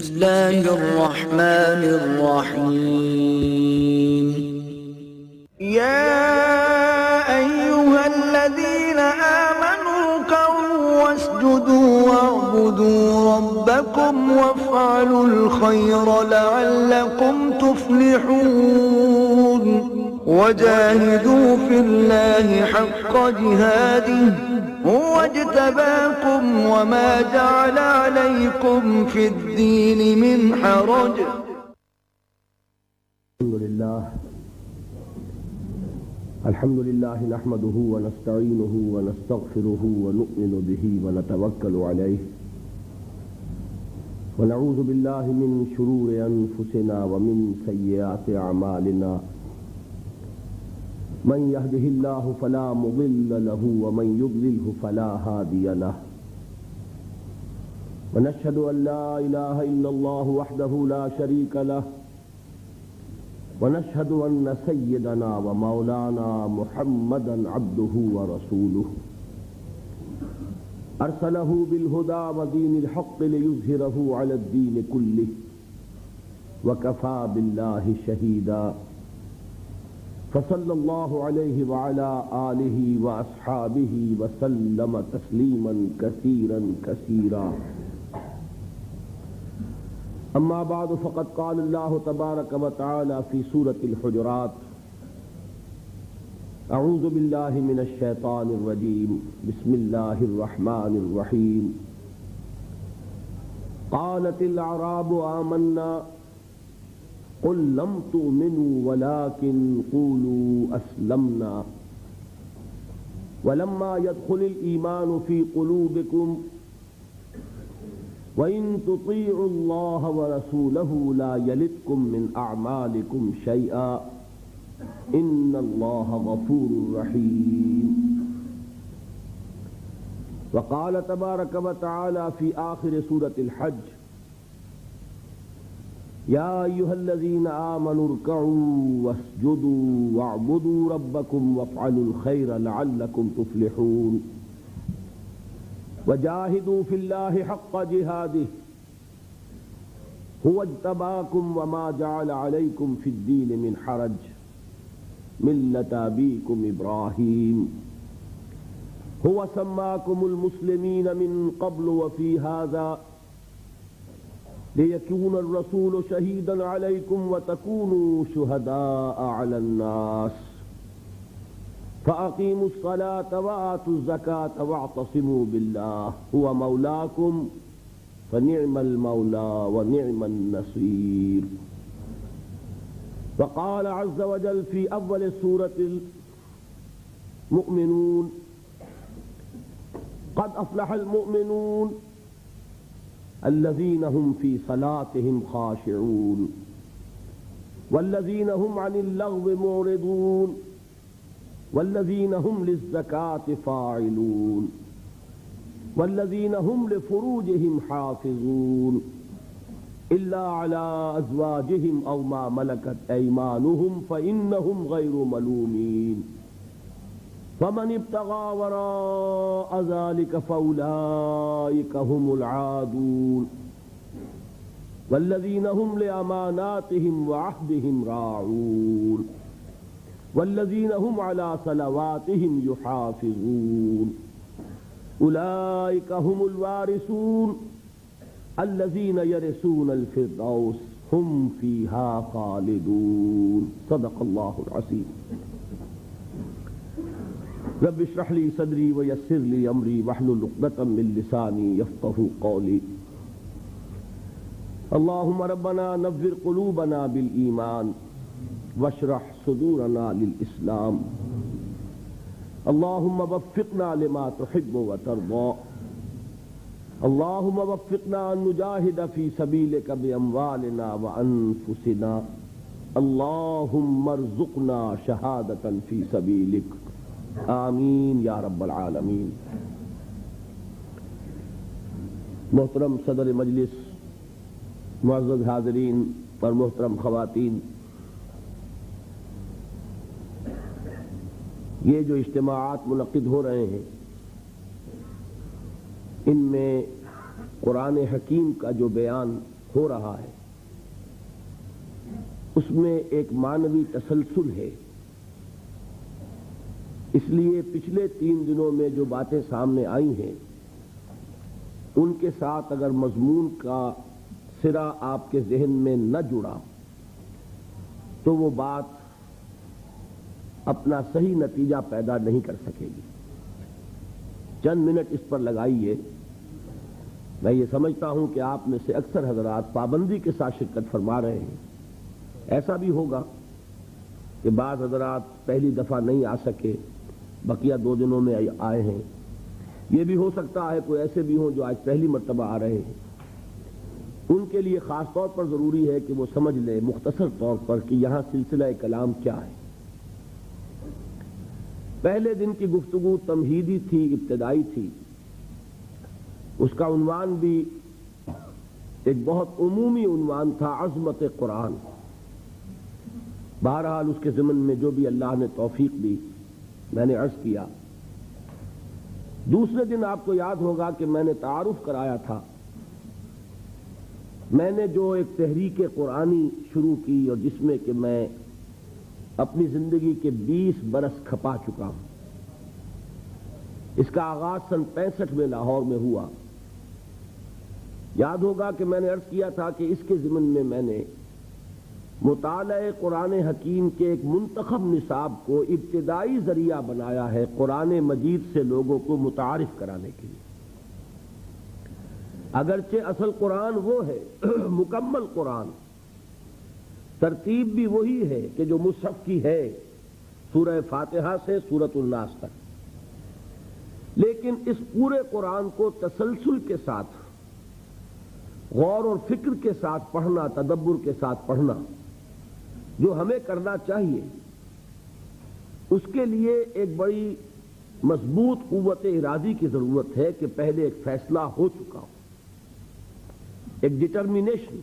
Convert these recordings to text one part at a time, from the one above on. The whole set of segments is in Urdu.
الله الرحمن الرحيم يا أيها الذين آمنوا اركعوا واسجدوا واعبدوا ربكم وافعلوا الخير لعلكم تفلحون وجاهدوا في الله حق جهاده هو اجتباكم وما جعل عليكم في الدين من حرج. الحمد لله نحمده ونستعينه ونستغفره ونؤمن به ونتوكل عليه ونعوذ بالله من شرور أنفسنا ومن سيئات أعمالنا من يهده الله فلا مضل له ومن يضلله فلا هادي له ونشهد أن لا إله إلا الله وحده لا شريك له ونشهد أن سيدنا ومولانا محمدا عبده ورسوله أرسله بالهدى ودين الحق ليظهره على الدين كله وكفى بالله شهيدا فصلى الله عليه وعلى آله وأصحابه وسلم تسليما كثيرا كثيرا. أما بعد فقد قال الله تبارك وتعالى في سورة الحجرات أعوذ بالله من الشيطان الرجيم بسم الله الرحمن الرحيم قالت الأعراب آمنا قل لم تؤمنوا ولكن قولوا أسلمنا ولما يدخل الإيمان في قلوبكم وَإِن تُطِيعُوا اللَّهَ وَرَسُولَهُ لَا يَلِتْكُم مِّنْ أَعْمَالِكُمْ شَيْئًا إِنَّ اللَّهَ غَفُورٌ رَّحِيمٌ. وقال تبارك وتعالى في آخر سورة الحج يا أيها الذين آمنوا اركعوا واسجدوا واعبدوا ربكم وافعلوا الخير لعلكم تفلحون وجاهدوا في الله حق جهاده هو اجتباكم وما جعل عليكم في الدين من حرج ملة أبيكم إبراهيم هو سماكم المسلمين من قبل وفي هذا ليكون الرسول شهيدا عليكم وتكونوا شهداء على الناس فأقيموا الصلاة وآتوا الزكاة واعتصموا بالله هو مولاكم فنعم المولى ونعم النصير. وقال عز وجل في أول سورة المؤمنون قد أفلح المؤمنون الذين هم في صلاتهم خاشعون والذين هم عن اللغو معرضون والذين هم للزكاة فاعلون والذين هم لفروجهم حافظون إلا على أزواجهم أو ما ملكت أيمانهم فإنهم غير ملومين فمن ابتغى وراء ذلك فأولئك هم العادون والذين هم لأماناتهم وعهدهم راعون والذين هم على صلواتهم يحافظون أولئك هم الوارثون الذين يرثون الفردوس هم فيها خالدون. صدق الله العظيم. رب اشرح لي صدري ويسر لي أمري واحلل عقدة من لساني يفقهوا قولي. اللهم ربنا نور قلوبنا بالإيمان واشرح صدورنا للإسلام اللهم وفقنا لما تحب وترضى اللهم وفقنا أن نجاهد في سبيلك بأموالنا وأنفسنا اللهم ارزقنا شهادة في سبيلك آمین یا رب العالمین. محترم صدر مجلس، معزز حاضرین اور محترم خواتین، یہ جو اجتماعات منعقد ہو رہے ہیں ان میں قرآن حکیم کا جو بیان ہو رہا ہے اس میں ایک معنوی تسلسل ہے. اس لیے پچھلے 3 دنوں میں جو باتیں سامنے آئی ہیں ان کے ساتھ اگر مضمون کا سرا آپ کے ذہن میں نہ جڑا تو وہ بات اپنا صحیح نتیجہ پیدا نہیں کر سکے گی. چند منٹ اس پر لگائیے. میں یہ سمجھتا ہوں کہ آپ میں سے اکثر حضرات پابندی کے ساتھ شرکت فرما رہے ہیں. ایسا بھی ہوگا کہ بعض حضرات پہلی دفعہ نہیں آ سکے، بقیہ 2 دنوں میں آئے ہیں. یہ بھی ہو سکتا ہے کوئی ایسے بھی ہوں جو آج پہلی مرتبہ آ رہے ہیں. ان کے لیے خاص طور پر ضروری ہے کہ وہ سمجھ لیں مختصر طور پر کہ یہاں سلسلہ کلام کیا ہے. پہلے دن کی گفتگو تمہیدی تھی، ابتدائی تھی. اس کا عنوان بھی ایک بہت عمومی عنوان تھا، عظمت قرآن. بہرحال اس کے ضمن میں جو بھی اللہ نے توفیق دی میں نے عرض کیا. دوسرے دن آپ کو یاد ہوگا کہ میں نے تعارف کرایا تھا. میں نے جو ایک تحریک قرآنی شروع کی اور جس میں کہ میں اپنی زندگی کے 20 برس کھپا چکا ہوں. اس کا آغاز سن 65 میں لاہور میں ہوا. یاد ہوگا کہ میں نے عرض کیا تھا کہ اس کے ضمن میں میں نے مطالعہ قرآن حکیم کے ایک منتخب نصاب کو ابتدائی ذریعہ بنایا ہے قرآن مجید سے لوگوں کو متعارف کرانے کے لیے. اگرچہ اصل قرآن وہ ہے مکمل قرآن، ترتیب بھی وہی ہے کہ جو مصحف کی ہے سورہ فاتحہ سے سورۃ الناس تک، لیکن اس پورے قرآن کو تسلسل کے ساتھ غور اور فکر کے ساتھ پڑھنا، تدبر کے ساتھ پڑھنا جو ہمیں کرنا چاہیے، اس کے لیے ایک بڑی مضبوط قوت ارادی کی ضرورت ہے کہ پہلے ایک فیصلہ ہو چکا ہو، ایک ڈٹرمینیشن.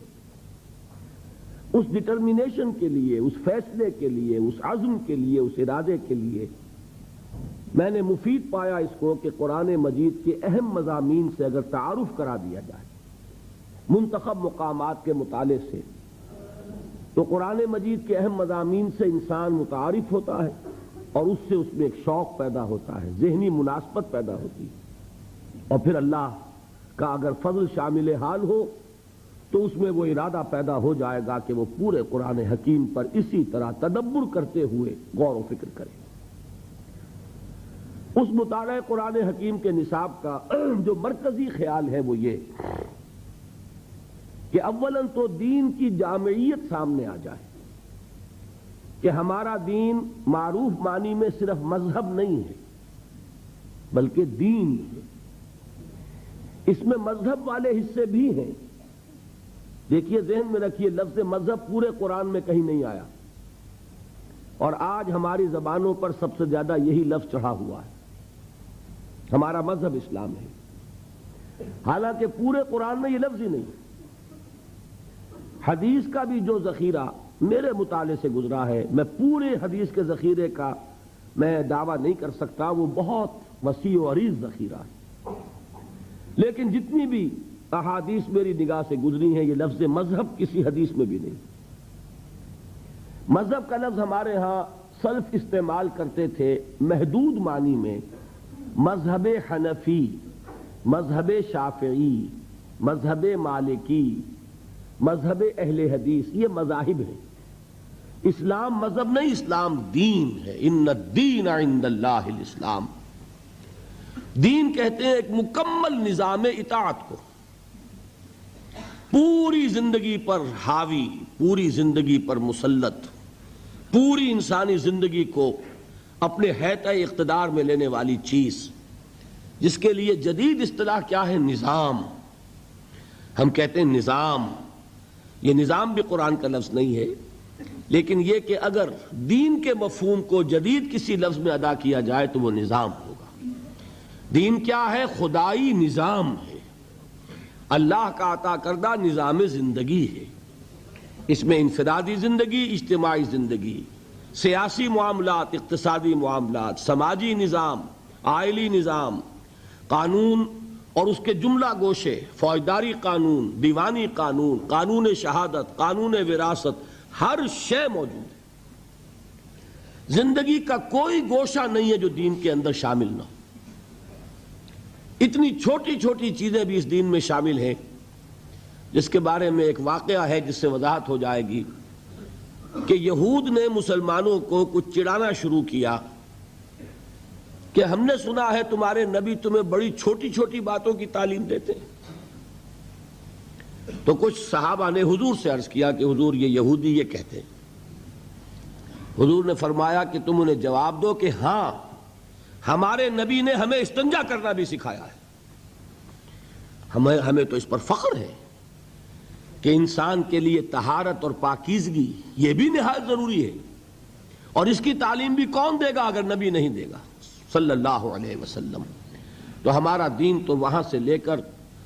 اس ڈٹرمینیشن کے لیے، اس فیصلے کے لیے، اس عزم کے لیے، اس ارادے کے لیے میں نے مفید پایا اس کو کہ قرآن مجید کے اہم مضامین سے اگر تعارف کرا دیا جائے منتخب مقامات کے مطالعے سے، تو قرآن مجید کے اہم مضامین سے انسان متعارف ہوتا ہے اور اس سے اس میں ایک شوق پیدا ہوتا ہے، ذہنی مناسبت پیدا ہوتی ہے. اور پھر اللہ کا اگر فضل شامل حال ہو تو اس میں وہ ارادہ پیدا ہو جائے گا کہ وہ پورے قرآن حکیم پر اسی طرح تدبر کرتے ہوئے غور و فکر کرے. اس مطالعہ قرآن حکیم کے نصاب کا جو مرکزی خیال ہے وہ یہ کہ اولاً تو دین کی جامعیت سامنے آ جائے کہ ہمارا دین معروف معنی میں صرف مذہب نہیں ہے بلکہ دین ہے. اس میں مذہب والے حصے بھی ہیں. دیکھیے ذہن میں رکھیے لفظ مذہب پورے قرآن میں کہیں نہیں آیا اور آج ہماری زبانوں پر سب سے زیادہ یہی لفظ چڑھا ہوا ہے. ہمارا مذہب اسلام ہے، حالانکہ پورے قرآن میں یہ لفظ ہی نہیں. حدیث کا بھی جو ذخیرہ میرے مطالعے سے گزرا ہے، میں پورے حدیث کے ذخیرے کا میں دعویٰ نہیں کر سکتا، وہ بہت وسیع و عریض ذخیرہ ہے، لیکن جتنی بھی احادیث میری نگاہ سے گزری ہیں یہ لفظ مذہب کسی حدیث میں بھی نہیں. مذہب کا لفظ ہمارے ہاں سلف استعمال کرتے تھے محدود معنی میں مذہب حنفی، مذہب شافعی، مذہب مالکی، مذہب اہل حدیث، یہ مذاہب ہیں. اسلام مذہب نہیں، اسلام دین ہے. ان الدین عند اللہ الاسلام. دین کہتے ہیں ایک مکمل نظام اطاعت کو، پوری زندگی پر حاوی، پوری زندگی پر مسلط، پوری انسانی زندگی کو اپنے حیطۂ اقتدار میں لینے والی چیز، جس کے لیے جدید اصطلاح کیا ہے؟ نظام. ہم کہتے ہیں نظام. یہ نظام بھی قرآن کا لفظ نہیں ہے، لیکن یہ کہ اگر دین کے مفہوم کو جدید کسی لفظ میں ادا کیا جائے تو وہ نظام ہوگا. دین کیا ہے؟ خدائی نظام ہے، اللہ کا عطا کردہ نظام زندگی ہے. اس میں انفرادی زندگی، اجتماعی زندگی، سیاسی معاملات، اقتصادی معاملات، سماجی نظام، آئلی نظام، قانون اور اس کے جملہ گوشے، فوجداری قانون، دیوانی قانون، قانون شہادت، قانون وراثت، ہر شے موجود ہے۔ زندگی کا کوئی گوشہ نہیں ہے جو دین کے اندر شامل نہ ہو۔ اتنی چھوٹی چھوٹی چیزیں بھی اس دین میں شامل ہیں، جس کے بارے میں ایک واقعہ ہے جس سے وضاحت ہو جائے گی کہ یہود نے مسلمانوں کو کچھ چڑھانا شروع کیا کہ ہم نے سنا ہے تمہارے نبی تمہیں بڑی چھوٹی چھوٹی باتوں کی تعلیم دیتے ہیں۔ تو کچھ صحابہ نے حضور سے عرض کیا کہ حضور یہ یہودی یہ کہتے ہیں۔ حضور نے فرمایا کہ تم انہیں جواب دو کہ ہاں، ہمارے نبی نے ہمیں استنجا کرنا بھی سکھایا ہے۔ ہمیں تو اس پر فخر ہے کہ انسان کے لیے طہارت اور پاکیزگی یہ بھی نہایت ضروری ہے، اور اس کی تعلیم بھی کون دے گا اگر نبی نہیں دے گا صلی اللہ علیہ وسلم۔ تو ہمارا دین تو وہاں سے لے کر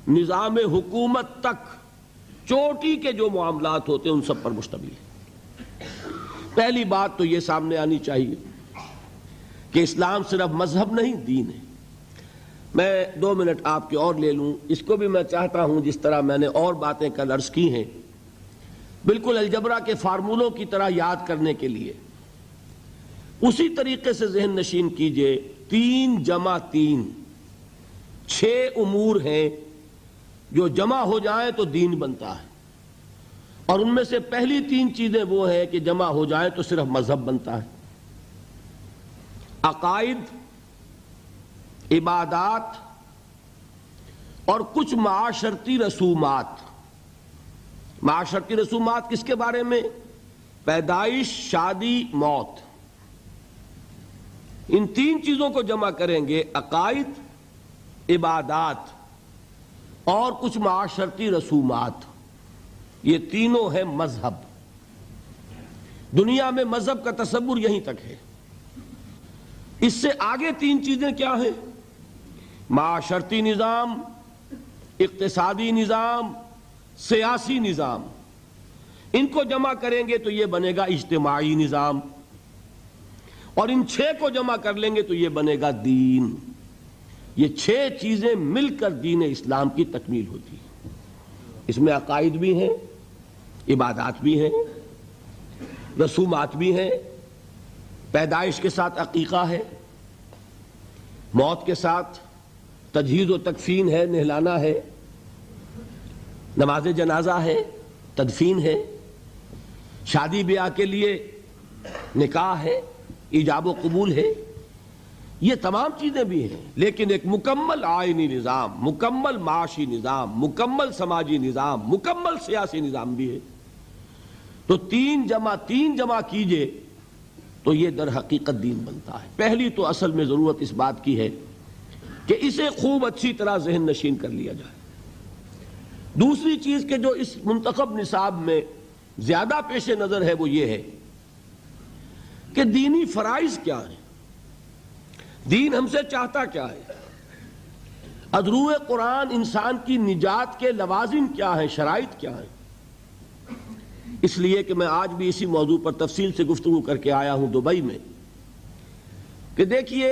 نظام حکومت تک چوٹی کے جو معاملات ہوتے ہیں ان سب پر مشتمل ہے۔ پہلی بات تو یہ سامنے آنی چاہیے کہ اسلام صرف مذہب نہیں، دین ہے۔ میں 2 منٹ آپ کے اور لے لوں، اس کو بھی میں چاہتا ہوں جس طرح میں نے اور باتیں کل عرض کی ہیں بالکل الجبرا کے فارمولوں کی طرح یاد کرنے کے لیے اسی طریقے سے ذہن نشین کیجئے۔ 3 جمع 3 6 امور ہیں جو جمع ہو جائیں تو دین بنتا ہے، اور ان میں سے پہلی 3 چیزیں وہ ہیں کہ جمع ہو جائیں تو صرف مذہب بنتا ہے۔ عقائد، عبادات اور کچھ معاشرتی رسومات۔ معاشرتی رسومات کس کے بارے میں؟ پیدائش، شادی، موت۔ ان 3 چیزوں کو جمع کریں گے، عقائد، عبادات اور کچھ معاشرتی رسومات، یہ تینوں ہیں مذہب۔ دنیا میں مذہب کا تصور یہیں تک ہے۔ اس سے آگے 3 چیزیں کیا ہیں؟ معاشرتی نظام، اقتصادی نظام، سیاسی نظام۔ ان کو جمع کریں گے تو یہ بنے گا اجتماعی نظام، اور ان 6 کو جمع کر لیں گے تو یہ بنے گا دین۔ یہ 6 چیزیں مل کر دین اسلام کی تکمیل ہوتی ہے۔ اس میں عقائد بھی ہیں، عبادات بھی ہیں، رسومات بھی ہیں، پیدائش کے ساتھ عقیقہ ہے، موت کے ساتھ تجہیز و تکفین ہے، نہلانا ہے، نماز جنازہ ہے، تدفین ہے، شادی بیاہ کے لیے نکاح ہے، ایجاب و قبول ہے۔ یہ تمام چیزیں بھی ہیں، لیکن ایک مکمل آئینی نظام، مکمل معاشی نظام، مکمل سماجی نظام، مکمل سیاسی نظام بھی ہے۔ تو 3 جمع 3 جمع کیجئے تو یہ در حقیقت دین بنتا ہے۔ پہلی تو اصل میں ضرورت اس بات کی ہے کہ اسے خوب اچھی طرح ذہن نشین کر لیا جائے۔ دوسری چیز کہ جو اس منتخب نصاب میں زیادہ پیش نظر ہے وہ یہ ہے کہ دینی فرائض کیا ہیں، دین ہم سے چاہتا کیا ہے، از روئے قرآن انسان کی نجات کے لوازم کیا ہیں، شرائط کیا ہیں۔ اس لیے کہ میں آج بھی اسی موضوع پر تفصیل سے گفتگو کر کے آیا ہوں دبئی میں، کہ دیکھیے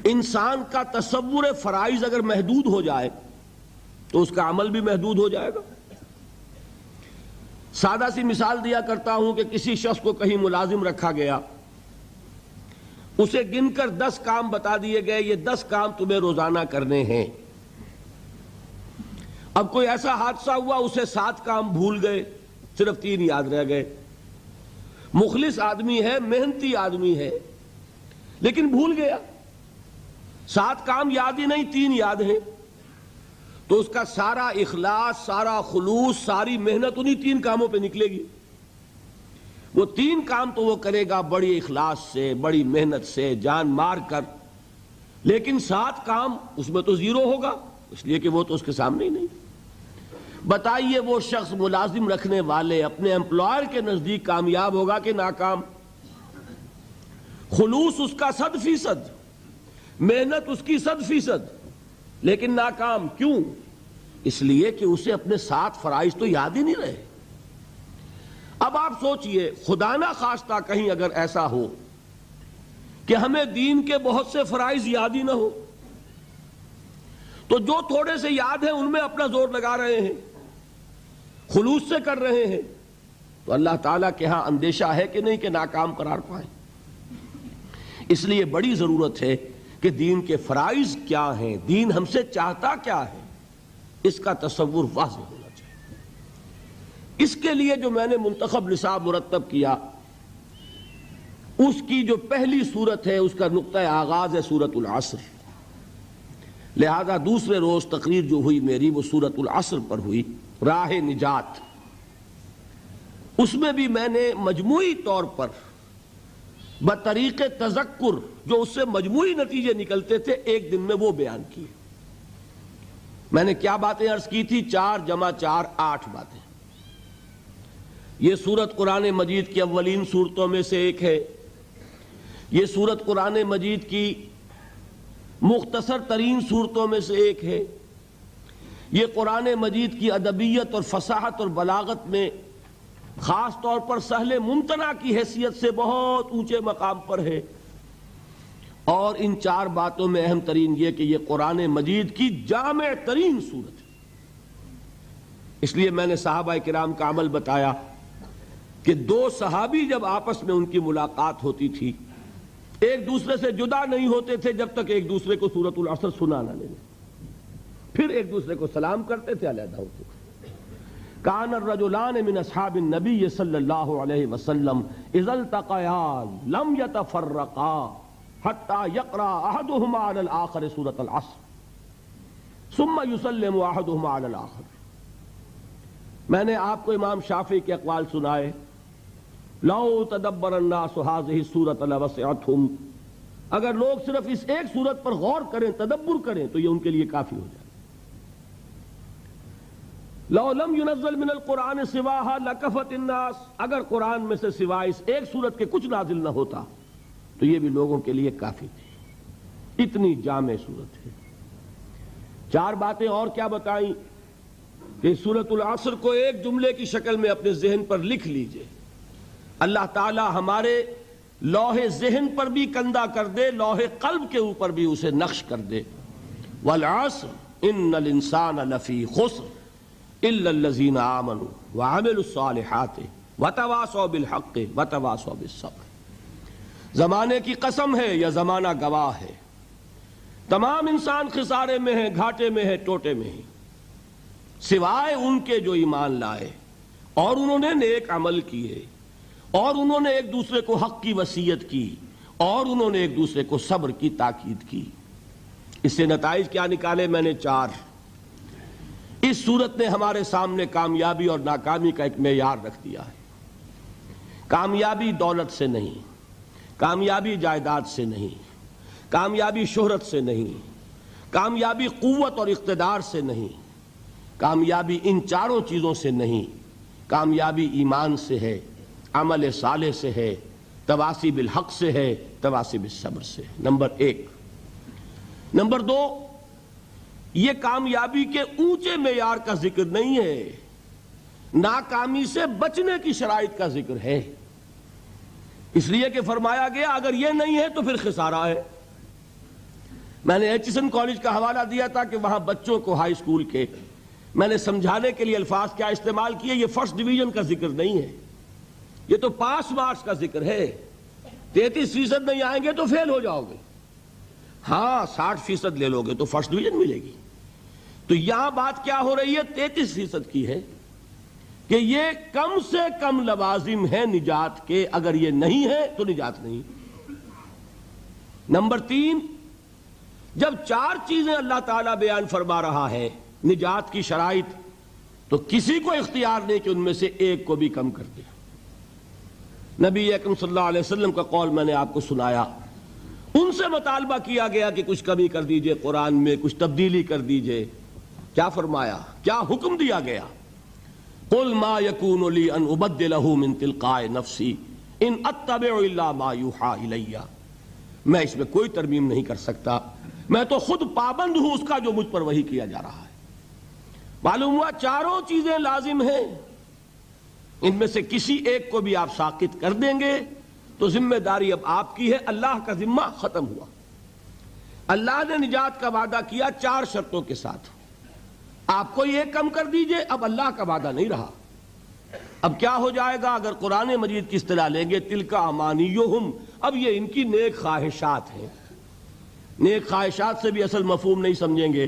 انسان کا تصور فرائض اگر محدود ہو جائے تو اس کا عمل بھی محدود ہو جائے گا۔ سادہ سی مثال دیا کرتا ہوں کہ کسی شخص کو کہیں ملازم رکھا گیا، اسے گن کر 10 کام بتا دیے گئے، یہ 10 کام تمہیں روزانہ کرنے ہیں۔ اب کوئی ایسا حادثہ ہوا اسے 7 کام بھول گئے، صرف 3 یاد رہ گئے۔ مخلص آدمی ہے، محنتی آدمی ہے، لیکن بھول گیا، 7 کام یاد ہی نہیں، 3 یاد ہیں۔ تو اس کا سارا اخلاص، سارا خلوص، ساری محنت انہی 3 کاموں پہ نکلے گی۔ وہ 3 کام تو وہ کرے گا بڑی اخلاص سے، بڑی محنت سے، جان مار کر، لیکن 7 کام اس میں تو 0 ہوگا، اس لیے کہ وہ تو اس کے سامنے ہی نہیں۔ بتائیے وہ شخص ملازم رکھنے والے اپنے امپلائر کے نزدیک کامیاب ہوگا کہ ناکام؟ خلوص اس کا 100%، محنت اس کی 100%، لیکن ناکام۔ کیوں؟ اس لیے کہ اسے اپنے 7 فرائض تو یاد ہی نہیں رہے۔ اب آپ سوچئے خدا نہ خواستہ کہیں اگر ایسا ہو کہ ہمیں دین کے بہت سے فرائض یاد ہی نہ ہو، تو جو تھوڑے سے یاد ہیں ان میں اپنا زور لگا رہے ہیں، خلوص سے کر رہے ہیں، تو اللہ تعالیٰ کے ہاں اندیشہ ہے کہ نہیں کہ ناکام قرار پائیں۔ اس لیے بڑی ضرورت ہے کہ دین کے فرائض کیا ہیں، دین ہم سے چاہتا کیا ہے، اس کا تصور واضح ہونا چاہیے۔ اس کے لیے جو میں نے منتخب نصاب مرتب کیا، اس کی جو پہلی صورت ہے اس کا نقطہ آغاز ہے سورۃ العصر، لہذا دوسرے روز تقریر جو ہوئی میری وہ سورۃ العصر پر ہوئی، راہ نجات۔ اس میں بھی میں نے مجموعی طور پر بطریق تذکر جو اس سے مجموعی نتیجے نکلتے تھے ایک دن میں وہ بیان کیے۔ میں نے کیا باتیں عرض کی تھی؟ 4 × 4 8 باتیں۔ یہ سورت قرآن مجید کی اولین صورتوں میں سے ایک ہے، یہ سورت قرآن مجید کی مختصر ترین صورتوں میں سے ایک ہے، یہ قرآن مجید کی ادبیت اور فصاحت اور بلاغت میں خاص طور پر سہل ممتنع کی حیثیت سے بہت اونچے مقام پر ہے، اور ان 4 باتوں میں اہم ترین یہ کہ یہ قرآن مجید کی جامع ترین صورت ہے۔ اس لیے میں نے صحابہ کرام کا عمل بتایا کہ 2 صحابی جب آپس میں ان کی ملاقات ہوتی تھی ایک دوسرے سے جدا نہیں ہوتے تھے جب تک ایک دوسرے کو سورۃ العصر سنا نہ لیں، پھر ایک دوسرے کو سلام کرتے تھے، علیحدہ ہوتے تھے۔ کان الرجلان من اصحاب النبی صلی اللہ علیہ وسلم اذا التقیا لم يتفرقا حتى يقرأ احدهما على الاخر سورۃ العصر ثم يسلم احدهما على الاخر۔ میں نے آپ کو امام شافعی کے اقوال سنائے، لو تدبر الناس هذه السورۃ لوسعتهم، اگر لوگ صرف اس ایک سورت پر غور کریں، تدبر کریں تو یہ ان کے لیے کافی ہو جائے۔ لو لم ينزل من القرآن سواها لکفت الناس، اگر قرآن میں سے سوائے اس ایک سورت کے کچھ نازل نہ ہوتا تو یہ بھی لوگوں کے لیے کافی تھی، اتنی جامع سورت ہے۔ 4 باتیں اور کیا بتائیں کہ سورۃ العصر کو ایک جملے کی شکل میں اپنے ذہن پر لکھ لیجئے، اللہ تعالی ہمارے لوح ذہن پر بھی کندہ کر دے، لوح قلب کے اوپر بھی اسے نقش کر دے۔ والعصر ان الانسان لفی خسر الا الذین آمنوا وعملوا الصالحات وتواصوا بالحق وتواصوا بالصبر۔ زمانے کی قسم ہے یا زمانہ گواہ ہے، تمام انسان خسارے میں ہیں، گھاٹے میں ہیں، ٹوٹے میں ہیں، سوائے ان کے جو ایمان لائے اور انہوں نے نیک عمل کیے، اور انہوں نے ایک دوسرے کو حق کی وصیت کی، اور انہوں نے ایک دوسرے کو صبر کی تاکید کی۔ اس سے نتائج کیا نکالے؟ میں نے 4۔ اس صورت نے ہمارے سامنے کامیابی اور ناکامی کا ایک معیار رکھ دیا ہے۔ کامیابی دولت سے نہیں، کامیابی جائیداد سے نہیں، کامیابی شہرت سے نہیں، کامیابی قوت اور اقتدار سے نہیں، کامیابی ان 4 چیزوں سے نہیں، کامیابی ایمان سے ہے، عمل صالح سے ہے، تواصی بالحق سے ہے، تواصی بالصبر سے۔ نمبر 1۔ نمبر 2، یہ کامیابی کے اونچے معیار کا ذکر نہیں ہے، ناکامی سے بچنے کی شرائط کا ذکر ہے، اس لیے کہ فرمایا گیا اگر یہ نہیں ہے تو پھر خسارہ ہے۔ میں نے ایچسن کالج کا حوالہ دیا تھا کہ وہاں بچوں کو ہائی اسکول کے میں نے سمجھانے کے لیے الفاظ کیا استعمال کیے، یہ فرسٹ ڈویژن کا ذکر نہیں ہے، یہ تو پاس مارکس کا ذکر ہے۔ 33% نہیں آئیں گے تو فیل ہو جاؤ گے، ہاں 60% لے لو گے تو فرسٹ ڈویژن ملے گی۔ تو یہاں بات کیا ہو رہی ہے؟ 33% کی ہے کہ یہ کم سے کم لوازم ہے نجات کے، اگر یہ نہیں ہے تو نجات نہیں۔ نمبر 3، جب 4 چیزیں اللہ تعالیٰ بیان فرما رہا ہے نجات کی شرائط، تو کسی کو اختیار نہیں کہ ان میں سے ایک کو بھی کم کر دے۔ نبی اکرم صلی اللہ علیہ وسلم کا قول میں نے آپ کو سنایا، ان سے مطالبہ کیا گیا کہ کچھ کمی کر دیجئے، قرآن میں کچھ تبدیلی کر دیجئے۔ کیا فرمایا؟ کیا حکم دیا گیا؟ قل ما يكون لي ان ابدله من تلقاء نفسي ان اتبع الا ما يوحى الي، میں اس میں کوئی ترمیم نہیں کر سکتا، میں تو خود پابند ہوں اس کا جو مجھ پر وحی کیا جا رہا ہے۔ معلوم ہوا 4 چیزیں لازم ہیں، ان میں سے کسی ایک کو بھی آپ ساقط کر دیں گے تو ذمہ داری اب آپ کی ہے، اللہ کا ذمہ ختم ہوا۔ اللہ نے نجات کا وعدہ کیا 4 شرطوں کے ساتھ. آپ کو یہ کم کر دیجئے، اب اللہ کا وعدہ نہیں رہا. اب کیا ہو جائے گا اگر قرآن مجید کی اصطلاح لیں گے؟ تلک امانیہم، اب یہ ان کی نیک خواہشات ہیں. نیک خواہشات سے بھی اصل مفہوم نہیں سمجھیں گے.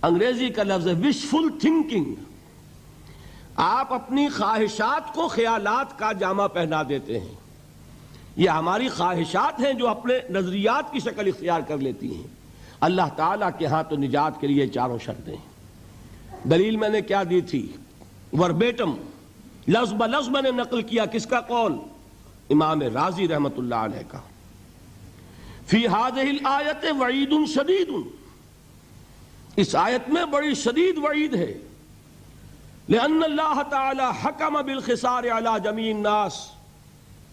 انگریزی کا لفظ ہے وشفل تھنکنگ. آپ اپنی خواہشات کو خیالات کا جامہ پہنا دیتے ہیں. یہ ہماری خواہشات ہیں جو اپنے نظریات کی شکل اختیار کر لیتی ہیں. اللہ تعالیٰ کے ہاں تو نجات کے لیے 4 شرطیں ہیں. دلیل میں نے کیا دی تھی؟ وربیٹم، لفظ بلفظ میں نے نقل کیا. کس کا قول؟ امام رازی رحمت اللہ علیہ کا. فی ہذہ الآیت وعید شدید، اس آیت میں بڑی شدید وعید ہے. لأن اللہ تعالی حکم بالخسار علی جمیع الناس،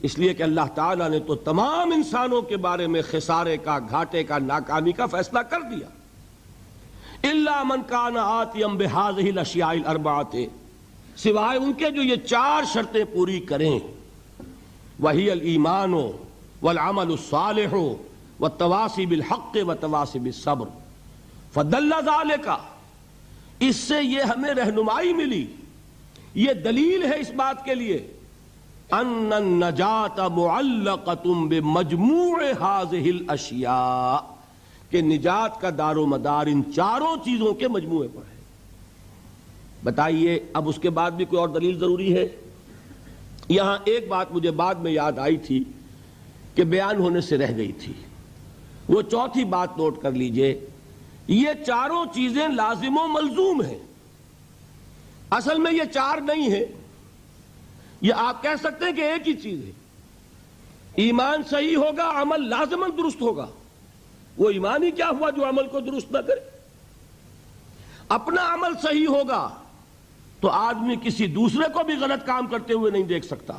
اس لیے کہ اللہ تعالیٰ نے تو تمام انسانوں کے بارے میں خسارے کا، گھاٹے کا، ناکامی کا فیصلہ کر دیا. الا من کان آتیا بہذہ الاشیاء الاربعۃ، سوائے ان کے جو یہ 4 شرطیں پوری کریں. وہی الایمان والعمل الصالح والتواصی بالحق والتواصی بالصبر. فدل ذلک، اس سے یہ ہمیں رہنمائی ملی، یہ دلیل ہے اس بات کے لیے ان النجات معلقۃ بمجموع هذه الاشیاء، کہ نجات کا دار و مدار ان 4 چیزوں کے مجموعے پر ہے. بتائیے اب اس کے بعد بھی کوئی اور دلیل ضروری ہے؟ یہاں ایک بات مجھے بعد میں یاد آئی تھی کہ بیان ہونے سے رہ گئی تھی. وہ 4تھی بات نوٹ کر لیجئے. یہ 4 چیزیں لازم و ملزوم ہیں. اصل میں یہ 4 نہیں ہیں، یہ آپ کہہ سکتے ہیں کہ ایک ہی چیز ہے. ایمان صحیح ہوگا، عمل لازماً درست ہوگا. وہ ایمان ہی کیا ہوا جو عمل کو درست نہ کرے؟ اپنا عمل صحیح ہوگا تو آدمی کسی دوسرے کو بھی غلط کام کرتے ہوئے نہیں دیکھ سکتا.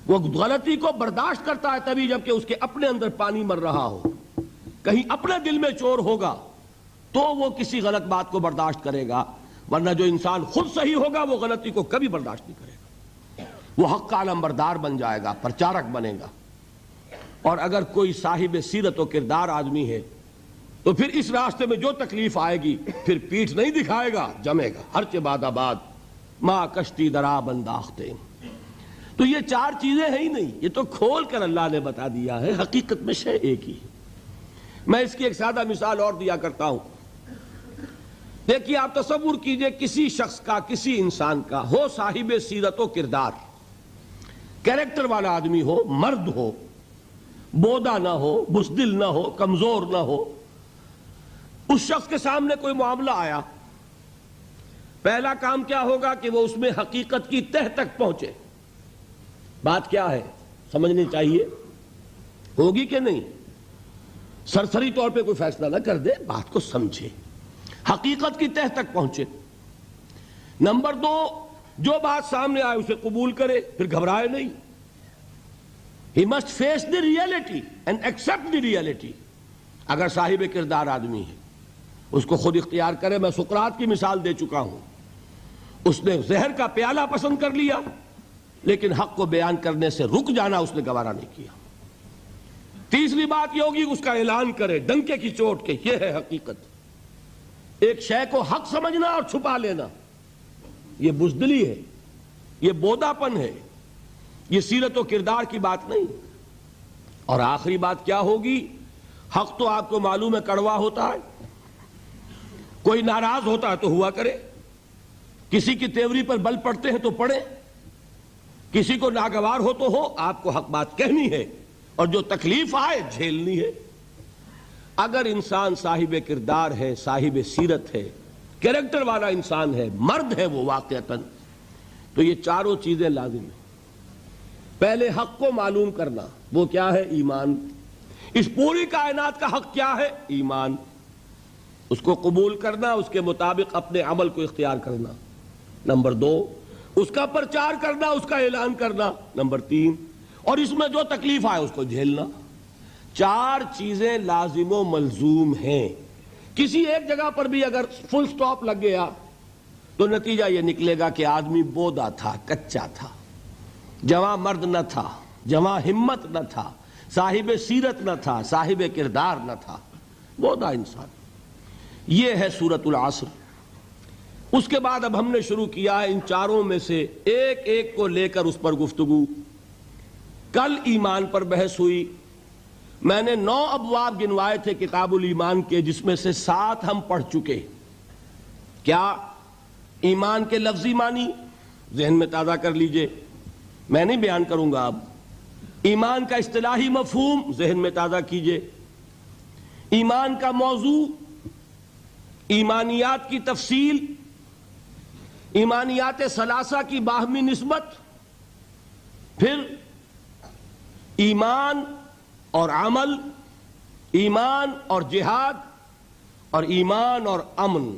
وہ غلطی کو برداشت کرتا ہے تبھی جبکہ اس کے اپنے اندر پانی مر رہا ہو. کہیں اپنے دل میں چور ہوگا تو وہ کسی غلط بات کو برداشت کرے گا، ورنہ جو انسان خود صحیح ہوگا وہ غلطی کو کبھی برداشت نہیں کرے گا. وہ حق کا علمبردار بن جائے گا، پرچارک بنے گا. اور اگر کوئی صاحب سیرت و کردار آدمی ہے تو پھر اس راستے میں جو تکلیف آئے گی پھر پیٹھ نہیں دکھائے گا، جمے گا. ہر چہ باد آباد ما کشتی درا بنداختے. تو یہ 4 چیزیں ہیں ہی نہیں، یہ تو کھول کر اللہ نے بتا دیا ہے. حقیقت میں شے ایک ہی ہے. میں اس کی ایک سادہ مثال اور دیا کرتا ہوں. دیکھیے آپ تصور کیجئے کسی شخص کا، کسی انسان کا ہو صاحب سیرت و کردار، کیریکٹر والا آدمی ہو، مرد ہو، بودا نہ ہو، بزدل نہ ہو، کمزور نہ ہو. اس شخص کے سامنے کوئی معاملہ آیا، پہلا کام کیا ہوگا کہ وہ اس میں حقیقت کی تہ تک پہنچے. بات کیا ہے سمجھنی چاہیے، ہوگی کہ نہیں؟ سرسری طور پہ کوئی فیصلہ نہ کر دے، بات کو سمجھے، حقیقت کی تہ تک پہنچے. نمبر 2، جو بات سامنے آئے اسے قبول کرے، پھر گھبرائے نہیں. He must face the reality and accept the reality. اگر صاحب کردار آدمی ہے اس کو خود اختیار کرے. میں سقراط کی مثال دے چکا ہوں. اس نے زہر کا پیالہ پسند کر لیا لیکن حق کو بیان کرنے سے رک جانا اس نے گوارا نہیں کیا. تیسری بات یہ ہوگی اس کا اعلان کرے ڈنکے کی چوٹ کے، یہ ہے حقیقت. ایک شے کو حق سمجھنا اور چھپا لینا یہ بزدلی ہے، یہ بوداپن ہے، یہ سیرت و کردار کی بات نہیں. اور آخری بات کیا ہوگی؟ حق تو آپ کو معلوم ہے کڑوا ہوتا ہے. کوئی ناراض ہوتا ہے تو ہوا کرے، کسی کی تیوری پر بل پڑتے ہیں تو پڑے، کسی کو ناگوار ہو تو ہو. آپ کو حق بات کہنی ہے اور جو تکلیف آئے جھیلنی ہے. اگر انسان صاحب کردار ہے، صاحب سیرت ہے، کریکٹر والا انسان ہے، مرد ہے وہ واقعتاً، تو یہ 4 چیزیں لازم ہیں. پہلے حق کو معلوم کرنا، وہ کیا ہے؟ ایمان. اس پوری کائنات کا حق کیا ہے؟ ایمان. اس کو قبول کرنا، اس کے مطابق اپنے عمل کو اختیار کرنا. نمبر 2، اس کا پرچار کرنا، اس کا اعلان کرنا. نمبر 3، اور اس میں جو تکلیف آئے اس کو جھیلنا. 4 چیزیں لازم و ملزوم ہیں. کسی ایک جگہ پر بھی اگر فل سٹاپ لگ گیا تو نتیجہ یہ نکلے گا کہ آدمی بودا تھا، کچا تھا، جواں مرد نہ تھا، جواں ہمت نہ تھا، صاحب سیرت نہ تھا، صاحب کردار نہ تھا. بودا انسان. یہ ہے سورۃ العصر. اس کے بعد اب ہم نے شروع کیا ہے ان چاروں میں سے ایک ایک کو لے کر اس پر گفتگو. کل ایمان پر بحث ہوئی. میں نے 9 ابواب گنوائے تھے کتاب الایمان کے، جس میں سے 7 ہم پڑھ چکے. کیا؟ ایمان کے لفظی معنی ذہن میں تازہ کر لیجئے، میں نہیں بیان کروں گا اب. ایمان کا اصطلاحی مفہوم ذہن میں تازہ کیجئے. ایمان کا موضوع، ایمانیات کی تفصیل، ایمانیات ثلاثہ کی باہمی نسبت، پھر ایمان اور عمل، ایمان اور جہاد، اور ایمان اور امن.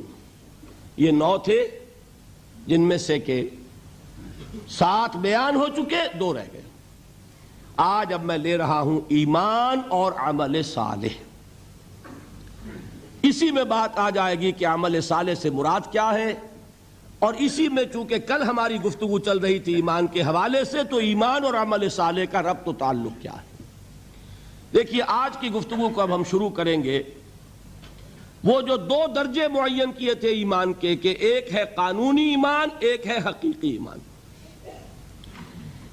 یہ 9 تھے، جن میں سے کہ 7 بیان ہو چکے، 2 رہ گئے. آج اب میں لے رہا ہوں ایمان اور عمل صالح. اسی میں بات آ جائے گی کہ عمل صالح سے مراد کیا ہے، اور اسی میں چونکہ کل ہماری گفتگو چل رہی تھی ایمان کے حوالے سے، تو ایمان اور عمل صالح کا ربط و تعلق کیا ہے. دیکھیے آج کی گفتگو کو اب ہم شروع کریں گے. وہ جو 2 درجے معین کیے تھے ایمان کے، کہ ایک ہے قانونی ایمان، ایک ہے حقیقی ایمان.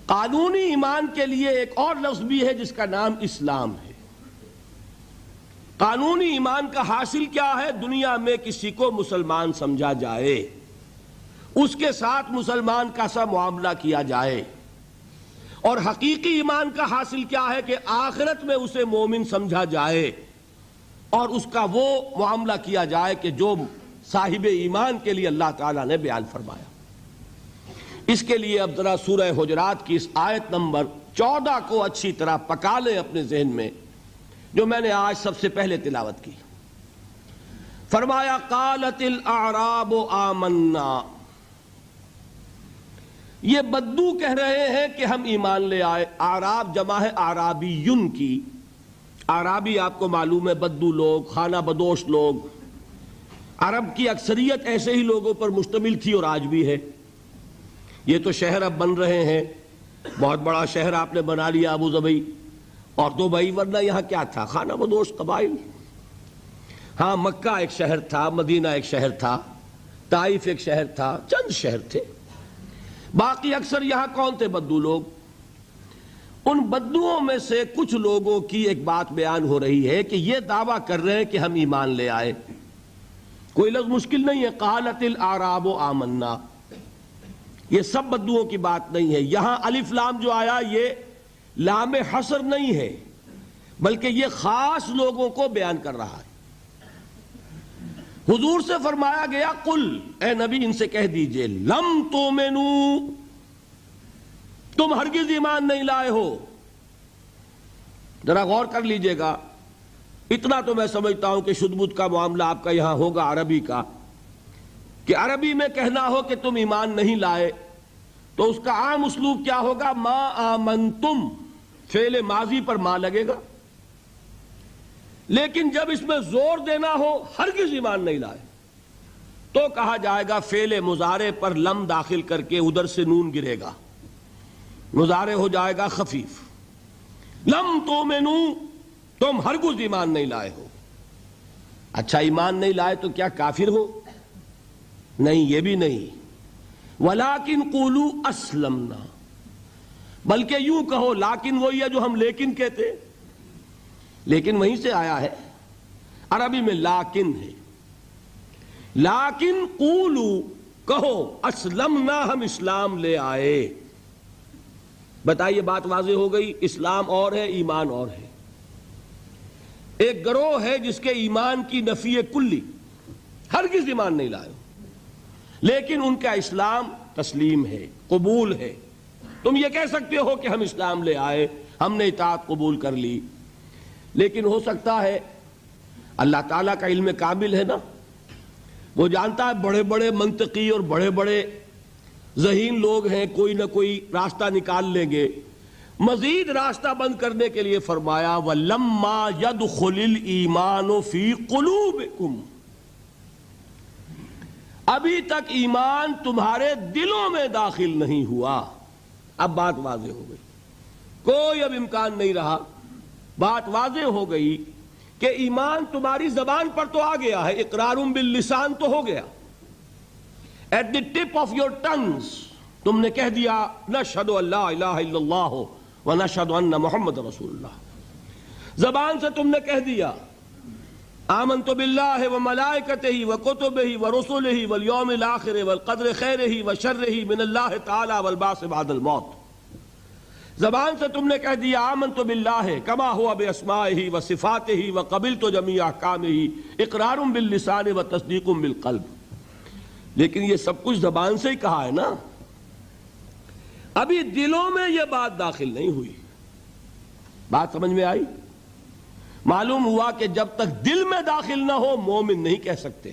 قانونی ایمان کے لیے ایک اور لفظ بھی ہے جس کا نام اسلام ہے. قانونی ایمان کا حاصل کیا ہے؟ دنیا میں کسی کو مسلمان سمجھا جائے، اس کے ساتھ مسلمان کا سا معاملہ کیا جائے. اور حقیقی ایمان کا حاصل کیا ہے؟ کہ آخرت میں اسے مومن سمجھا جائے اور اس کا وہ معاملہ کیا جائے کہ جو صاحب ایمان کے لیے اللہ تعالیٰ نے بیان فرمایا. اس کے لیے اب ذرا سورہ حجرات کی اس آیت نمبر 14 کو اچھی طرح پکا لیں اپنے ذہن میں، جو میں نے آج سب سے پہلے تلاوت کی. فرمایا قالت الاعراب آمنا. یہ بدو کہہ رہے ہیں کہ ہم ایمان لے آئے. اعراب جمع ہے اعرابیون کی. اعرابی آپ کو معلوم ہے بدو لوگ، خانہ بدوش لوگ. عرب کی اکثریت ایسے ہی لوگوں پر مشتمل تھی اور آج بھی ہے. یہ تو شہر اب بن رہے ہیں، بہت بڑا شہر آپ نے بنا لیا ابو ظبی، اور تو بھائی ورنہ یہاں کیا تھا؟ خانہ بدوش قبائل. ہاں مکہ ایک شہر تھا، مدینہ ایک شہر تھا، طائف ایک شہر تھا، چند شہر تھے. باقی اکثر یہاں کون تھے؟ بدو لوگ. ان بدوؤں میں سے کچھ لوگوں کی ایک بات بیان ہو رہی ہے کہ یہ دعویٰ کر رہے ہیں کہ ہم ایمان لے آئے. کوئی لفظ مشکل نہیں ہے. قالت الاعراب آمنا، یہ سب بدوؤں کی بات نہیں ہے. یہاں الف لام جو آیا یہ لام حصر نہیں ہے، بلکہ یہ خاص لوگوں کو بیان کر رہا ہے. حضور سے فرمایا گیا قل، اے نبی ان سے کہہ دیجئے، لم تؤمنوا، تم ہرگز ایمان نہیں لائے ہو. ذرا غور کر لیجئے گا. اتنا تو میں سمجھتا ہوں کہ شد بدھ کا معاملہ آپ کا یہاں ہوگا عربی کا، کہ عربی میں کہنا ہو کہ تم ایمان نہیں لائے تو اس کا عام اسلوب کیا ہوگا؟ ما آمنتم، فعل ماضی پر ما لگے گا. لیکن جب اس میں زور دینا ہو ہرگز ایمان نہیں لائے تو کہا جائے گا فعل مضارع پر لم داخل کر کے ادھر سے نون گرے گا، مضارع ہو جائے گا خفیف. لم تؤمنوا، تم ہرگز ایمان نہیں لائے ہو. اچھا ایمان نہیں لائے تو کیا کافر ہو؟ نہیں، یہ بھی نہیں. ولیکن قولوا اسلمنا، بلکہ یوں کہو، لیکن وہی ہے جو ہم لیکن کہتے، لیکن وہیں سے آیا ہے. عربی میں لیکن ہے. لیکن قولوا، کہو، اسلمنا، ہم اسلام لے آئے. بتائیے بات واضح ہو گئی. اسلام اور ہے، ایمان اور ہے. ایک گروہ ہے جس کے ایمان کی نفی کلی، ہرگز ایمان نہیں لائے، لیکن ان کا اسلام تسلیم ہے، قبول ہے. تم یہ کہہ سکتے ہو کہ ہم اسلام لے آئے، ہم نے اطاعت قبول کر لی. لیکن ہو سکتا ہے، اللہ تعالیٰ کا علم کامل ہے نا، وہ جانتا ہے بڑے بڑے منطقی اور بڑے بڑے ذہین لوگ ہیں، کوئی نہ کوئی راستہ نکال لیں گے. مزید راستہ بند کرنے کے لیے فرمایا وَلَمَّا يَدْخُلِ الْإِيمَانُ فِي قُلُوبِكُمْ، ابھی تک ایمان تمہارے دلوں میں داخل نہیں ہوا. اب بات واضح ہو گئی، کوئی اب امکان نہیں رہا. بات واضح ہو گئی کہ ایمان تمہاری زبان پر تو آ گیا ہے، اقرار باللسان تو ہو گیا، at the tip of your tongues تم نے کہہ دیا نشہد ان لا الہ الا اللہ ونشہد ان محمد رسول اللہ، زبان سے تم نے کہہ دیا آمنت باللہ وملائکتہ وکتبہ ورسلہ والیوم الآخر والقدر خیرہ وشرہ من اللہ تعالی والبعث بعد الموت، زبان سے تم نے کہہ دیا آمنت باللہ کما ہوا باسمائہ وصفاتہ وقبلت جمیع احکامہ، اقرار باللسان وتصدیق بالقلب، لیکن یہ سب کچھ زبان سے ہی کہا ہے نا، ابھی دلوں میں یہ بات داخل نہیں ہوئی۔ بات سمجھ میں آئی؟ معلوم ہوا کہ جب تک دل میں داخل نہ ہو مومن نہیں کہہ سکتے۔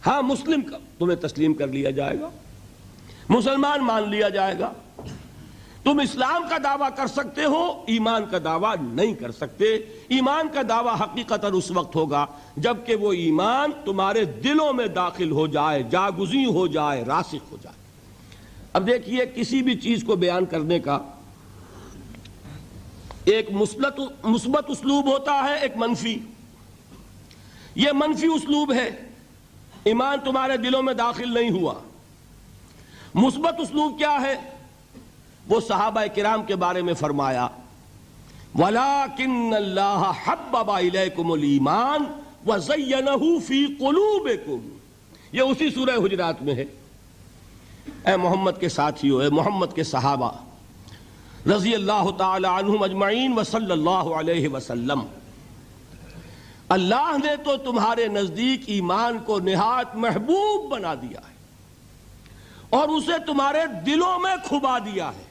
ہاں مسلم کا تمہیں تسلیم کر لیا جائے گا، مسلمان مان لیا جائے گا، تم اسلام کا دعویٰ کر سکتے ہو، ایمان کا دعویٰ نہیں کر سکتے۔ ایمان کا دعویٰ حقیقتاً اس وقت ہوگا جبکہ وہ ایمان تمہارے دلوں میں داخل ہو جائے، جاگزیں ہو جائے، راسخ ہو جائے۔ اب دیکھیے کسی بھی چیز کو بیان کرنے کا ایک مثبت اسلوب ہوتا ہے، ایک منفی۔ یہ منفی اسلوب ہے، ایمان تمہارے دلوں میں داخل نہیں ہوا۔ مثبت اسلوب کیا ہے؟ وہ صحابہ کرام کے بارے میں فرمایا وَلَٰكِنَّ اللَّهَ حَبَّبَ إِلَيْكُمُ الْإِيمَانَ وَزَيَّنَهُ فِي قُلُوبِكُمْ، یہ اسی سورہ حجرات میں ہے۔ اے محمد کے ساتھیو، اے محمد کے صحابہ رضی اللہ تعالی عنہم اجمعین وصلی اللہ علیہ وسلم، اللہ نے تو تمہارے نزدیک ایمان کو نہایت محبوب بنا دیا ہے اور اسے تمہارے دلوں میں کھبا دیا ہے۔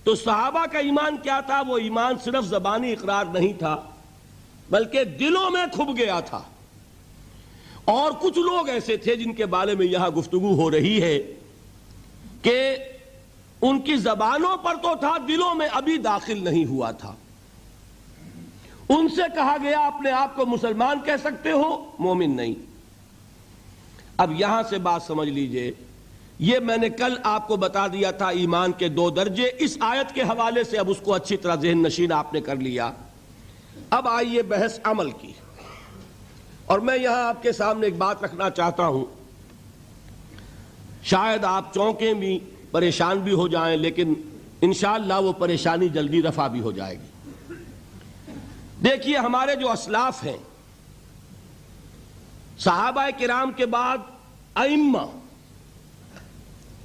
تو صحابہ کا ایمان کیا تھا؟ وہ ایمان صرف زبانی اقرار نہیں تھا بلکہ دلوں میں کھب گیا تھا۔ اور کچھ لوگ ایسے تھے جن کے بارے میں یہاں گفتگو ہو رہی ہے کہ ان کی زبانوں پر تو تھا، دلوں میں ابھی داخل نہیں ہوا تھا۔ ان سے کہا گیا اپنے آپ کو مسلمان کہہ سکتے ہو، مومن نہیں۔ اب یہاں سے بات سمجھ لیجئے، یہ میں نے کل آپ کو بتا دیا تھا ایمان کے 2 درجے، اس آیت کے حوالے سے اب اس کو اچھی طرح ذہن نشین آپ نے کر لیا۔ اب آئیے بحث عمل کی، اور میں یہاں آپ کے سامنے ایک بات رکھنا چاہتا ہوں، شاید آپ چونکیں بھی، پریشان بھی ہو جائیں، لیکن انشاءاللہ وہ پریشانی جلدی رفع بھی ہو جائے گی۔ دیکھیے ہمارے جو اسلاف ہیں، صحابہ کرام کے بعد ائمہ،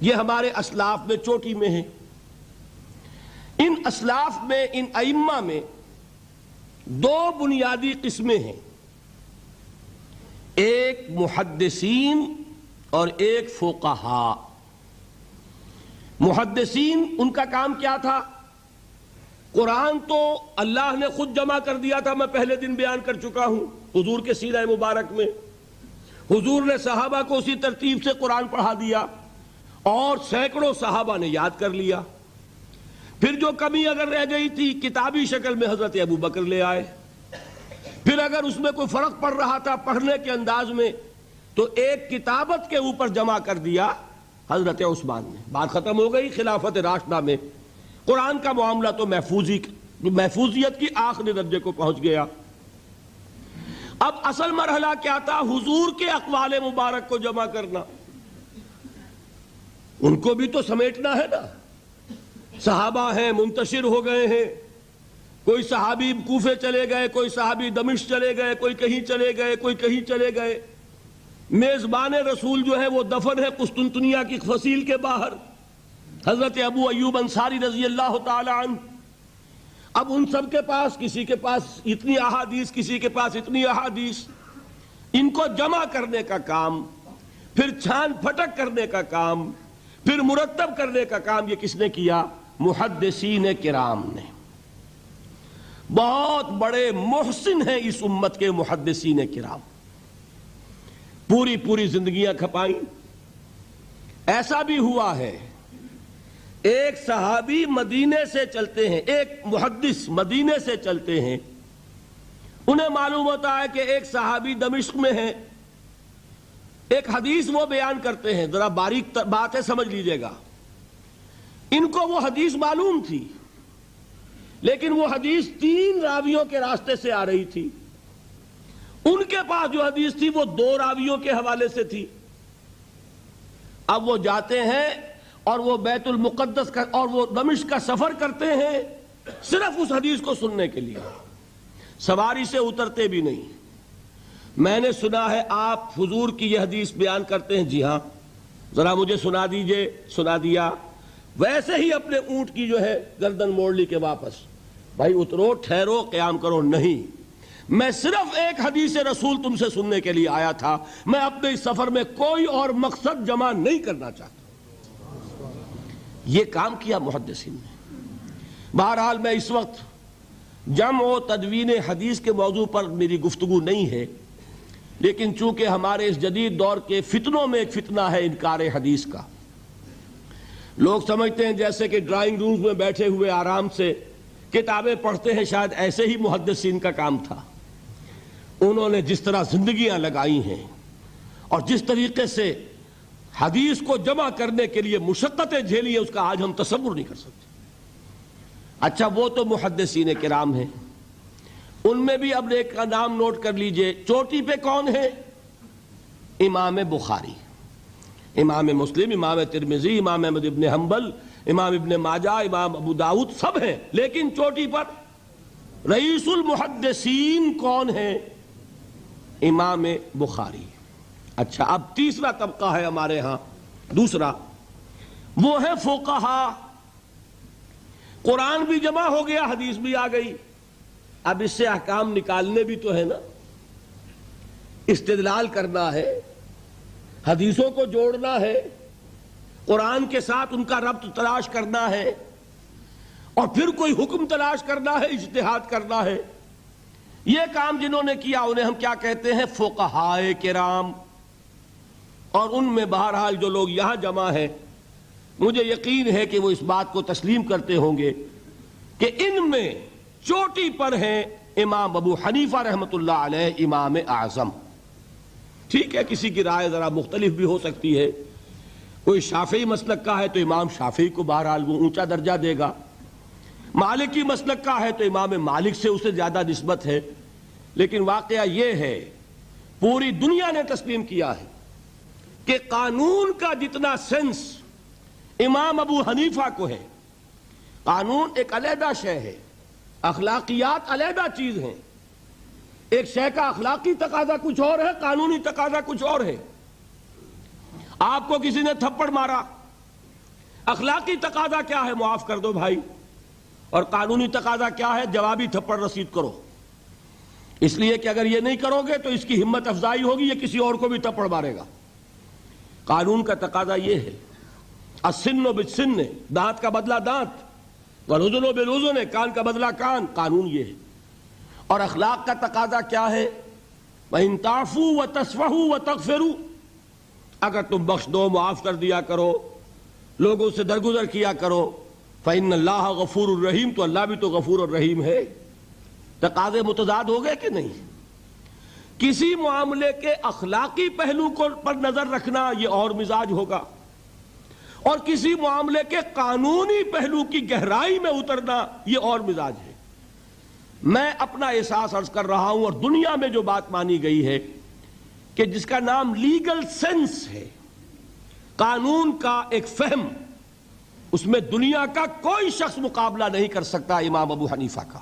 یہ ہمارے اسلاف میں چوٹی میں ہیں۔ ان اسلاف میں، ان ائمہ میں 2 بنیادی قسمیں ہیں، ایک محدثین اور ایک فقہاء۔ محدثین ان کا کام کیا تھا؟ قرآن تو اللہ نے خود جمع کر دیا تھا، میں پہلے دن بیان کر چکا ہوں حضور کے سیرہ مبارک میں۔ حضور نے صحابہ کو اسی ترتیب سے قرآن پڑھا دیا اور سینکڑوں صحابہ نے یاد کر لیا۔ پھر جو کمی اگر رہ گئی تھی کتابی شکل میں حضرت ابوبکر لے آئے، پھر اگر اس میں کوئی فرق پڑ رہا تھا پڑھنے کے انداز میں تو ایک کتابت کے اوپر جمع کر دیا حضرت عثمان نے۔ بات ختم ہو گئی۔ خلافت راشدہ میں قرآن کا معاملہ تو محفوظیت کی آخری درجے کو پہنچ گیا۔ اب اصل مرحلہ کیا تھا؟ حضور کے اقوال مبارک کو جمع کرنا، ان کو بھی تو سمیٹنا ہے نا۔ صحابہ ہیں، منتشر ہو گئے ہیں، کوئی صحابی کوفے چلے گئے، کوئی صحابی دمشق چلے گئے، کوئی کہیں چلے گئے، کوئی کہیں چلے گئے۔ میزبان رسول جو ہے وہ دفن ہے قسطنطنیہ کی فصیل کے باہر، حضرت ابو ایوب انصاری رضی اللہ تعالی عنہ۔ اب ان سب کے پاس، کسی کے پاس اتنی احادیث، کسی کے پاس اتنی احادیث، ان کو جمع کرنے کا کام، پھر چھان پھٹک کرنے کا کام، پھر مرتب کرنے کا کام، یہ کس نے کیا؟ محدثین کرام نے۔ بہت بڑے محسن ہیں اس امت کے محدثین کرام، پوری زندگیاں کھپائیں۔ ایسا بھی ہوا ہے ایک صحابی مدینے سے چلتے ہیں، ایک محدث مدینے سے چلتے ہیں، انہیں معلوم ہوتا ہے کہ ایک صحابی دمشق میں ہے، ایک حدیث وہ بیان کرتے ہیں، ذرا باریک بات ہے سمجھ لیجئے گا۔ ان کو وہ حدیث معلوم تھی، لیکن وہ حدیث 3 راویوں کے راستے سے آ رہی تھی. ان کے پاس جو حدیث تھی وہ 2 راویوں کے حوالے سے تھی. اب وہ جاتے ہیں اور وہ بیت المقدس کا اور وہ دمشق کا سفر کرتے ہیں صرف اس حدیث کو سننے کے لیے، سواری سے اترتے بھی نہیں. میں نے سنا ہے آپ حضور کی یہ حدیث بیان کرتے ہیں. جی ہاں، ذرا مجھے سنا دیجئے. سنا دیا. ویسے ہی اپنے اونٹ کی جو ہے گردن موڑ لی کہ واپس. بھائی اترو، ٹھہرو، قیام کرو. نہیں، میں صرف ایک حدیث رسول تم سے سننے کے لیے آیا تھا. میں اپنے اس سفر میں کوئی اور مقصد جمع نہیں کرنا چاہتا. یہ کام کیا محدثین نے. بہرحال میں اس وقت جمع و تدوین حدیث کے موضوع پر میری گفتگو نہیں ہے، لیکن چونکہ ہمارے اس جدید دور کے فتنوں میں ایک فتنہ ہے انکار حدیث کا. لوگ سمجھتے ہیں جیسے کہ ڈرائنگ رومز میں بیٹھے ہوئے آرام سے کتابیں پڑھتے ہیں، شاید ایسے ہی محدثین کا کام تھا. انہوں نے جس طرح زندگیاں لگائی ہیں اور جس طریقے سے حدیث کو جمع کرنے کے لیے مشقتیں جھیلی ہیں، اس کا آج ہم تصور نہیں کر سکتے. اچھا، وہ تو محدثین کرام ہیں. ان میں بھی اب ایک کا نام نوٹ کر لیجئے. چوٹی پہ کون ہے؟ امام بخاری، امام مسلم، امام ترمذی، امام احمد ابن حنبل، امام ابن ماجہ، امام ابو داؤد، سب ہیں. لیکن چوٹی پر رئیس المحدثین کون ہے؟ امام بخاری. اچھا، اب تیسرا طبقہ ہے ہمارے ہاں، دوسرا، وہ ہے فقہا. قرآن بھی جمع ہو گیا، حدیث بھی آ گئی. اب اس سے احکام نکالنے بھی تو ہے نا، استدلال کرنا ہے، حدیثوں کو جوڑنا ہے، قرآن کے ساتھ ان کا ربط تلاش کرنا ہے، اور پھر کوئی حکم تلاش کرنا ہے، اجتہاد کرنا ہے. یہ کام جنہوں نے کیا انہیں ہم کیا کہتے ہیں؟ فقہائے کرام. اور ان میں بہرحال جو لوگ یہاں جمع ہیں، مجھے یقین ہے کہ وہ اس بات کو تسلیم کرتے ہوں گے کہ ان میں چوٹی پر ہیں امام ابو حنیفہ رحمۃ اللہ علیہ، امام اعظم. ٹھیک ہے، کسی کی رائے ذرا مختلف بھی ہو سکتی ہے. کوئی شافعی مسلک کا ہے تو امام شافعی کو بہرحال وہ اونچا درجہ دے گا. مالکی مسلک کا ہے تو امام مالک سے اسے زیادہ نسبت ہے. لیکن واقعہ یہ ہے، پوری دنیا نے تسلیم کیا ہے کہ قانون کا جتنا سینس امام ابو حنیفہ کو ہے. قانون ایک علیحدہ شے ہے، اخلاقیات علیحدہ چیز ہیں. ایک شے کا اخلاقی تقاضا کچھ اور ہے، قانونی تقاضا کچھ اور ہے. آپ کو کسی نے تھپڑ مارا، اخلاقی تقاضا کیا ہے؟ معاف کر دو بھائی. اور قانونی تقاضا کیا ہے؟ جوابی تھپڑ رسید کرو. اس لیے کہ اگر یہ نہیں کرو گے تو اس کی ہمت افزائی ہوگی، یہ کسی اور کو بھی تھپڑ مارے گا. قانون کا تقاضا یہ ہے، السن بالسن، دانت کا بدلہ دانت، والأذن بالأذن، کان کا بدلہ کان. قانون یہ ہے. اور اخلاق کا تقاضا کیا ہے؟ وَإِن تَعْفُوا وَتَصْفَحُوا وَتَغْفِرُوا، اگر تم بخش دو، معاف کر دیا کرو، لوگوں سے درگزر کیا کرو. فَإِنَّ اللَّهَ غَفُورٌ الرحیم، تو اللہ بھی تو غفور الرحیم ہے. تقاضے متضاد ہو گئے کہ نہیں؟ کسی معاملے کے اخلاقی پہلو کو پر نظر رکھنا یہ اور مزاج ہوگا، اور کسی معاملے کے قانونی پہلو کی گہرائی میں اترنا یہ اور مزاج ہے. میں اپنا احساس عرض کر رہا ہوں، اور دنیا میں جو بات مانی گئی ہے کہ جس کا نام لیگل سینس ہے، قانون کا ایک فہم، اس میں دنیا کا کوئی شخص مقابلہ نہیں کر سکتا امام ابو حنیفہ کا.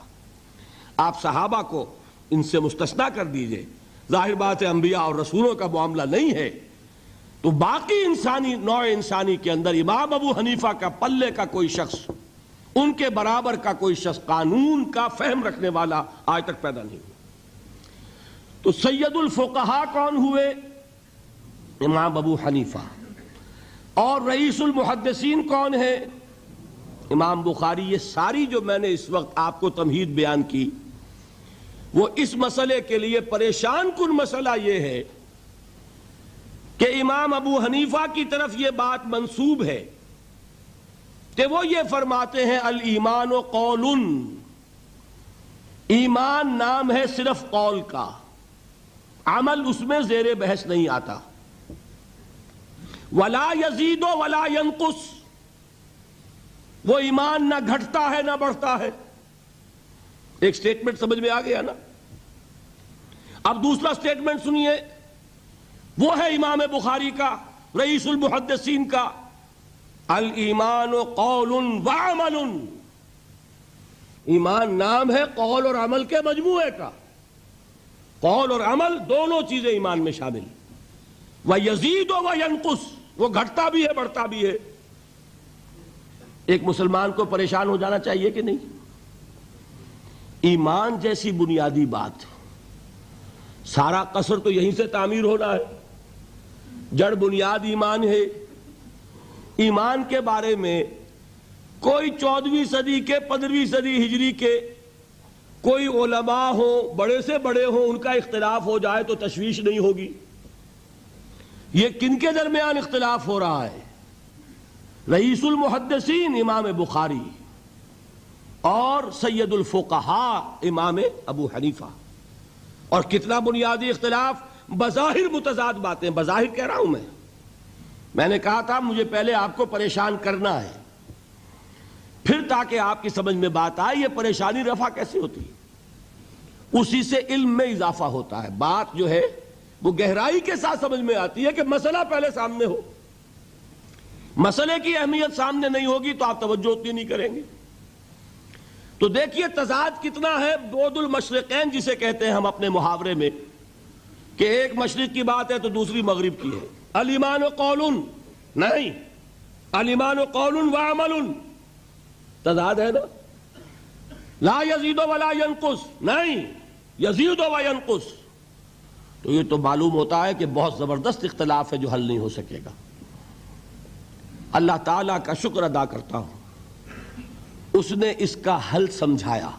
آپ صحابہ کو ان سے مستثنیٰ کر دیجئے، ظاہر بات ہے انبیاء اور رسولوں کا معاملہ نہیں ہے، تو باقی انسانی نوع انسانی کے اندر امام ابو حنیفہ کا پلے کا کوئی شخص، ان کے برابر کا کوئی شخص قانون کا فہم رکھنے والا آج تک پیدا نہیں ہوا. تو سید الفقہاء کون ہوئے؟ امام ابو حنیفہ. اور رئیس المحدثین کون ہے؟ امام بخاری. یہ ساری جو میں نے اس وقت آپ کو تمہید بیان کی، وہ اس مسئلے کے لیے پریشان کن مسئلہ یہ ہے کہ امام ابو حنیفہ کی طرف یہ بات منسوب ہے کہ وہ یہ فرماتے ہیں الایمان قول، ایمان نام ہے صرف قول کا، عمل اس میں زیر بحث نہیں آتا. ولا یزید ولا ینقص، وہ ایمان نہ گھٹتا ہے نہ بڑھتا ہے. ایک سٹیٹمنٹ سمجھ میں آ گیا نا؟ اب دوسرا سٹیٹمنٹ سنیے، وہ ہے امام بخاری کا، رئیس المحدثین کا، الایمان قول وعمل۔ ایمان نام ہے قول اور عمل کے مجموعے کا، قول اور عمل دونوں چیزیں ایمان میں شامل، وَيَزِيدُ وَيَنْقُصُ، وہ گھٹتا بھی ہے بڑھتا بھی ہے۔ ایک مسلمان کو پریشان ہو جانا چاہیے کہ نہیں؟ ایمان جیسی بنیادی بات، سارا قصر تو یہیں سے تعمیر ہونا ہے، جڑ بنیاد ایمان ہے۔ ایمان کے بارے میں کوئی 14ویں صدی کے 15ویں صدی ہجری کے کوئی علماء ہوں، بڑے سے بڑے ہوں، ان کا اختلاف ہو جائے تو تشویش نہیں ہوگی۔ یہ کن کے درمیان اختلاف ہو رہا ہے؟ رئیس المحدثین امام بخاری اور سید الفقہاء امام ابو حنیفہ۔ اور کتنا بنیادی اختلاف، بظاہر متضاد باتیں، بظاہر کہہ رہا ہوں میں نے کہا تھا مجھے پہلے آپ کو پریشان کرنا ہے، پھر تاکہ آپ کی سمجھ میں بات آئے یہ پریشانی رفع کیسے ہوتی ہے، اسی سے علم میں اضافہ ہوتا ہے۔ بات جو ہے وہ گہرائی کے ساتھ سمجھ میں آتی ہے کہ مسئلہ پہلے سامنے ہو، مسئلے کی اہمیت سامنے نہیں ہوگی تو آپ توجہ اتنی نہیں کریں گے۔ تو دیکھیے تضاد کتنا ہے، بعد المشرقین جسے کہتے ہیں ہم اپنے محاورے میں، کہ ایک مشرق کی بات ہے تو دوسری مغرب کی ہے۔ الایمان قول، نہیں، الایمان قول وعمل، تضاد ہے نا۔ لا یزید ولا ینقص، نہیں، یزید وینقص۔ تو یہ تو معلوم ہوتا ہے کہ بہت زبردست اختلاف ہے جو حل نہیں ہو سکے گا۔ اللہ تعالیٰ کا شکر ادا کرتا ہوں، اس نے اس کا حل سمجھایا۔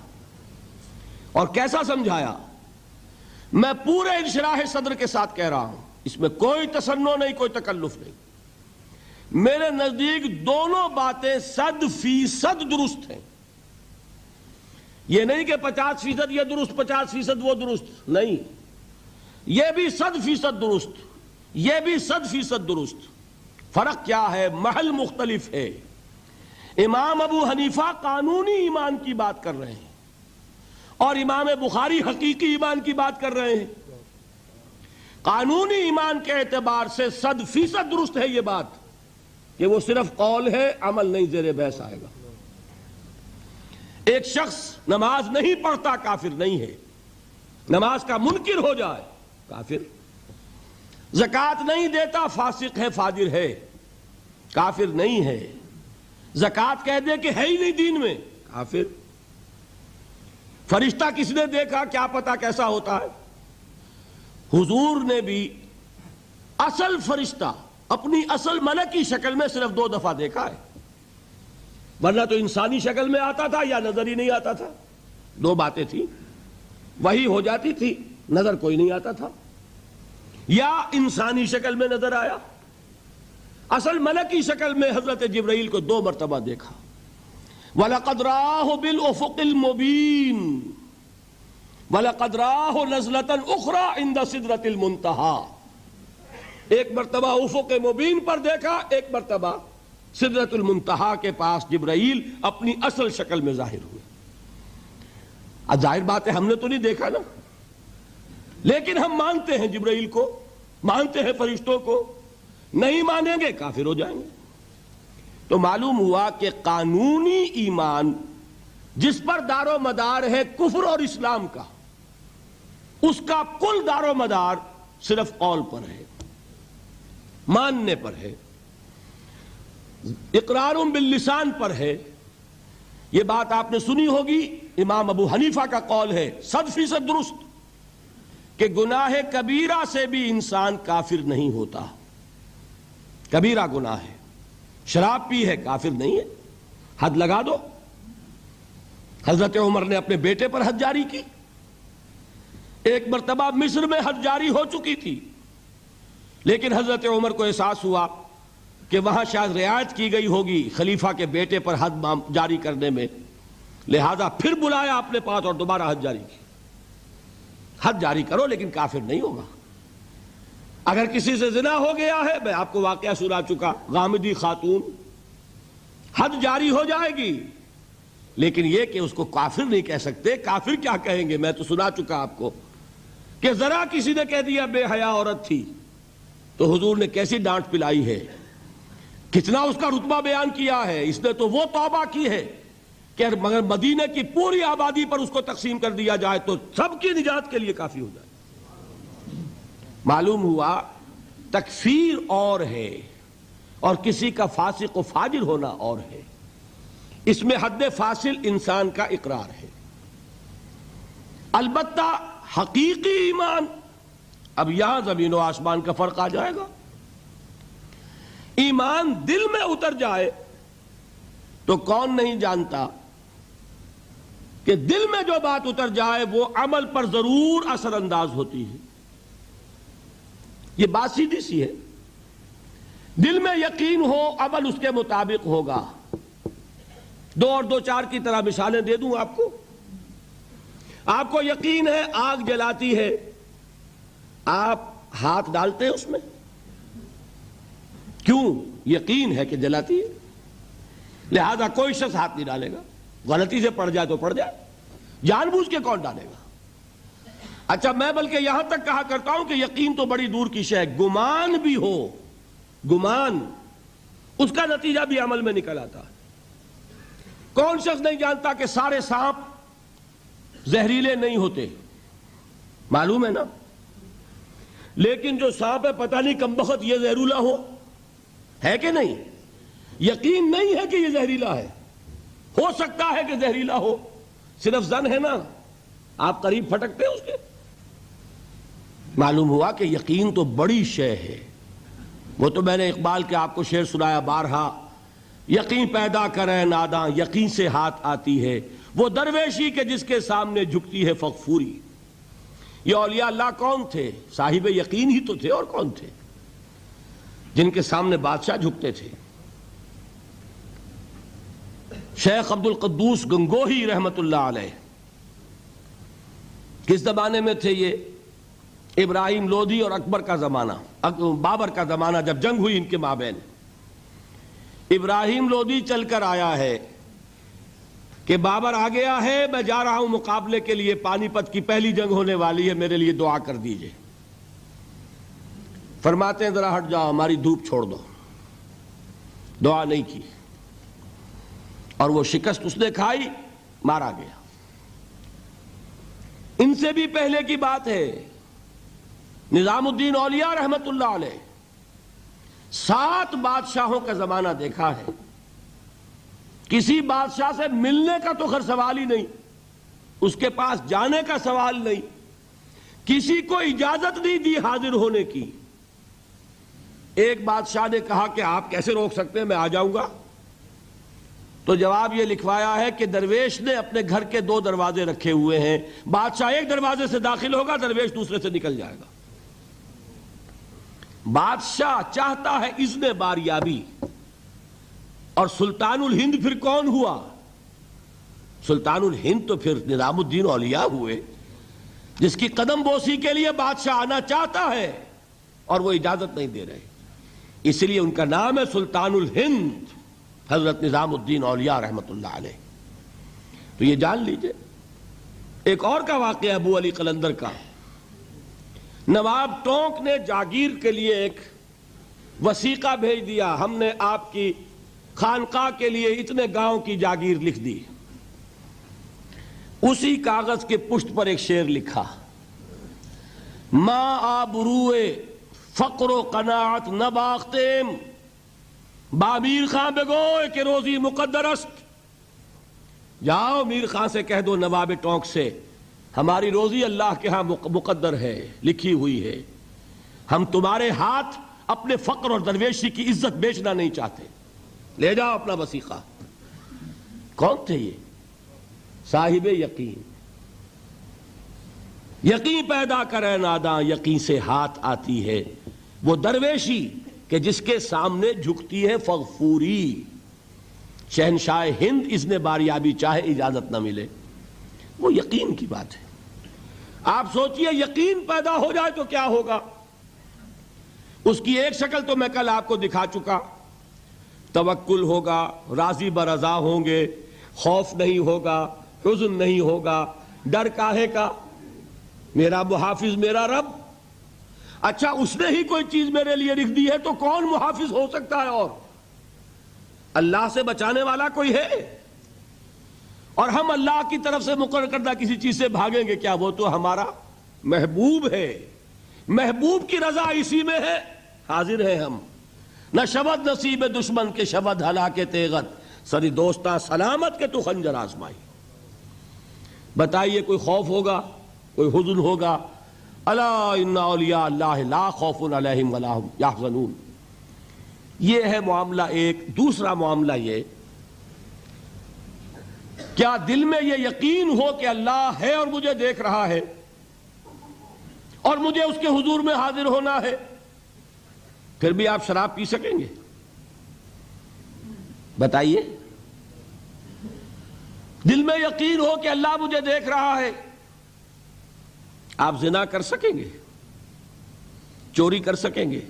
اور کیسا سمجھایا؟ میں پورے انشراح صدر کے ساتھ کہہ رہا ہوں، اس میں کوئی تصنع نہیں، کوئی تکلف نہیں۔ میرے نزدیک دونوں باتیں 100% درست ہیں۔ یہ نہیں کہ 50% یہ درست 50% وہ درست، نہیں، یہ بھی 100% درست، یہ بھی 100% درست۔ فرق کیا ہے؟ محل مختلف ہے۔ امام ابو حنیفہ قانونی ایمان کی بات کر رہے ہیں اور امام بخاری حقیقی ایمان کی بات کر رہے ہیں۔ قانونی ایمان کے اعتبار سے 100% درست ہے یہ بات کہ وہ صرف قول ہے، عمل نہیں، زیر بحث آئے گا۔ ایک شخص نماز نہیں پڑھتا کافر نہیں ہے، نماز کا منکر ہو جائے کافر، زکوٰۃ نہیں دیتا فاسق ہے، فاجر ہے، کافر نہیں ہے، زکوٰۃ کہہ دے کہ ہے ہی نہیں دین میں، کافر۔ فرشتہ کس نے دیکھا؟ کیا پتا کیسا ہوتا ہے؟ حضور نے بھی اصل فرشتہ اپنی اصل ملکی شکل میں صرف 2 دفعہ دیکھا ہے، ورنہ تو انسانی شکل میں آتا تھا یا نظر ہی نہیں آتا تھا۔ 2 باتیں تھیں، وہی ہو جاتی تھی، نظر کوئی نہیں آتا تھا، یا انسانی شکل میں نظر آیا۔ اصل ملکی شکل میں حضرت جبرائیل کو 2 مرتبہ دیکھا۔ وَلَقَدْ رَآهُ بِالْأُفُقِ الْمُبِينِ وَلَقَدْ رَآهُ نَزْلَةً أُخْرَى عِنْدَ سِدْرَةِ الْمُنْتَهَى، ایک مرتبہ افق مبین پر دیکھا، ایک مرتبہ سدرۃ المنتہا کے پاس جبرائیل اپنی اصل شکل میں ظاہر ہوئے۔ اب ظاہر بات ہے ہم نے تو نہیں دیکھا نا، لیکن ہم مانتے ہیں جبرائیل کو، مانتے ہیں فرشتوں کو، نہیں مانیں گے کافر ہو جائیں گے۔ تو معلوم ہوا کہ قانونی ایمان جس پر دار و مدار ہے کفر اور اسلام کا، اس کا کل دار و مدار صرف قول پر ہے، ماننے پر ہے، اقرار باللسان پر ہے۔ یہ بات آپ نے سنی ہوگی، امام ابو حنیفہ کا قول ہے 100% درست کہ گناہ کبیرہ سے بھی انسان کافر نہیں ہوتا۔ کبیرہ گناہ ہے، شراب پی ہے، کافر نہیں ہے، حد لگا دو۔ حضرت عمر نے اپنے بیٹے پر حد جاری کی، ایک مرتبہ مصر میں حد جاری ہو چکی تھی، لیکن حضرت عمر کو احساس ہوا کہ وہاں شاید رعایت کی گئی ہوگی خلیفہ کے بیٹے پر حد جاری کرنے میں، لہذا پھر بلایا اپنے پاس اور دوبارہ حد جاری کی۔ حد جاری کرو لیکن کافر نہیں ہوگا۔ اگر کسی سے زنا ہو گیا ہے، میں آپ کو واقعہ سنا چکا، غامدی خاتون، حد جاری ہو جائے گی، لیکن یہ کہ اس کو کافر نہیں کہہ سکتے. کافر کیا کہیں گے؟ میں تو سنا چکا آپ کو کہ ذرا کسی نے کہہ دیا بے حیا عورت تھی تو حضور نے کیسی ڈانٹ پلائی ہے، کتنا اس کا رتبہ بیان کیا ہے. اس نے تو وہ توبہ کی ہے کہ مگر مدینہ کی پوری آبادی پر اس کو تقسیم کر دیا جائے تو سب کی نجات کے لیے کافی ہو جائے. معلوم ہوا تکفیر اور ہے اور کسی کا فاسق و فاجر ہونا اور ہے. اس میں حد فاصل انسان کا اقرار ہے. البتہ حقیقی ایمان، اب یہاں زمین و آسمان کا فرق آ جائے گا. ایمان دل میں اتر جائے تو کون نہیں جانتا کہ دل میں جو بات اتر جائے وہ عمل پر ضرور اثر انداز ہوتی ہے. یہ بات سیدھی سی ہے. دل میں یقین ہو عمل اس کے مطابق ہوگا. 2 اور 2 4 کی طرح مثالیں دے دوں آپ کو. آپ کو یقین ہے آگ جلاتی ہے، آپ ہاتھ ڈالتے ہیں اس میں، کیوں؟ یقین ہے کہ جلاتی ہے، لہذا کوئی شخص ہاتھ نہیں ڈالے گا. غلطی سے پڑ جائے تو پڑ جائے، جان بوجھ کے کون ڈالے گا؟ اچھا میں بلکہ یہاں تک کہا کرتا ہوں کہ یقین تو بڑی دور کی شے ہے. گمان بھی ہو، گمان، اس کا نتیجہ بھی عمل میں نکل آتا ہے. کون شخص نہیں جانتا کہ سارے سانپ زہریلے نہیں ہوتے؟ معلوم ہے نا. لیکن جو سانپ ہے پتہ نہیں کم بخت یہ زہریلا ہو، ہے کہ نہیں؟ یقین نہیں ہے کہ یہ زہریلا ہے. ہو سکتا ہے کہ زہریلا ہو، صرف ظن ہے نا، آپ قریب پھٹکتے ہیں اس کے. معلوم ہوا کہ یقین تو بڑی شے ہے. وہ تو میں نے اقبال کے آپ کو شعر سنایا بارہا، یقین پیدا کرے ناداں یقین سے ہاتھ آتی ہے، وہ درویشی کے جس کے سامنے جھکتی ہے فغفوری. یہ اولیاء اللہ کون تھے؟ صاحب یقین ہی تو تھے، اور کون تھے؟ جن کے سامنے بادشاہ جھکتے تھے. شیخ عبد القدوس گنگوہی رحمت اللہ علیہ کس زمانے میں تھے؟ یہ ابراہیم لودھی اور اکبر کا زمانہ، بابر کا زمانہ، جب جنگ ہوئی ان کے مابین. ابراہیم لودھی چل کر آیا ہے کہ بابر آ گیا ہے، میں جا رہا ہوں مقابلے کے لیے، پانی پت کی پہلی جنگ ہونے والی ہے، میرے لیے دعا کر دیجئے. فرماتے ہیں ذرا ہٹ جاؤ، ہماری دھوپ چھوڑ دو. دعا نہیں کی اور وہ شکست اس نے کھائی، مارا گیا. ان سے بھی پہلے کی بات ہے، نظام الدین اولیاء رحمت اللہ علیہ 7 بادشاہوں کا زمانہ دیکھا ہے. کسی بادشاہ سے ملنے کا تو خیر سوال ہی نہیں، اس کے پاس جانے کا سوال نہیں، کسی کو اجازت نہیں دی حاضر ہونے کی. ایک بادشاہ نے کہا کہ آپ کیسے روک سکتے ہیں، میں آ جاؤں گا. تو جواب یہ لکھوایا ہے کہ درویش نے اپنے گھر کے 2 دروازے رکھے ہوئے ہیں، بادشاہ ایک دروازے سے داخل ہوگا، درویش دوسرے سے نکل جائے گا. بادشاہ چاہتا ہے اذن باریابی. اور سلطان الہند پھر کون ہوا؟ سلطان الہند تو پھر نظام الدین اولیاء ہوئے، جس کی قدم بوسی کے لیے بادشاہ آنا چاہتا ہے اور وہ اجازت نہیں دے رہے. اس لیے ان کا نام ہے سلطان الہند، حضرت نظام الدین اولیاء رحمت اللہ علیہ. تو یہ جان لیجئے. ایک اور کا واقعہ ابو علی قلندر کا. نواب ٹونک نے جاگیر کے لیے ایک وثیقہ بھیج دیا، ہم نے آپ کی خانقاہ کے لیے اتنے گاؤں کی جاگیر لکھ دی. اسی کاغذ کے پشت پر ایک شعر لکھا، ماں آبروئے فقر و قناعت نہ باختیم، با میر خان بگوئے کہ روزی مقدر است. جاؤ میر خان سے کہہ دو، نواب ٹونک سے، ہماری روزی اللہ کے ہاں مقدر ہے، لکھی ہوئی ہے. ہم تمہارے ہاتھ اپنے فقر اور درویشی کی عزت بیچنا نہیں چاہتے، لے جاؤ اپنا وثیقہ. کون تھے یہ؟ صاحب یقین. یقین پیدا کرے ناداں یقین سے ہاتھ آتی ہے، وہ درویشی کہ جس کے سامنے جھکتی ہے فغفوری. شہنشاہ ہند اذن باریابی چاہے اجازت نہ ملے، وہ یقین کی بات ہے. آپ سوچئے یقین پیدا ہو جائے تو کیا ہوگا. اس کی ایک شکل تو میں کل آپ کو دکھا چکا. توکل ہوگا، راضی برضا ہوں گے، خوف نہیں ہوگا، حزن نہیں ہوگا، ڈر کاہے کا؟ میرا محافظ میرا رب۔ اچھا اس نے ہی کوئی چیز میرے لیے لکھ دی ہے تو کون محافظ ہو سکتا ہے؟ اور اللہ سے بچانے والا کوئی ہے؟ اور ہم اللہ کی طرف سے مقرر کردہ کسی چیز سے بھاگیں گے کیا؟ وہ تو ہمارا محبوب ہے، محبوب کی رضا اسی میں ہے، حاضر ہیں ہم۔ نہ شبد نصیب دشمن کے شبد ہلا کے تیغت، سری دوستاں سلامت کے تو خنجر آزمائی۔ بتائیے کوئی خوف ہوگا، کوئی حزن ہوگا؟ الا ان اولیاء اللہ لا خوف علیہم ولا هم یحزنون۔ یہ ہے معاملہ ایک۔ دوسرا معاملہ یہ، کیا دل میں یہ یقین ہو کہ اللہ ہے اور مجھے دیکھ رہا ہے اور مجھے اس کے حضور میں حاضر ہونا ہے، پھر بھی آپ شراب پی سکیں گے؟ بتائیے، دل میں یقین ہو کہ اللہ مجھے دیکھ رہا ہے، آپ زنا کر سکیں گے؟ چوری کر سکیں گے؟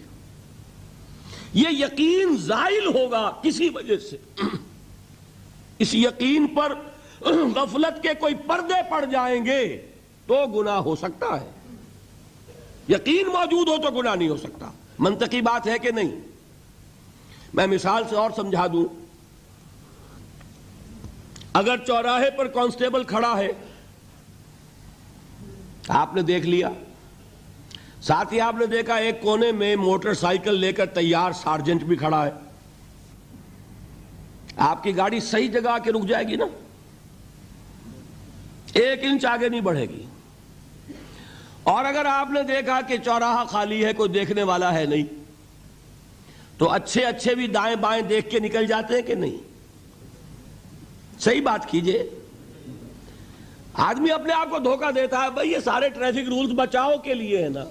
یہ یقین زائل ہوگا کسی وجہ سے۔ اس یقین پر غفلت کے کوئی پردے پڑ جائیں گے تو گناہ ہو سکتا ہے۔ یقین موجود ہو تو گناہ نہیں ہو سکتا۔ منطقی بات ہے کہ نہیں؟ میں مثال سے اور سمجھا دوں۔ اگر چوراہے پر کانسٹیبل کھڑا ہے، آپ نے دیکھ لیا، ساتھ ہی آپ نے دیکھا ایک کونے میں موٹر سائیکل لے کر تیار سارجنٹ بھی کھڑا ہے، آپ کی گاڑی صحیح جگہ آ کے رک جائے گی نا، 1 انچ آگے نہیں بڑھے گی۔ اور اگر آپ نے دیکھا کہ چوراہا خالی ہے، کوئی دیکھنے والا ہے نہیں، تو اچھے بھی دائیں بائیں دیکھ کے نکل جاتے ہیں کہ نہیں؟ صحیح بات کیجئے۔ آدمی اپنے آپ کو دھوکہ دیتا ہے، بھئی یہ سارے ٹریفک رولز بچاؤ کے لیے ہے نا،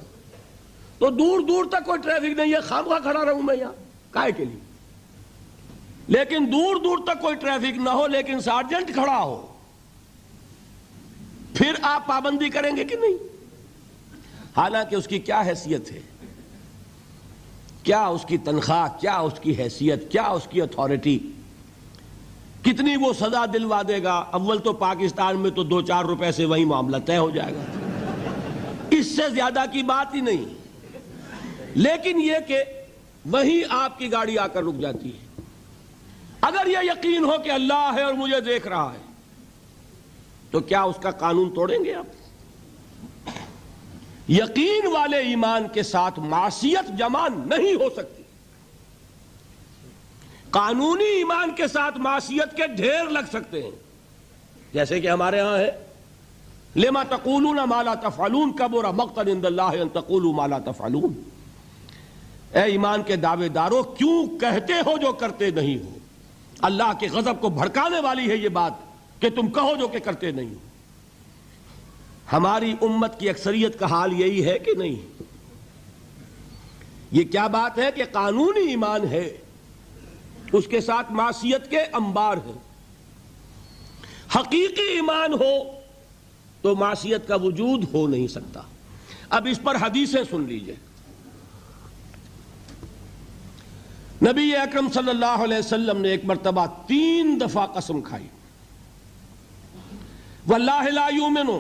تو دور دور تک کوئی ٹریفک نہیں ہے، خامخواہ کھڑا رہوں میں یہاں کائے کے لیے؟ لیکن دور دور تک کوئی ٹریفک نہ ہو لیکن سارجنٹ کھڑا ہو، پھر آپ پابندی کریں گے کہ نہیں؟ حالانکہ اس کی کیا حیثیت ہے، کیا اس کی تنخواہ، کیا اس کی حیثیت، کیا اس کی اتھارٹی، کتنی وہ سزا دلوا دے گا؟ اول تو پاکستان میں تو 2-4 روپے سے وہی معاملہ طے ہو جائے گا، اس سے زیادہ کی بات ہی نہیں۔ لیکن یہ کہ وہیں آپ کی گاڑی آ کر رک جاتی ہے۔ اگر یہ یقین ہو کہ اللہ ہے اور مجھے دیکھ رہا ہے تو کیا اس کا قانون توڑیں گے آپ؟ یقین والے ایمان کے ساتھ معصیت جمع نہیں ہو سکتی۔ قانونی ایمان کے ساتھ معصیت کے ڈھیر لگ سکتے ہیں، جیسے کہ ہمارے ہاں ہے لما تقولون ما لا تفعلون کبر مقتا عند اللہ ان تقولوا ما لا تفعلون۔ اے ایمان کے دعوے دارو، کیوں کہتے ہو جو کرتے نہیں ہو؟ اللہ کے غضب کو بھڑکانے والی ہے یہ بات کہ تم کہو جو کہ کرتے نہیں ہو۔ ہماری امت کی اکثریت کا حال یہی ہے کہ نہیں؟ یہ کیا بات ہے کہ قانونی ایمان ہے، اس کے ساتھ معصیت کے انبار ہیں۔ حقیقی ایمان ہو تو معصیت کا وجود ہو نہیں سکتا۔ اب اس پر حدیثیں سن لیجئے۔ نبی اکرم صلی اللہ علیہ وسلم نے ایک مرتبہ 3 دفعہ قسم کھائی، واللہ لا یؤمنو،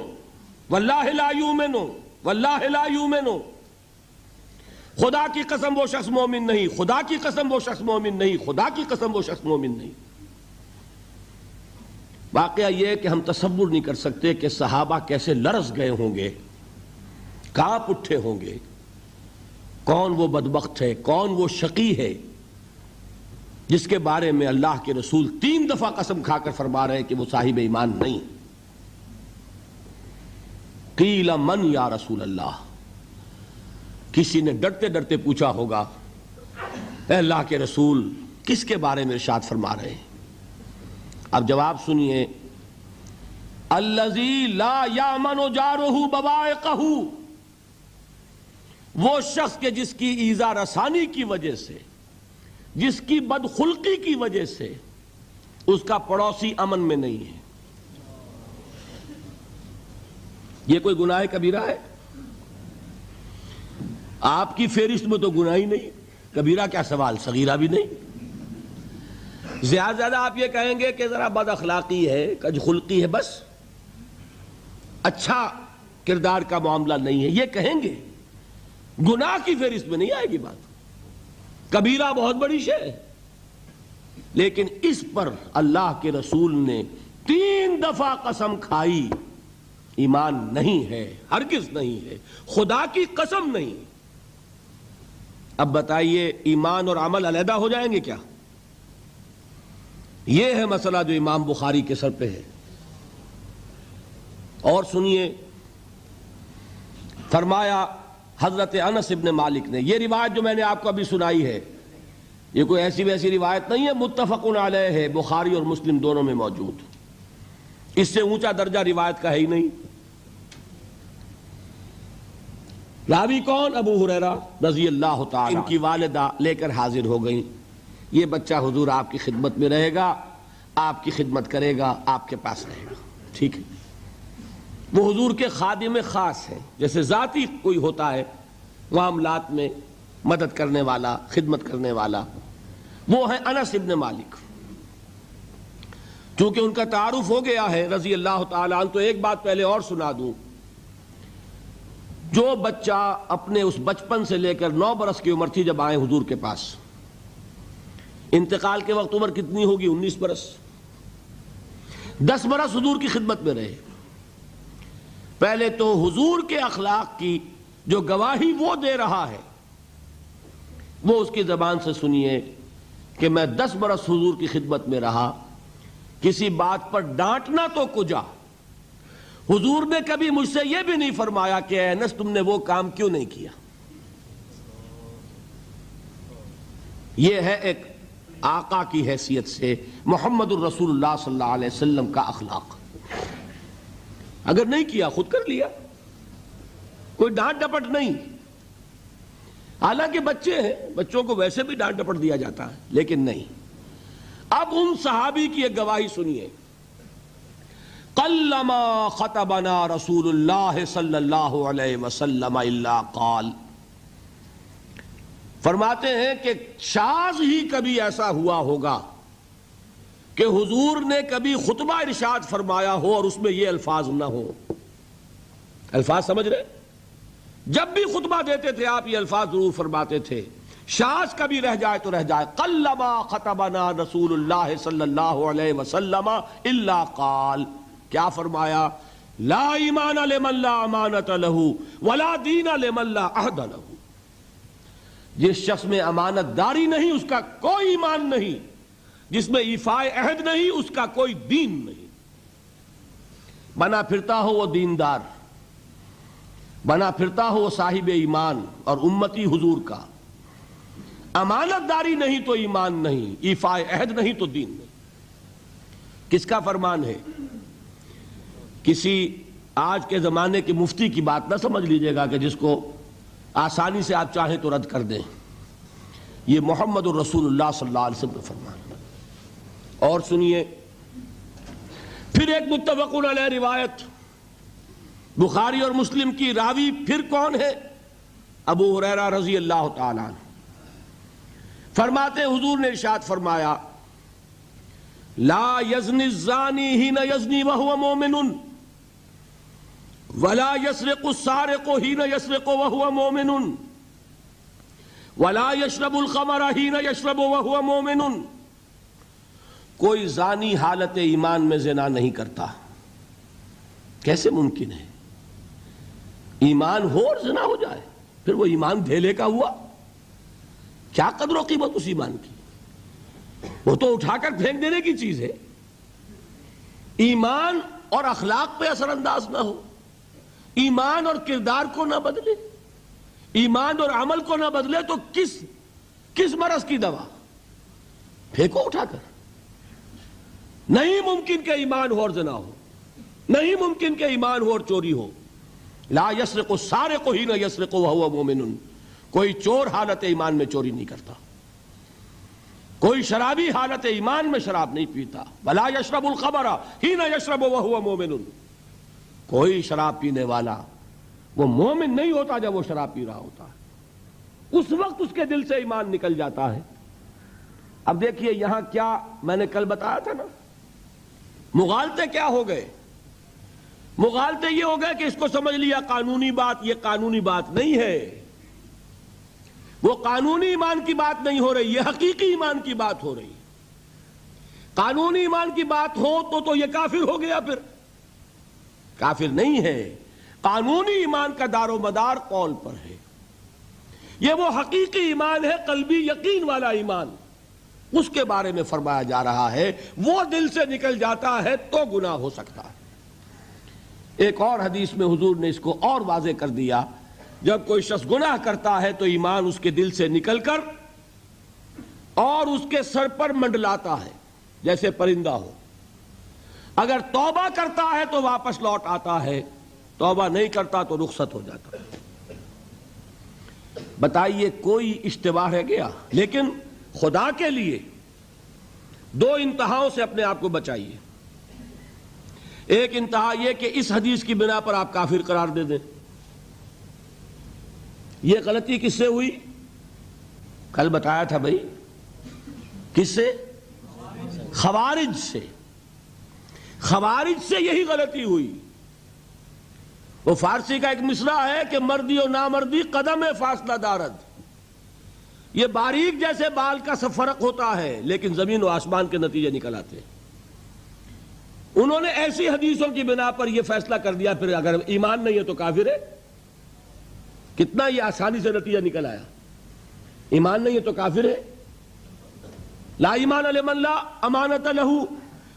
واللہ لا یؤمنو، واللہ لا یؤمنو۔ خدا کی قسم وہ شخص مومن نہیں، خدا کی قسم وہ شخص مومن نہیں، خدا کی قسم وہ شخص مومن نہیں۔ واقعہ یہ کہ ہم تصور نہیں کر سکتے کہ صحابہ کیسے لرز گئے ہوں گے، کانپ اٹھے ہوں گے۔ کون وہ بدبخت ہے، کون وہ شقی ہے جس کے بارے میں اللہ کے رسول 3 دفعہ قسم کھا کر فرما رہے ہیں کہ وہ صاحب ایمان نہیں؟ قیل من یا رسول اللہ، کسی نے ڈرتے ڈرتے پوچھا ہوگا اے اللہ کے رسول کس کے بارے میں ارشاد فرما رہے ہیں؟ اب جواب سنیے، الذی لا یامن جارہ بوائقہ، وہ شخص کے جس کی ایذا رسانی کی وجہ سے، جس کی بدخلقی کی وجہ سے اس کا پڑوسی امن میں نہیں ہے۔ یہ کوئی گناہ کبیرہ ہے؟ آپ کی فہرست میں تو گناہ ہی نہیں، کبیرہ کیا سوال، صغیرہ بھی نہیں۔ زیادہ زیادہ آپ یہ کہیں گے کہ ذرا بد اخلاقی ہے، کج خلقی ہے، بس اچھا کردار کا معاملہ نہیں ہے، یہ کہیں گے، گناہ کی فہرست میں نہیں آئے گی بات، کبیرہ بہت بڑی شے ہے، لیکن اس پر اللہ کے رسول نے 3 دفعہ قسم کھائی، ایمان نہیں ہے، ہرگز نہیں ہے، خدا کی قسم نہیں۔ اب بتائیے ایمان اور عمل علیحدہ ہو جائیں گے کیا؟ یہ ہے مسئلہ جو امام بخاری کے سر پہ ہے۔ اور سنیے، فرمایا حضرت انس ابن مالک نے، یہ روایت جو میں نے آپ کو ابھی سنائی ہے یہ کوئی ایسی ویسی روایت نہیں ہے، متفق علیہ ہے، بخاری اور مسلم دونوں میں موجود، اس سے اونچا درجہ روایت کا ہے ہی نہیں۔ راوی کون؟ ابو ہریرہ رضی اللہ تعالی، ان کی والدہ لے کر حاضر ہو گئیں، یہ بچہ حضور آپ کی خدمت میں رہے گا، آپ کی خدمت کرے گا، آپ کے پاس رہے گا، ٹھیک ہے۔ وہ حضور کے خادم خاص ہیں، جیسے ذاتی کوئی ہوتا ہے معاملات میں مدد کرنے والا، خدمت کرنے والا، وہ ہیں انس ابن مالک۔ چونکہ ان کا تعارف ہو گیا ہے رضی اللہ تعالیٰ عنہ، تو ایک بات پہلے اور سنا دوں، جو بچہ اپنے اس بچپن سے لے کر 9 برس کی عمر تھی جب آئے حضور کے پاس، انتقال کے وقت عمر کتنی ہوگی؟ 19 برس، 10 برس حضور کی خدمت میں رہے۔ پہلے تو حضور کے اخلاق کی جو گواہی وہ دے رہا ہے وہ اس کی زبان سے سنیے کہ میں 10 برس حضور کی خدمت میں رہا، کسی بات پر ڈانٹنا تو کجا، حضور نے کبھی مجھ سے یہ بھی نہیں فرمایا کہ اے انس تم نے وہ کام کیوں نہیں کیا۔ یہ ہے ایک آقا کی حیثیت سے محمد الرسول اللہ صلی اللہ علیہ وسلم کا اخلاق۔ اگر نہیں کیا خود کر لیا، کوئی ڈانٹ ڈپٹ نہیں، حالانکہ بچے ہیں، بچوں کو ویسے بھی ڈانٹ ڈپٹ دیا جاتا ہے، لیکن نہیں۔ اب ان صحابی کی ایک گواہی سنیے، قلما خطبنا رسول اللہ صلی اللہ علیہ وسلم الا قال، فرماتے ہیں کہ شاذ ہی کبھی ایسا ہوا ہوگا کہ حضور نے کبھی خطبہ ارشاد فرمایا ہو اور اس میں یہ الفاظ نہ ہو۔ الفاظ سمجھ رہے؟ جب بھی خطبہ دیتے تھے آپ یہ الفاظ ضرور فرماتے تھے، شاذ کبھی رہ جائے تو رہ جائے، قلما خطبنا رسول اللہ صلی اللہ علیہ وسلم الا قال، کیا فرمایا؟ لا ایمان لمن لا امانت لہ ولا دین لمن لا عہد لہ، جس شخص میں امانت داری نہیں اس کا کوئی ایمان نہیں، جس میں ایفاء عہد نہیں اس کا کوئی دین نہیں۔ بنا پھرتا ہو وہ دیندار، بنا پھرتا ہو وہ صاحب ایمان اور امتی حضور کا، امانت داری نہیں تو ایمان نہیں، ایفاء عہد نہیں تو دین نہیں۔ کس کا فرمان ہے؟ کسی آج کے زمانے کے مفتی کی بات نہ سمجھ لیجئے گا کہ جس کو آسانی سے آپ چاہیں تو رد کر دیں، یہ محمد الرسول اللہ صلی اللہ علیہ وسلم کا فرمان۔ اور سنیے پھر ایک متفق علیہ روایت بخاری اور مسلم کی، راوی پھر کون ہے؟ ابو ہریرہ رضی اللہ تعالی عنہ، فرماتے حضور نے ارشاد فرمایا لا یزنی الزانی حین یزنی وہو مومن ولا یسرق السارق حین یسرق وہو مومن ولا یشرب الخمر حین یشرب وہو مومن، کوئی زانی حالت ایمان میں زنا نہیں کرتا۔ کیسے ممکن ہے؟ ایمان ہو اور زنا ہو جائے، پھر وہ ایمان دھیلے کا ہوا؟ کیا قدر و قیمت اس ایمان کی؟ وہ تو اٹھا کر پھینک دینے کی چیز ہے۔ ایمان اور اخلاق پہ اثر انداز نہ ہو، ایمان اور کردار کو نہ بدلے، ایمان اور عمل کو نہ بدلے تو کس مرض کی دوا؟ پھینکو اٹھا کر۔ نہیں ممکن کہ ایمان ہو اور زنا ہو، نہیں ممکن کہ ایمان ہو اور چوری ہو۔ لا یسرق السارق حین یسرق وہو مومن، کوئی چور حالت ایمان میں چوری نہیں کرتا، کوئی شرابی حالت ایمان میں شراب نہیں پیتا۔ ولا یشرب الخمر حین یشرب وہو مومن، کوئی شراب پینے والا وہ مومن نہیں ہوتا جب وہ شراب پی رہا ہوتا ہے، اس وقت اس کے دل سے ایمان نکل جاتا ہے۔ اب دیکھیے یہاں کیا میں نے کل بتایا تھا نا، مغالطے کیا ہو گئے؟ مغالطے یہ ہو گئے کہ اس کو سمجھ لیا قانونی بات، یہ قانونی بات نہیں ہے، وہ قانونی ایمان کی بات نہیں ہو رہی، یہ حقیقی ایمان کی بات ہو رہی۔ قانونی ایمان کی بات ہو تو یہ کافر ہو گیا، پھر کافر نہیں ہے۔ قانونی ایمان کا دار و مدار قول پر ہے، یہ وہ حقیقی ایمان ہے، قلبی یقین والا ایمان، اس کے بارے میں فرمایا جا رہا ہے۔ وہ دل سے نکل جاتا ہے تو گناہ ہو سکتا ہے۔ ایک اور حدیث میں حضور نے اس کو اور واضح کر دیا، جب کوئی شخص گناہ کرتا ہے تو ایمان اس کے دل سے نکل کر اور اس کے سر پر منڈلاتا ہے جیسے پرندہ ہو۔ اگر توبہ کرتا ہے تو واپس لوٹ آتا ہے، توبہ نہیں کرتا تو رخصت ہو جاتا ہے۔ بتائیے کوئی اشتباہ رہ گیا؟ لیکن خدا کے لیے دو انتہاؤں سے اپنے آپ کو بچائیے۔ ایک انتہا یہ کہ اس حدیث کی بنا پر آپ کافر قرار دے دیں۔ یہ غلطی کس سے ہوئی؟ کل بتایا تھا بھائی، کس سے؟ خوارج سے۔ خوارج سے یہی غلطی ہوئی۔ وہ فارسی کا ایک مصرع ہے کہ مردی و نامردی قدم فاصلہ دارد، یہ باریک جیسے بال کا سا فرق ہوتا ہے لیکن زمین و آسمان کے نتیجے نکل آتے ہیں۔ انہوں نے ایسی حدیثوں کی بنا پر یہ فیصلہ کر دیا، پھر اگر ایمان نہیں ہے تو کافر ہے۔ کتنا یہ آسانی سے نتیجہ نکل آیا، ایمان نہیں ہے تو کافر ہے۔ لا ایمان لمن لا امانت لہو،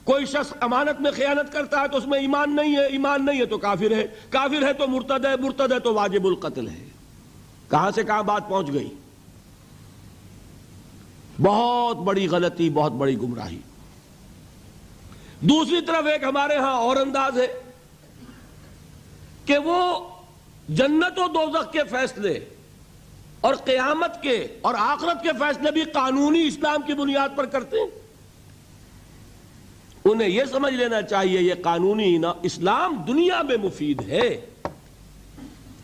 کوئی شخص امانت میں خیانت کرتا ہے تو اس میں ایمان نہیں ہے، ایمان نہیں ہے تو کافر ہے، کافر ہے تو مرتد ہے، مرتد ہے تو واجب القتل ہے۔ کہاں سے کہاں بات پہنچ گئی؟ بہت بڑی غلطی، بہت بڑی گمراہی۔ دوسری طرف ایک ہمارے ہاں اور انداز ہے کہ وہ جنت و دوزخ کے فیصلے اور قیامت کے اور آخرت کے فیصلے بھی قانونی اسلام کی بنیاد پر کرتے ہیں۔ انہیں یہ سمجھ لینا چاہیے یہ قانونی اسلام دنیا میں مفید ہے،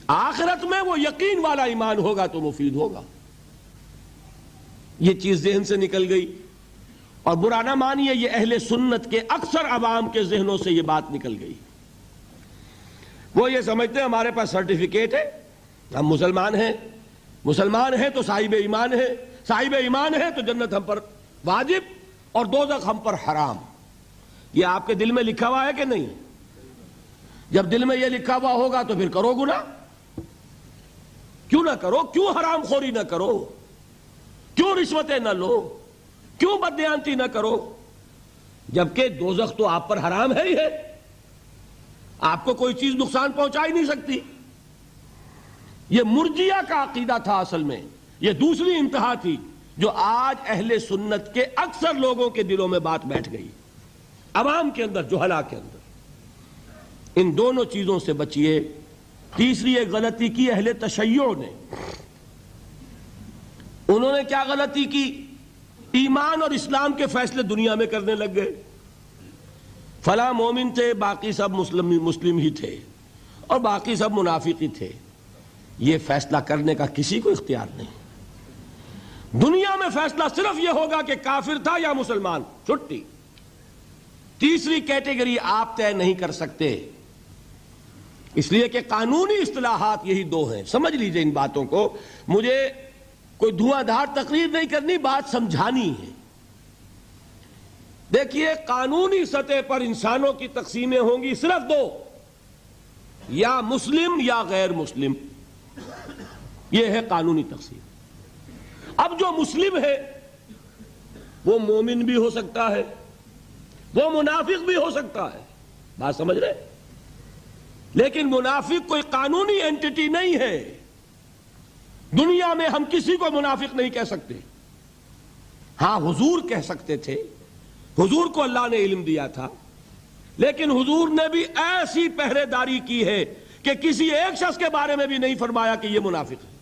آخرت میں وہ یقین والا ایمان ہوگا تو مفید ہوگا۔ یہ چیز ذہن سے نکل گئی، اور برا نہ مانیے یہ اہل سنت کے اکثر عوام کے ذہنوں سے یہ بات نکل گئی۔ وہ یہ سمجھتے ہیں ہمارے پاس سرٹیفکیٹ ہے، ہم مسلمان ہیں، مسلمان ہیں تو صاحب ایمان ہے، صاحب ایمان ہے تو جنت ہم پر واجب اور دوزخ ہم پر حرام۔ یہ آپ کے دل میں لکھا ہوا ہے کہ نہیں؟ جب دل میں یہ لکھا ہوا ہوگا تو پھر کرو گناہ، کیوں نہ کرو؟ کیوں حرام خوری نہ کرو؟ کیوں رشوتیں نہ لو؟ کیوں بددیانتی نہ کرو؟ جبکہ دوزخ تو آپ پر حرام ہے ہی ہے، آپ کو کوئی چیز نقصان پہنچا ہی نہیں سکتی۔ یہ مرجیہ کا عقیدہ تھا اصل میں، یہ دوسری انتہا تھی جو آج اہل سنت کے اکثر لوگوں کے دلوں میں بات بیٹھ گئی، عوام کے اندر، جہلا کے اندر۔ ان دونوں چیزوں سے بچیے۔ تیسری ایک غلطی کی اہل تشیع نے، انہوں نے کیا غلطی کی؟ ایمان اور اسلام کے فیصلے دنیا میں کرنے لگ گئے۔ فلاں مومن تھے، باقی سب مسلم ہی تھے، اور باقی سب منافق ہی تھے۔ یہ فیصلہ کرنے کا کسی کو اختیار نہیں۔ دنیا میں فیصلہ صرف یہ ہوگا کہ کافر تھا یا مسلمان، چھٹی۔ تیسری کیٹیگری آپ طے نہیں کر سکتے، اس لیے کہ قانونی اصطلاحات یہی دو ہیں۔ سمجھ لیجئے ان باتوں کو، مجھے کوئی دھواں دھار تقریر نہیں کرنی، بات سمجھانی ہے۔ دیکھیے قانونی سطح پر انسانوں کی تقسیمیں ہوں گی صرف دو، یا مسلم یا غیر مسلم، یہ ہے قانونی تقسیم۔ اب جو مسلم ہے وہ مومن بھی ہو سکتا ہے، وہ منافق بھی ہو سکتا ہے، بات سمجھ رہے؟ لیکن منافق کوئی قانونی اینٹی نہیں ہے۔ دنیا میں ہم کسی کو منافق نہیں کہہ سکتے۔ ہاں حضور کہہ سکتے تھے، حضور کو اللہ نے علم دیا تھا، لیکن حضور نے بھی ایسی پہرے داری کی ہے کہ کسی ایک شخص کے بارے میں بھی نہیں فرمایا کہ یہ منافق ہے۔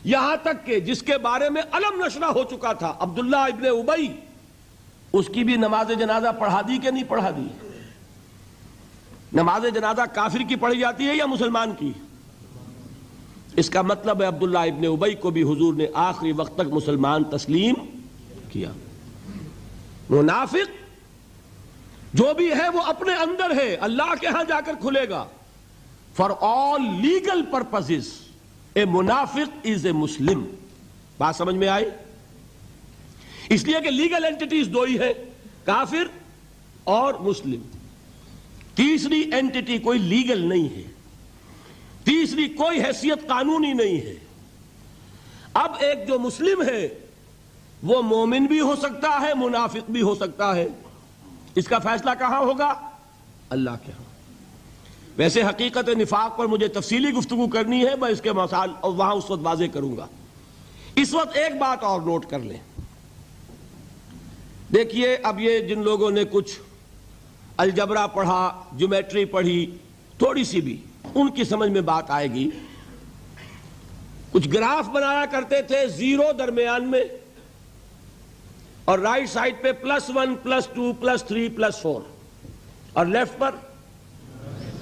یہاں تک کہ جس کے بارے میں علم نشرہ ہو چکا تھا، عبداللہ ابن ابی، اس کی بھی نماز جنازہ پڑھا دی کہ نہیں پڑھا دی؟ نماز جنازہ کافر کی پڑھی جاتی ہے یا مسلمان کی؟ اس کا مطلب ہے عبداللہ ابن ابی کو بھی حضور نے آخری وقت تک مسلمان تسلیم کیا. منافق جو بھی ہے وہ اپنے اندر ہے، اللہ کے ہاں جا کر کھلے گا. فار آل لیگل پرپزز اے منافق از اے مسلم. بات سمجھ میں آئی؟ اس لیے کہ لیگل اینٹیٹیز دو ہی ہے، کافر اور مسلم. تیسری اینٹیٹی کوئی لیگل نہیں ہے، تیسری کوئی حیثیت قانونی نہیں ہے. اب ایک جو مسلم ہے وہ مومن بھی ہو سکتا ہے، منافق بھی ہو سکتا ہے. اس کا فیصلہ کہاں ہوگا؟ اللہ کے ہاں. ویسے حقیقت نفاق پر مجھے تفصیلی گفتگو کرنی ہے، میں اس کے مسائل اور وہاں اس وقت واضح کروں گا. اس وقت ایک بات اور نوٹ کر لیں. دیکھیے اب یہ جن لوگوں نے کچھ الجبرا پڑھا، جیومیٹری پڑھی تھوڑی سی بھی، ان کی سمجھ میں بات آئے گی. کچھ گراف بنایا کرتے تھے، زیرو درمیان میں اور رائٹ سائڈ پہ +1 +2 +3 +4 اور لیفٹ پر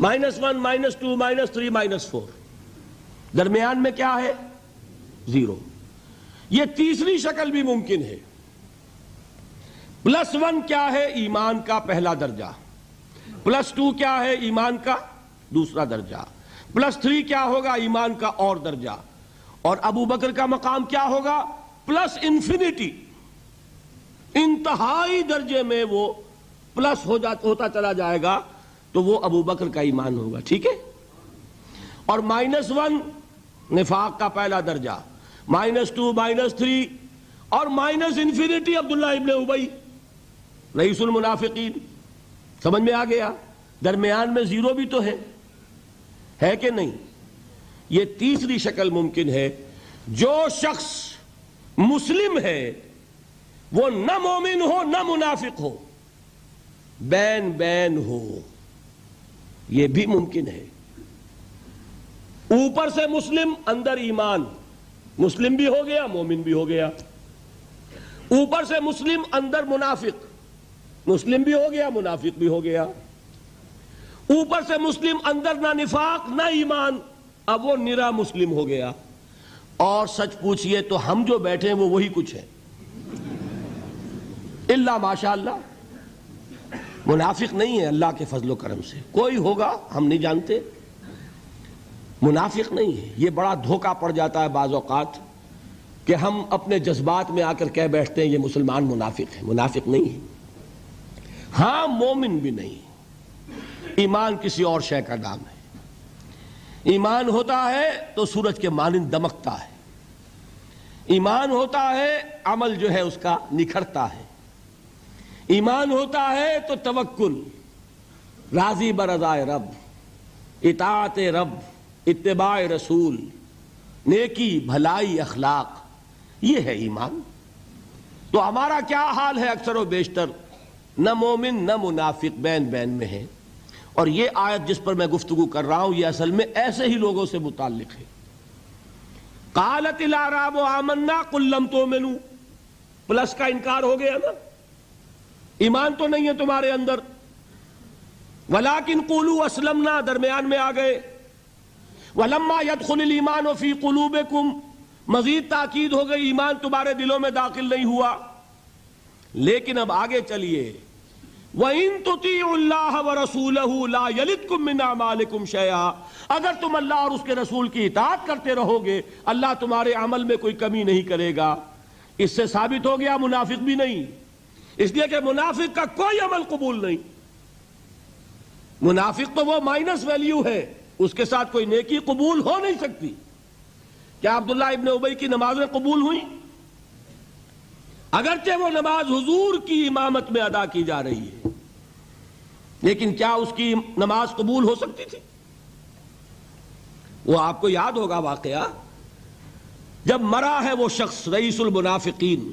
-1 -2 -3 -4. درمیان میں کیا ہے؟ زیرو. یہ تیسری شکل بھی ممکن ہے. +1 کیا ہے؟ ایمان کا پہلا درجہ. +2 کیا ہے؟ ایمان کا دوسرا درجہ. +3 کیا ہوگا؟ ایمان کا اور درجہ. اور ابو بکر کا مقام کیا ہوگا؟ +انفینٹی. انتہائی درجے میں وہ پلس ہوتا چلا جائے گا تو وہ ابو بکر کا ایمان ہوگا. ٹھیک ہے. اور -1 نفاق کا پہلا درجہ، -2 -3 اور انفینٹی عبداللہ ابن ابی رئیس المنافقین. سمجھ میں آ گیا؟ درمیان میں زیرو بھی تو ہے کہ نہیں؟ یہ تیسری شکل ممکن ہے. جو شخص مسلم ہے وہ نہ مومن ہو نہ منافق ہو، بین بین ہو. یہ بھی ممکن ہے. اوپر سے مسلم، اندر ایمان. مسلم بھی ہو گیا، مومن بھی ہو گیا. اوپر سے مسلم، اندر منافق. مسلم بھی ہو گیا، منافق بھی ہو گیا. اوپر سے مسلم، اندر نہ نفاق نہ ایمان، اب وہ نرا مسلم ہو گیا. اور سچ پوچھئے تو ہم جو بیٹھے ہیں وہ وہی کچھ ہے، اللہ ماشاء اللہ. منافق نہیں ہے اللہ کے فضل و کرم سے. کوئی ہوگا ہم نہیں جانتے، منافق نہیں ہے. یہ بڑا دھوکہ پڑ جاتا ہے بعض اوقات کہ ہم اپنے جذبات میں آ کر کہہ بیٹھتے ہیں یہ مسلمان منافق ہے. منافق نہیں ہے. ہاں مومن بھی نہیں. ایمان کسی اور شے کا نام ہے. ایمان ہوتا ہے تو سورج کے مانند دمکتا ہے. ایمان ہوتا ہے عمل جو ہے اس کا نکھرتا ہے. ایمان ہوتا ہے تو توکل، راضی برضائے رب، اطاعت رب، اتباع رسول، نیکی بھلائی اخلاق، یہ ہے ایمان. تو ہمارا کیا حال ہے؟ اکثر و بیشتر نہ مومن نہ منافق، بین بین میں ہے. اور یہ آیت جس پر میں گفتگو کر رہا ہوں یہ اصل میں ایسے ہی لوگوں سے متعلق ہے. قالت الاعراب آمنا قل لم تؤمنوا. پلس کا انکار ہو گیا نا، ایمان تو نہیں ہے تمہارے اندر. ولیکن قولوا اسلمنا، درمیان میں آ گئے. ولما يدخل الایمان فی قلوبکم، مزید تاکید ہو گئی ایمان تمہارے دلوں میں داخل نہیں ہوا. لیکن اب آگے چلیے. وَإِن تُطِيعُوا اللَّهَ وَرَسُولَهُ لَا يَلِدْكُم مِّنْ أَعْمَالِكُمْ شَيْئًا. اگر تم اللہ اور اس کے رسول کی اطاعت کرتے رہو گے اللہ تمہارے عمل میں کوئی کمی نہیں کرے گا. اس سے ثابت ہو گیا منافق بھی نہیں، اس لیے کہ منافق کا کوئی عمل قبول نہیں. منافق تو وہ مائنس ویلیو ہے، اس کے ساتھ کوئی نیکی قبول ہو نہیں سکتی. کیا عبداللہ ابن ابی کی نمازیں قبول ہوئیں؟ اگرچہ وہ نماز حضور کی امامت میں ادا کی جا رہی ہے، لیکن کیا اس کی نماز قبول ہو سکتی تھی؟ وہ آپ کو یاد ہوگا واقعہ، جب مرا ہے وہ شخص رئیس المنافقین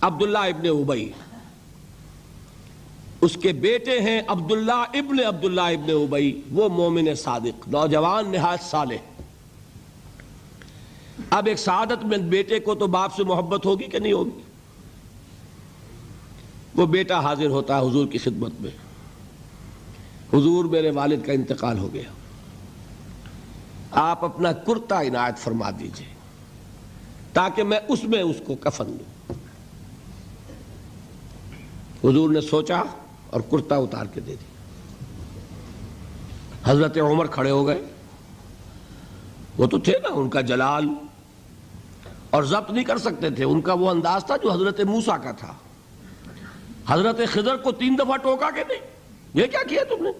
عبداللہ ابن ابی، اس کے بیٹے ہیں عبداللہ ابن ابی، وہ مومن صادق، نوجوان نہایت صالح. اب ایک سعادت مند بیٹے کو تو باپ سے محبت ہوگی کہ نہیں ہوگی؟ وہ بیٹا حاضر ہوتا ہے حضور کی خدمت میں. حضور میرے والد کا انتقال ہو گیا، آپ اپنا کرتا عنایت فرما دیجئے تاکہ میں اس کو کفن دوں. حضور نے سوچا اور کرتا اتار کے دے دیا. حضرت عمر کھڑے ہو گئے. وہ تو تھے نا، ان کا جلال اور ضبط نہیں کر سکتے تھے. ان کا وہ انداز تھا جو حضرت موسیٰ کا تھا. حضرت خضر کو 3 دفعہ ٹوکا کہ نہیں، یہ کیا کیا تم نے؟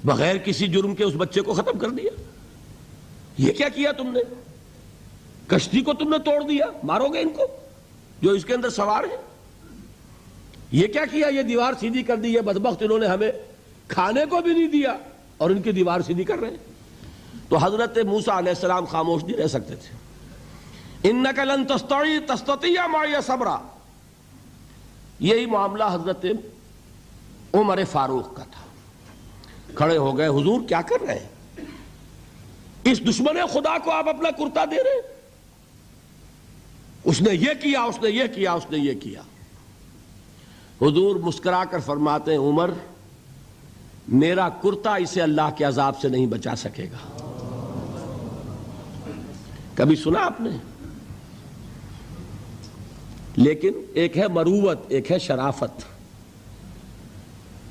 بغیر کسی جرم کے اس بچے کو ختم کر دیا. یہ کیا کیا تم نے؟ کشتی کو تم نے توڑ دیا، مارو گے ان کو جو اس کے اندر سوار ہیں. یہ کیا کیا؟ یہ دیوار سیدھی کر دی. یہ بدبخت انہوں نے ہمیں کھانے کو بھی نہیں دیا اور ان کی دیوار سیدھی کر رہے ہیں. تو حضرت موسیٰ علیہ السلام خاموش نہیں رہ سکتے تھے. انک لن تستطیع معی صبرا. یہی معاملہ حضرت عمر فاروق کا تھا. کھڑے ہو گئے. حضور کیا کر رہے ہیں؟ اس دشمن خدا کو آپ اپنا کرتا دے رہے ہیں. اس نے یہ کیا، اس نے یہ کیا، اس نے یہ کیا. حضور مسکرا کر فرماتے ہیں عمر میرا کرتا اسے اللہ کے عذاب سے نہیں بچا سکے گا. کبھی سنا آپ نے؟ لیکن ایک ہے مروت، ایک ہے شرافت.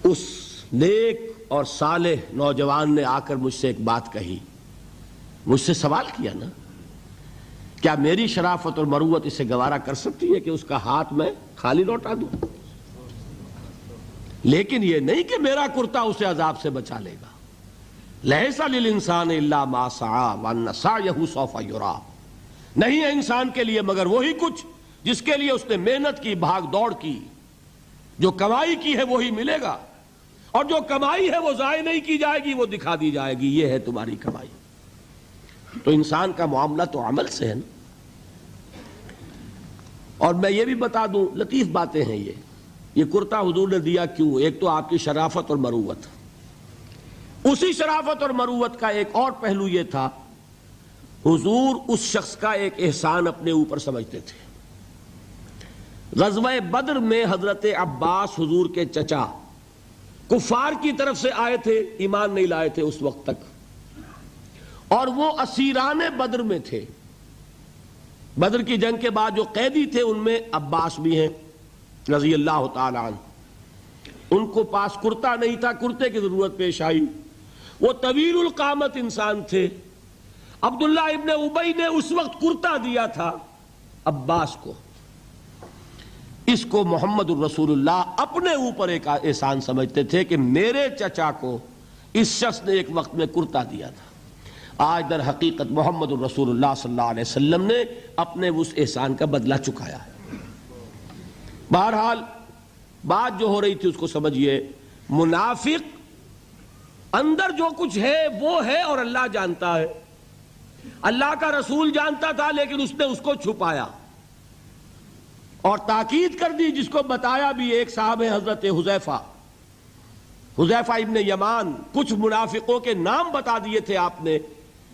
اس نیک اور صالح نوجوان نے آ کر مجھ سے ایک بات کہی، مجھ سے سوال کیا نا، کیا میری شرافت اور مروت اسے گوارا کر سکتی ہے کہ اس کا ہاتھ میں خالی لوٹا دوں؟ لیکن یہ نہیں کہ میرا کرتا اسے عذاب سے بچا لے گا. لَيْسَ لِلْإِنسَانِ إِلَّا مَا سَعَىٰ وَأَنَّ سَعْيَهُ سَوْفَ يُرَىٰ. نہیں ہے انسان کے لیے مگر وہی کچھ جس کے لیے اس نے محنت کی، بھاگ دوڑ کی. جو کمائی کی ہے وہی ملے گا، اور جو کمائی ہے وہ ضائع نہیں کی جائے گی، وہ دکھا دی جائے گی. یہ ہے تمہاری کمائی. تو انسان کا معاملہ تو عمل سے ہے نا. اور میں یہ بھی بتا دوں، لطیف باتیں ہیں یہ کرتا حضور نے دیا کیوں؟ ایک تو آپ کی شرافت اور مروت. اسی شرافت اور مروت کا ایک اور پہلو یہ تھا، حضور اس شخص کا ایک احسان اپنے اوپر سمجھتے تھے. غزوہ بدر میں حضرت عباس حضور کے چچا کفار کی طرف سے آئے تھے، ایمان نہیں لائے تھے اس وقت تک، اور وہ اسیران بدر میں تھے. بدر کی جنگ کے بعد جو قیدی تھے ان میں عباس بھی ہیں رضی اللہ تعالی عنہ. ان کو پاس کرتا نہیں تھا، کرتے کی ضرورت پیش آئی. وہ طویل القامت انسان تھے. عبداللہ ابن ابی نے اس وقت کرتا دیا تھا عباس کو. اس کو محمد الرسول اللہ اپنے اوپر ایک احسان سمجھتے تھے کہ میرے چچا کو اس شخص نے ایک وقت میں کرتا دیا تھا. آج در حقیقت محمد الرسول اللہ صلی اللہ علیہ وسلم نے اپنے اس احسان کا بدلہ چکایا ہے. بہرحال بات جو ہو رہی تھی اس کو سمجھیے. منافق اندر جو کچھ ہے وہ ہے اور اللہ جانتا ہے. اللہ کا رسول جانتا تھا لیکن اس نے اس کو چھپایا اور تاکید کر دی، جس کو بتایا بھی ایک صاحب ہے حضرت حذیفہ ابن یمان. کچھ منافقوں کے نام بتا دیے تھے آپ نے.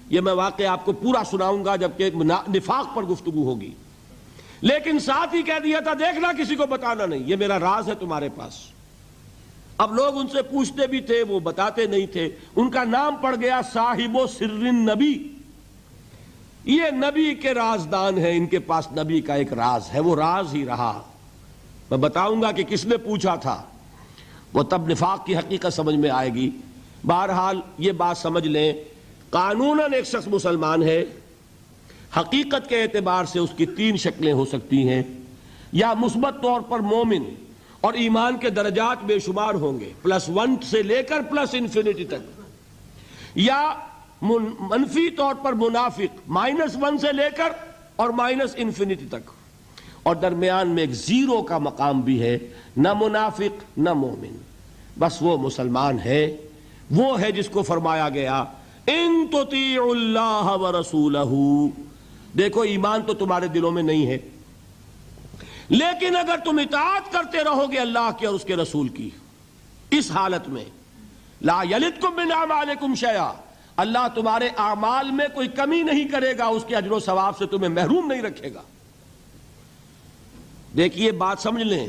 یہ میں واقعہ آپ کو پورا سناؤں گا جبکہ نفاق پر گفتگو ہوگی. لیکن ساتھ ہی کہہ دیا تھا دیکھنا کسی کو بتانا نہیں، یہ میرا راز ہے تمہارے پاس. اب لوگ ان سے پوچھتے بھی تھے، وہ بتاتے نہیں تھے. ان کا نام پڑ گیا صاحب سر النبی. یہ نبی کے رازدان ہیں، ان کے پاس نبی کا ایک راز ہے، وہ راز ہی رہا. میں بتاؤں گا کہ کس نے پوچھا تھا، وہ تب نفاق کی حقیقت سمجھ میں آئے گی. بہرحال یہ بات سمجھ لیں، قانوناً ایک شخص مسلمان ہے، حقیقت کے اعتبار سے اس کی 3 شکلیں ہو سکتی ہیں. یا مثبت طور پر مومن اور ایمان کے درجات بے شمار ہوں گے، +1 سے لے کر +انفینٹی تک. یا منفی طور پر منافق، -1 سے لے کر اور -انفینٹی تک. اور درمیان میں ایک 0 کا مقام بھی ہے، نہ منافق نہ مومن، بس وہ مسلمان ہے. وہ ہے جس کو فرمایا گیا ان تطیعوا اللہ ورسولہ. دیکھو ایمان تو تمہارے دلوں میں نہیں ہے، لیکن اگر تم اطاعت کرتے رہو گے اللہ کی اور اس کے رسول کی، اس حالت میں لا یلدکم من اعمالکم شیئا، اللہ تمہارے اعمال میں کوئی کمی نہیں کرے گا، اس کے اجر و ثواب سے تمہیں محروم نہیں رکھے گا. دیکھیے بات سمجھ لیں،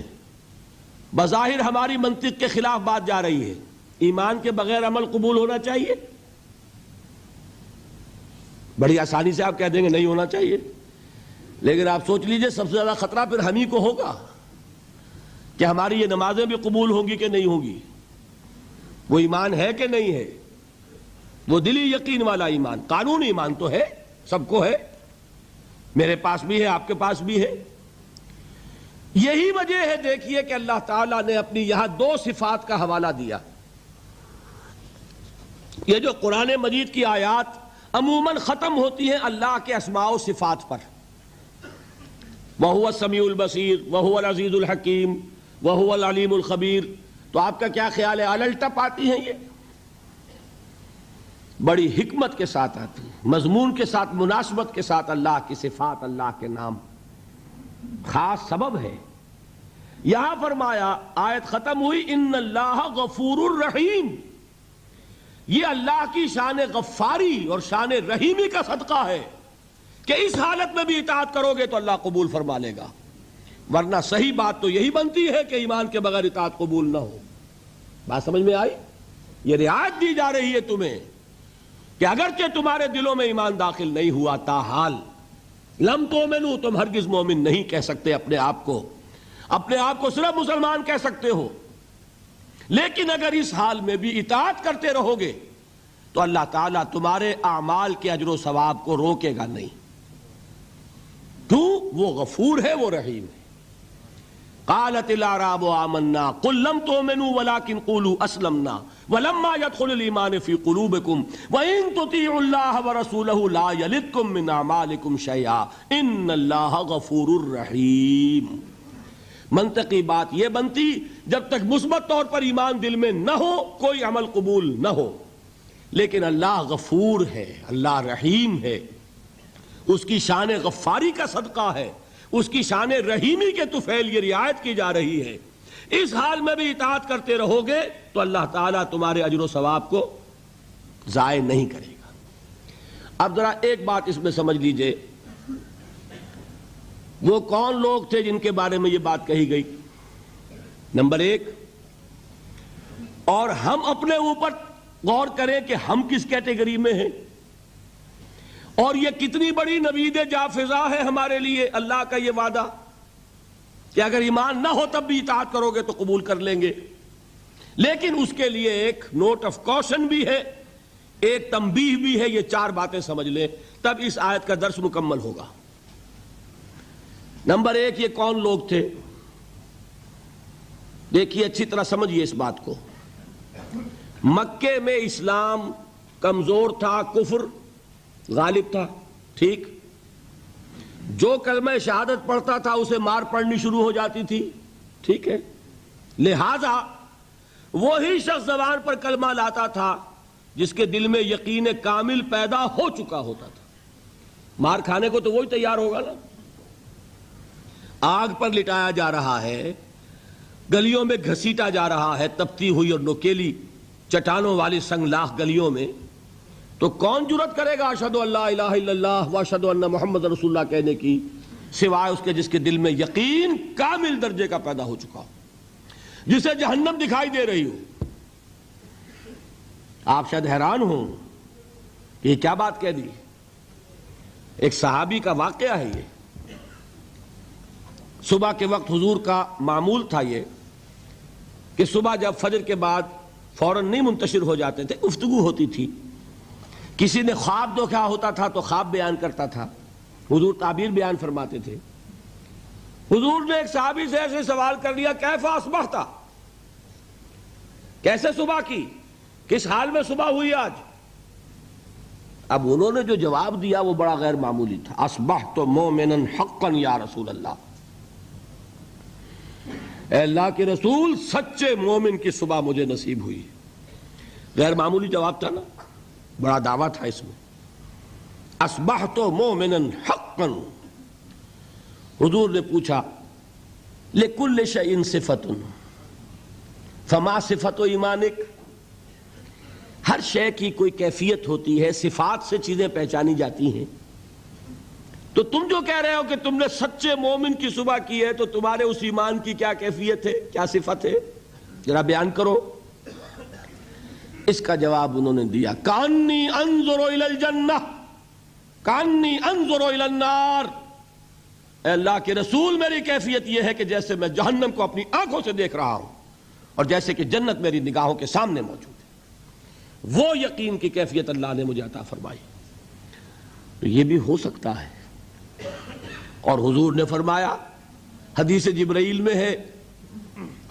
بظاہر ہماری منطق کے خلاف بات جا رہی ہے. ایمان کے بغیر عمل قبول ہونا چاہیے؟ بڑی آسانی سے آپ کہہ دیں گے نہیں ہونا چاہیے، لیکن آپ سوچ لیجئے سب سے زیادہ خطرہ پھر ہم ہی کو ہوگا کہ ہماری یہ نمازیں بھی قبول ہوں گی کہ نہیں ہوں گی؟ وہ ایمان ہے کہ نہیں ہے؟ وہ دلی یقین والا ایمان، قانونی ایمان تو ہے، سب کو ہے، میرے پاس بھی ہے، آپ کے پاس بھی ہے۔ یہی وجہ ہے دیکھیے کہ اللہ تعالیٰ نے اپنی یہاں دو صفات کا حوالہ دیا۔ یہ جو قرآن مجید کی آیات عموماً ختم ہوتی ہیں اللہ کے اسماء و صفات پر، وَهُوَ السَّمِيعُ الْبَصِيرُ وَهُوَ الْعَزِيزُ الْحَكِيمُ وَهُوَ الْعَلِيمُ الْخَبِيرُ، تو آپ کا کیا خیال ہے الٹپ آتی ہیں؟ یہ بڑی حکمت کے ساتھ آتی ہیں، مضمون کے ساتھ، مناسبت کے ساتھ اللہ کی صفات، اللہ کے نام، خاص سبب ہے۔ یہاں فرمایا، آیت ختم ہوئی، ان اللہ غفور الرحیم، یہ اللہ کی شان غفاری اور شان رحیمی کا صدقہ ہے کہ اس حالت میں بھی اطاعت کرو گے تو اللہ قبول فرما لے گا، ورنہ صحیح بات تو یہی بنتی ہے کہ ایمان کے بغیر اطاعت قبول نہ ہو۔ بات سمجھ میں آئی؟ یہ رعایت دی جا رہی ہے تمہیں کہ اگرچہ تمہارے دلوں میں ایمان داخل نہیں ہوا، تاحال لم تؤمنوا، تم ہرگز مومن نہیں کہہ سکتے اپنے آپ کو صرف مسلمان کہہ سکتے ہو، لیکن اگر اس حال میں بھی اطاعت کرتے رہو گے تو اللہ تعالیٰ تمہارے اعمال کے اجر و ثواب کو روکے گا نہیں، کیوں؟ وہ غفور ہے، وہ رحیم ہے۔ قالت الاعراب آمنا قل لم تؤمنوا ولكن قولوا اسلمنا ولما يدخل الايمان في قلوبكم وان تطيعوا الله ورسوله لا يلدكم من اعمالكم شيئا ان الله غفور رحيم۔ منطقی بات یہ بنتی جب تک مثبت طور پر ایمان دل میں نہ ہو کوئی عمل قبول نہ ہو، لیکن اللہ غفور ہے، اللہ رحیم ہے، اس کی شان غفاری کا صدقہ ہے، اس کی شان رحیمی کے طفیل یہ رعایت کی جا رہی ہے۔ اس حال میں بھی اطاعت کرتے رہو گے تو اللہ تعالیٰ تمہارے اجر و ثواب کو ضائع نہیں کرے گا۔ اب ذرا ایک بات اس میں سمجھ لیجئے، وہ کون لوگ تھے جن کے بارے میں یہ بات کہی گئی؟ نمبر ایک، اور ہم اپنے اوپر غور کریں کہ ہم کس کیٹیگری میں ہیں، اور یہ کتنی بڑی نوید جافزہ ہے ہمارے لیے اللہ کا یہ وعدہ کہ اگر ایمان نہ ہو تب بھی اطاعت کرو گے تو قبول کر لیں گے، لیکن اس کے لیے ایک نوٹ آف کوشن بھی ہے، ایک تنبیہ بھی ہے۔ یہ چار باتیں سمجھ لیں تب اس آیت کا درس مکمل ہوگا۔ نمبر ایک، یہ کون لوگ تھے؟ دیکھیے اچھی طرح سمجھیے اس بات کو۔ مکے میں اسلام کمزور تھا، کفر غالب تھا، ٹھیک؟ جو کلمہ شہادت پڑھتا تھا اسے مار پڑنی شروع ہو جاتی تھی، ٹھیک ہے؟ لہذا وہی شخص زبان پر کلمہ لاتا تھا جس کے دل میں یقین کامل پیدا ہو چکا ہوتا تھا، مار کھانے کو تو وہی تیار ہوگا نا۔ آگ پر لٹایا جا رہا ہے، گلیوں میں گھسیٹا جا رہا ہے، تپتی ہوئی اور نوکیلی چٹانوں والی سنگلاخ گلیوں میں، تو کون جرأت کرے گا اشہد ان لا الہ الا اللہ واشہد ان محمد رسول اللہ کہنے کی، سوائے اس کے جس کے دل میں یقین کامل درجے کا پیدا ہو چکا ہو، جسے جہنم دکھائی دے رہی ہو۔ آپ شاید حیران ہوں کہ یہ کیا بات کہہ دی۔ ایک صحابی کا واقعہ ہے یہ۔ صبح کے وقت حضور کا معمول تھا یہ کہ صبح جب فجر کے بعد فوراً نہیں منتشر ہو جاتے تھے، گفتگو ہوتی تھی، کسی نے خواب دیکھا ہوتا تھا تو خواب بیان کرتا تھا، حضور تعبیر بیان فرماتے تھے۔ حضور نے ایک صحابی سے ایسے سوال کر لیا، کیف اصبحت، کیسے صبح کی، کس حال میں صبح ہوئی آج؟ اب انہوں نے جو جواب دیا وہ بڑا غیر معمولی تھا، اصبحت مومنا حقا یا رسول اللہ، اے اللہ کے رسول سچے مومن کی صبح مجھے نصیب ہوئی۔ غیر معمولی جواب تھا نا، بڑا دعویٰ تھا اس میں، اصبحت مومنا حقا۔ حضور نے پوچھا لکل شیء صفۃ فما صفۃ ایمانک، ہر شے کی کوئی کیفیت ہوتی ہے، صفات سے چیزیں پہچانی جاتی ہیں، تو تم جو کہہ رہے ہو کہ تم نے سچے مومن کی صبح کی ہے تو تمہارے اس ایمان کی کیا کیفیت ہے، کیا صفت ہے، ذرا بیان کرو۔ اس کا جواب انہوں نے دیا، کانی انظر الی الجنہ کانی انظر الی النار، اے اللہ کے رسول میری کیفیت یہ ہے کہ جیسے میں جہنم کو اپنی آنکھوں سے دیکھ رہا ہوں اور جیسے کہ جنت میری نگاہوں کے سامنے موجود ہے، وہ یقین کی کیفیت اللہ نے مجھے عطا فرمائی۔ تو یہ بھی ہو سکتا ہے۔ اور حضور نے فرمایا، حدیث جبرائیل میں ہے،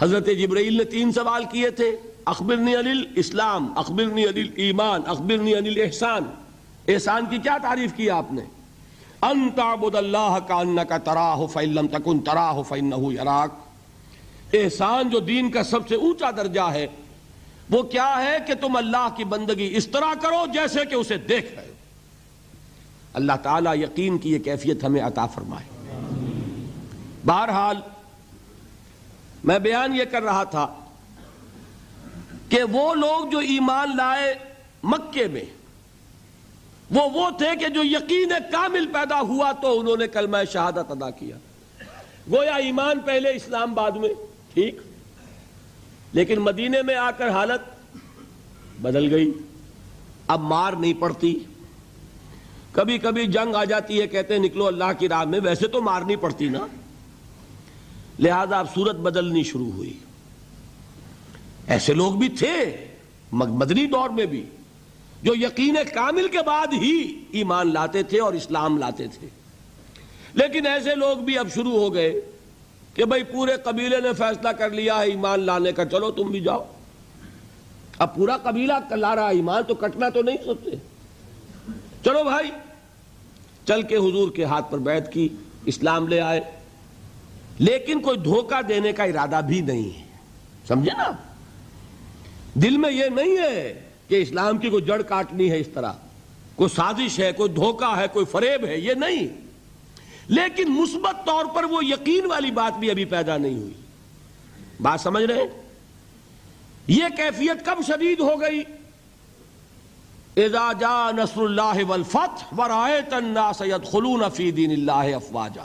حضرت جبرائیل نے 3 سوال کیے تھے، اخبرنی عن الاسلام، اخبرنی عن الایمان، اخبرنی عن الاحسان۔ احسان کی کیا تعریف کی آپ نے؟ ان تعبد اللہ کانک تراہ فإن لم تکن تراہ فإنہ یراک۔ احسان جو دین کا سب سے اونچا درجہ ہے وہ کیا ہے کہ تم اللہ کی بندگی اس طرح کرو جیسے کہ اسے دیکھ رہے ہو۔ اللہ تعالیٰ یقین کی یہ کیفیت ہمیں عطا فرمائے۔ بہرحال میں بیان یہ کر رہا تھا کہ وہ لوگ جو ایمان لائے مکے میں، وہ تھے کہ جو یقین کامل پیدا ہوا تو انہوں نے کلمہ شہادت ادا کیا۔ گویا ایمان پہلے اسلام بعد میں، ٹھیک، لیکن مدینے میں آ کر حالت بدل گئی۔ اب مار نہیں پڑتی، کبھی کبھی جنگ آ جاتی ہے، کہتے ہیں نکلو اللہ کی راہ میں، ویسے تو مار نہیں پڑتی نا، لہذا اب صورت بدلنی شروع ہوئی۔ ایسے لوگ بھی تھے مدنی دور میں بھی جو یقین کامل کے بعد ہی ایمان لاتے تھے اور اسلام لاتے تھے، لیکن ایسے لوگ بھی اب شروع ہو گئے کہ بھئی پورے قبیلے نے فیصلہ کر لیا ہے ایمان لانے کا، چلو تم بھی جاؤ۔ اب پورا قبیلہ لا رہا ایمان، تو کٹنا تو نہیں سوچتے، چلو بھائی، چل کے حضور کے ہاتھ پر بیعت کی، اسلام لے آئے، لیکن کوئی دھوکہ دینے کا ارادہ بھی نہیں ہے، سمجھے نا؟ دل میں یہ نہیں ہے کہ اسلام کی کوئی جڑ کاٹنی ہے، اس طرح کوئی سازش ہے، کوئی دھوکہ ہے، کوئی فریب ہے، یہ نہیں، لیکن مثبت طور پر وہ یقین والی بات بھی ابھی پیدا نہیں ہوئی۔ بات سمجھ رہے ہیں؟ یہ کیفیت کب شدید ہو گئی؟ اذا جاء نصر اللہ والفتح ورأیت الناس يدخلون فی دین اللہ افواجا۔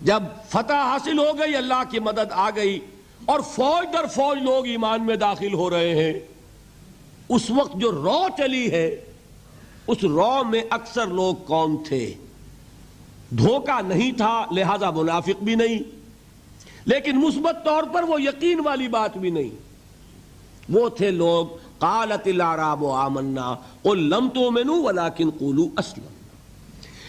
جب فتح حاصل ہو گئی، اللہ کی مدد آ گئی اور فوج در فوج لوگ ایمان میں داخل ہو رہے ہیں، اس وقت جو رو چلی ہے، اس رو میں اکثر لوگ کون تھے؟ دھوکہ نہیں تھا، لہذا منافق بھی نہیں، لیکن مثبت طور پر وہ یقین والی بات بھی نہیں۔ وہ تھے لوگ قالت الاعراب آمنا قل لم تؤمنوا ولکن قولوا اسلمنا۔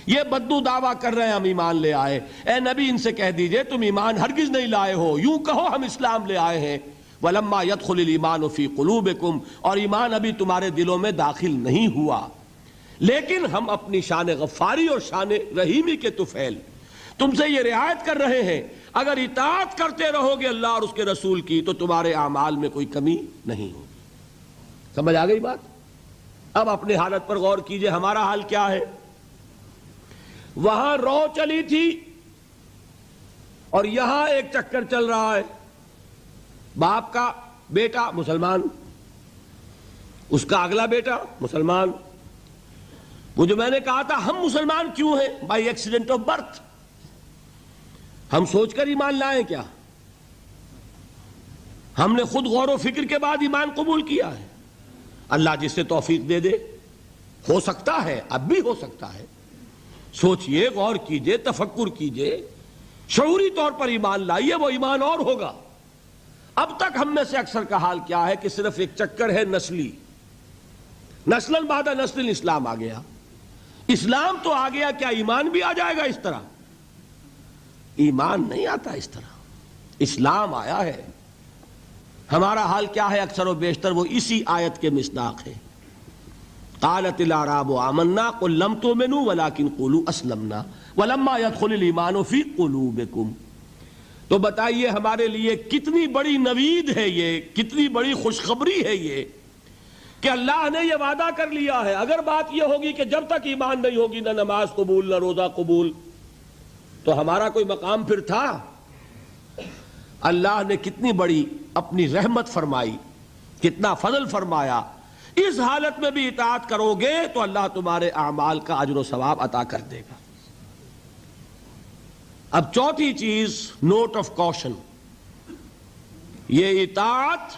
یہ بدو دعویٰ کر رہے ہیں ہم ایمان لے آئے، اے نبی ان سے کہہ دیجئے تم ایمان ہرگز نہیں لائے ہو، یوں کہو ہم اسلام لے آئے ہیں۔ وَلَمَّا يَدْخُلِ الْإِيمَانُ فِي قُلُوبِكُمْ، اور ایمان ابھی تمہارے دلوں میں داخل نہیں ہوا، لیکن ہم اپنی شان غفاری اور شان رحیمی کے طفیل تم سے یہ رعایت کر رہے ہیں، اگر اطاعت کرتے رہو گے اللہ اور اس کے رسول کی تو تمہارے اعمال میں کوئی کمی نہیں ہوگی۔ سمجھ آ گئی بات؟ اب اپنی حالت پر غور کیجئے، ہمارا حال کیا ہے؟ وہاں رو چلی تھی اور یہاں ایک چکر چل رہا ہے، باپ کا بیٹا مسلمان، اس کا اگلا بیٹا مسلمان۔ وہ جو میں نے کہا تھا ہم مسلمان کیوں ہیں؟ By accident of birth. ہم سوچ کر ایمان لائیں کیا؟ ہم نے خود غور و فکر کے بعد ایمان قبول کیا ہے۔ اللہ جس سے توفیق دے دے، ہو سکتا ہے، اب بھی ہو سکتا ہے، سوچئے، غور کیجئے، تفکر کیجئے، شعوری طور پر ایمان لائیے، وہ ایمان اور ہوگا۔ اب تک ہم میں سے اکثر کا حال کیا ہے کہ صرف ایک چکر ہے نسلی، نسلاً بعد نسل اسلام آ گیا، اسلام تو آ گیا، کیا ایمان بھی آ جائے گا اس طرح؟ ایمان نہیں آتا اس طرح، اسلام آیا ہے۔ ہمارا حال کیا ہے اکثر و بیشتر؟ وہ اسی آیت کے مصداق ہے، قالت الاعراب آمنا قل لم تؤمنوا ولکن قولوا اسلمنا ولما يدخل الایمان فی قلوبکم۔ تو بتائیے ہمارے لیے کتنی بڑی نوید ہے یہ، کتنی بڑی خوشخبری ہے یہ کہ اللہ نے یہ وعدہ کر لیا ہے۔ اگر بات یہ ہوگی کہ جب تک ایمان نہیں ہوگی نہ نماز قبول نہ روزہ قبول، تو ہمارا کوئی مقام پھر تھا؟ اللہ نے کتنی بڑی اپنی رحمت فرمائی، کتنا فضل فرمایا۔ اس حالت میں بھی اطاعت کرو گے تو اللہ تمہارے اعمال کا اجر و ثواب عطا کر دے گا۔ اب چوتھی چیز، نوٹ آف کوشن، یہ اطاعت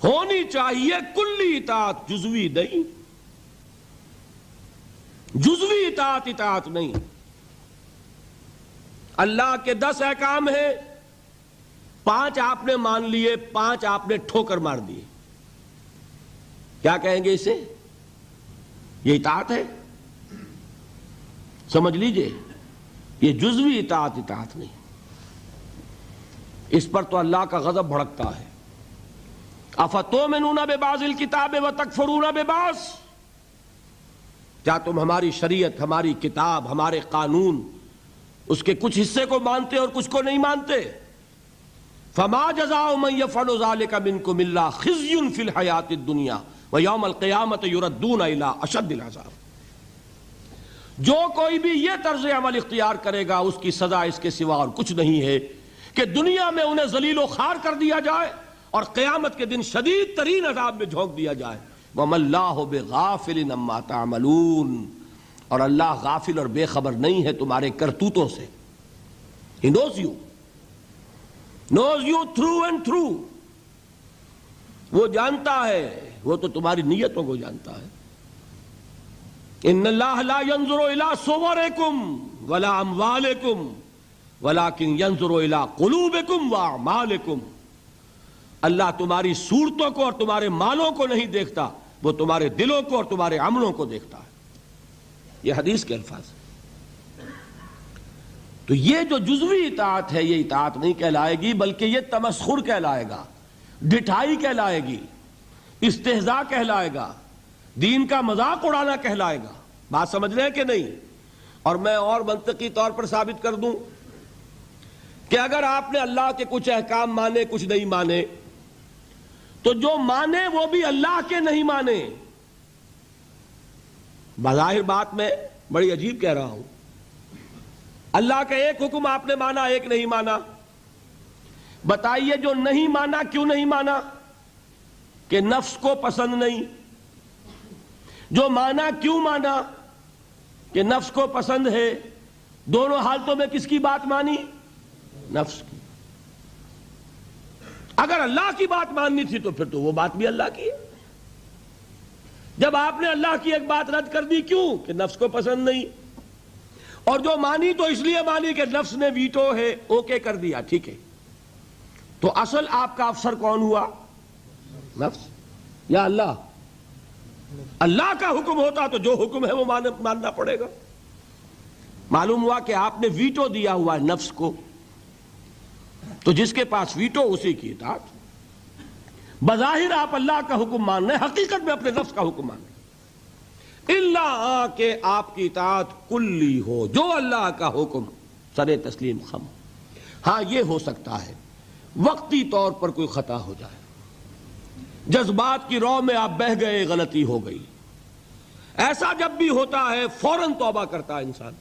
ہونی چاہیے کلی اطاعت، جزوی نہیں۔ جزوی اطاعت اطاعت نہیں. اللہ کے 10 احکام ہیں، 5 آپ نے مان لیے، 5 آپ نے ٹھوکر مار دیے. کیا کہیں گے اسے؟ یہ اطاعت ہے؟ سمجھ لیجئے، یہ جزوی اطاعت اطاعت نہیں. اس پر تو اللہ کا غضب بھڑکتا ہے. افتؤمنون ببعض الکتاب وتکفرون ببعض، کیا تم ہماری شریعت، ہماری کتاب، ہمارے قانون، اس کے کچھ حصے کو مانتے اور کچھ کو نہیں مانتے؟ فما جزاء من يفعل ذلك منكم الا خزي في الحياة الدنيا ويوم القيامة يردون الى اشد العذاب. جو کوئی بھی یہ طرز عمل اختیار کرے گا اس کی سزا اس کے سوا اور کچھ نہیں ہے کہ دنیا میں انہیں ذلیل و خوار کر دیا جائے اور قیامت کے دن شدید ترین عذاب میں جھونک دیا جائے. وَمَا اللَّهُ بِغَافِلٍ عَمَّا تَعْمَلُونَ، اور اللہ غافل اور بے خبر نہیں ہے تمہارے کرتوتوں سے. He knows you through and through. وہ جانتا ہے، وہ تو تمہاری نیتوں کو جانتا ہے. ان اللہ لا ينظر الى صورکم ولا اموالکم ولكن ينظر الى قلوبکم واعمالکم. اللہ تمہاری صورتوں کو اور تمہارے مالوں کو نہیں دیکھتا، وہ تمہارے دلوں کو اور تمہارے عملوں کو دیکھتا ہے. یہ حدیث کے الفاظ. تو یہ جو جزوی اطاعت ہے یہ اطاعت نہیں کہلائے گی، بلکہ یہ تمسخر کہلائے گا، ڈٹھائی کہلائے گی، استہزاء کہلائے گا، دین کا مذاق اڑانا کہلائے گا. بات سمجھ رہے ہیں کہ نہیں؟ اور میں اور منطقی طور پر ثابت کر دوں کہ اگر آپ نے اللہ کے کچھ احکام مانے کچھ نہیں مانے تو جو مانے وہ بھی اللہ کے نہیں مانے. بظاہر بات میں بڑی عجیب کہہ رہا ہوں. اللہ کا ایک حکم آپ نے مانا، ایک نہیں مانا. بتائیے جو نہیں مانا کیوں نہیں مانا؟ کہ نفس کو پسند نہیں. جو مانا کیوں مانا؟ کہ نفس کو پسند ہے. دونوں حالتوں میں کس کی بات مانی؟ نفس کی. اگر اللہ کی بات ماننی تھی تو پھر تو وہ بات بھی اللہ کی ہے. جب آپ نے اللہ کی ایک بات رد کر دی، کیوں؟ کہ نفس کو پسند نہیں. اور جو مانی تو اس لیے مانی کہ نفس نے ویٹو ہے، اوکے کر دیا، ٹھیک ہے. تو اصل آپ کا افسر کون ہوا؟ نفس یا اللہ؟ اللہ کا حکم ہوتا تو جو حکم ہے وہ ماننا پڑے گا. معلوم ہوا کہ آپ نے ویٹو دیا ہوا ہے نفس کو، تو جس کے پاس ویٹو اسی کی اطاعت. بظاہر آپ اللہ کا حکم مان رہے ہیں، حقیقت میں اپنے نفس کا حکم مان رہے ہیں. اللہ کہ آپ کی اطاعت کلی ہو، جو اللہ کا حکم سر تسلیم خم. ہاں یہ ہو سکتا ہے وقتی طور پر کوئی خطا ہو جائے، جذبات کی رو میں آپ بہہ گئے، غلطی ہو گئی. ایسا جب بھی ہوتا ہے فوراً توبہ کرتا ہے انسان.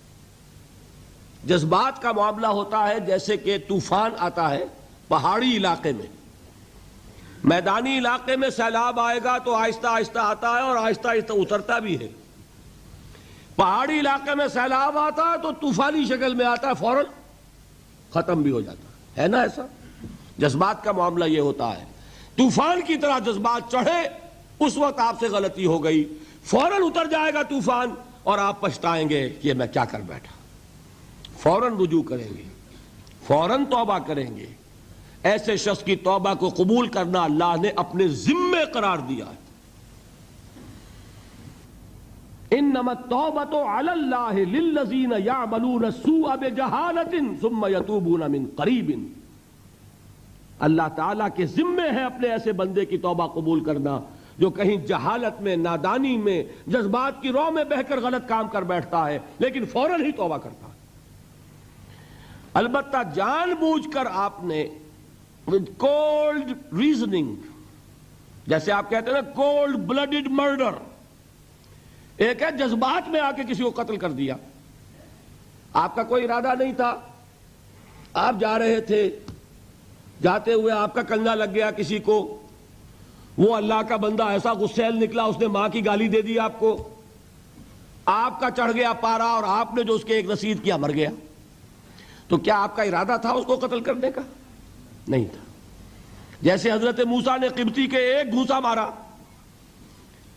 جذبات کا معاملہ ہوتا ہے جیسے کہ طوفان آتا ہے پہاڑی علاقے میں. میدانی علاقے میں سیلاب آئے گا تو آہستہ آہستہ آتا ہے اور آہستہ آہستہ اترتا بھی ہے. پہاڑی علاقے میں سیلاب آتا ہے تو طوفانی شکل میں آتا ہے، فوراً ختم بھی ہو جاتا ہے نا. ایسا جذبات کا معاملہ یہ ہوتا ہے. طوفان کی طرح جذبات چڑھے، اس وقت آپ سے غلطی ہو گئی، فوراً اتر جائے گا طوفان اور آپ پچھتائیں گے کہ میں کیا کر بیٹھا. فوراً رجوع کریں گے، فوراً توبہ کریں گے. ایسے شخص کی توبہ کو قبول کرنا اللہ نے اپنے ذمے قرار دیا ہے. انما التوبۃ علی اللہ للذین یعملون السوء بجہالۃ ثم یتوبون من قریب. اللہ تعالیٰ کے ذمے ہے اپنے ایسے بندے کی توبہ قبول کرنا جو کہیں جہالت میں، نادانی میں، جذبات کی رو میں بہ کر غلط کام کر بیٹھتا ہے لیکن فوراً ہی توبہ کرتا ہے. البتہ جان بوجھ کر آپ نے with cold reasoning، جیسے آپ کہتے ہیں نا cold blooded murder، ایک ہے جذبات میں آ کے کسی کو قتل کر دیا. آپ کا کوئی ارادہ نہیں تھا، آپ جا رہے تھے، جاتے ہوئے آپ کا کنگا لگ گیا کسی کو، وہ اللہ کا بندہ ایسا غسیل نکلا اس نے ماں کی گالی دے دی آپ کو، آپ کا چڑھ گیا پارا اور آپ نے جو اس کے ایک رسید کیا مر گیا. تو کیا آپ کا ارادہ تھا اس کو قتل کرنے کا؟ نہیں تھا. جیسے حضرت موسیٰ نے قبطی کے ایک گھوسا مارا،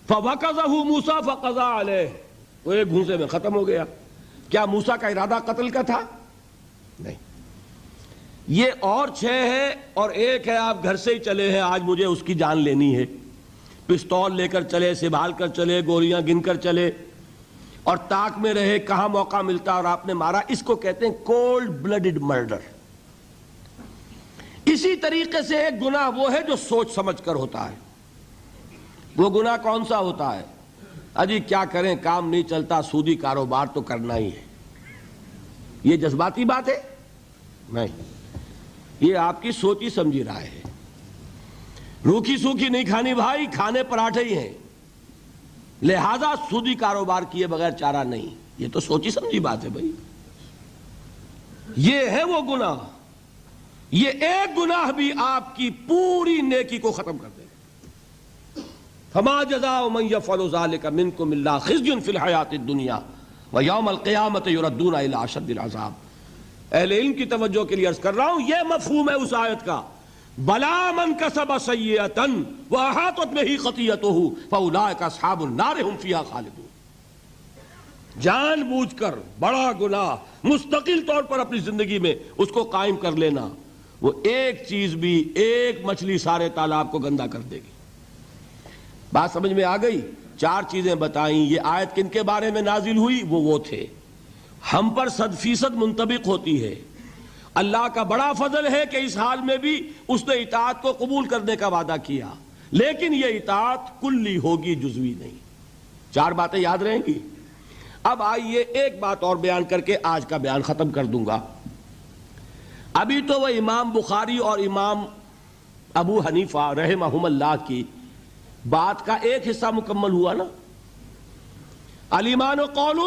فَوَقَذَهُ مُوسَىٰ فَقَضَىٰ عَلَيْهِ، وہ ایک گھونسے میں ختم ہو گیا۔ کیا موسیٰ کا ارادہ قتل کا تھا؟ نہیں۔ یہ اور 6 ہے اور ایک ہے آپ گھر سے ہی چلے ہیں، آج مجھے اس کی جان لینی ہے، پستول لے کر چلے، سنبھال کر چلے، گولیاں گن کر چلے اور تاک میں رہے کہاں موقع ملتا اور آپ نے مارا۔ اس کو کہتے ہیں کولڈ بلڈڈ مرڈر۔ اسی طریقے سے ایک گناہ وہ ہے جو سوچ سمجھ کر ہوتا ہے۔ وہ گناہ کون سا ہوتا ہے؟ اجی کیا کریں، کام نہیں چلتا، سودی کاروبار تو کرنا ہی ہے۔ یہ جذباتی بات ہے؟ نہیں، یہ آپ کی سوچی سمجھی رائے ہے۔ روکھی سوکھی نہیں کھانی بھائی، کھانے پراٹھے ہی ہیں، لہذا سودی کاروبار کیے بغیر چارہ نہیں۔ یہ تو سوچی سمجھی بات ہے بھائی۔ یہ ہے وہ گناہ، یہ ایک گناہ بھی آپ کی پوری نیکی کو ختم کر دے۔ فما جزاء من يفعل ذلك منكم الا خزي في الحياة الدنيا ويوم القيامة يردون الى اشد العذاب۔ اہل علم کی توجہ کے لیے عرض کر رہا ہوں، یہ مفہوم ہے اس آیت کا، بلا من کسب سیئۃ واحاطت بہ خطیئتہ فاولئک اصحاب النار هم فیہا خالدون۔ جان بوجھ کر بڑا گناہ مستقل طور پر اپنی زندگی میں اس کو قائم کر لینا، وہ ایک چیز بھی، ایک مچھلی سارے تالاب کو گندا کر دے گی۔ بات سمجھ میں آ گئی؟ 4 چیزیں بتائیں۔ یہ آیت کن کے بارے میں نازل ہوئی؟ وہ تھے، ہم پر 100% منطبق ہوتی ہے۔ اللہ کا بڑا فضل ہے کہ اس حال میں بھی اس نے اطاعت کو قبول کرنے کا وعدہ کیا، لیکن یہ اطاعت کلی ہوگی، جزوی نہیں۔ 4 باتیں یاد رہیں گی۔ اب آئیے ایک بات اور بیان کر کے آج کا بیان ختم کر دوں گا۔ ابھی تو وہ امام بخاری اور امام ابو حنیفہ رحمہم اللہ کی بات کا ایک حصہ مکمل ہوا نا۔ الایمان قول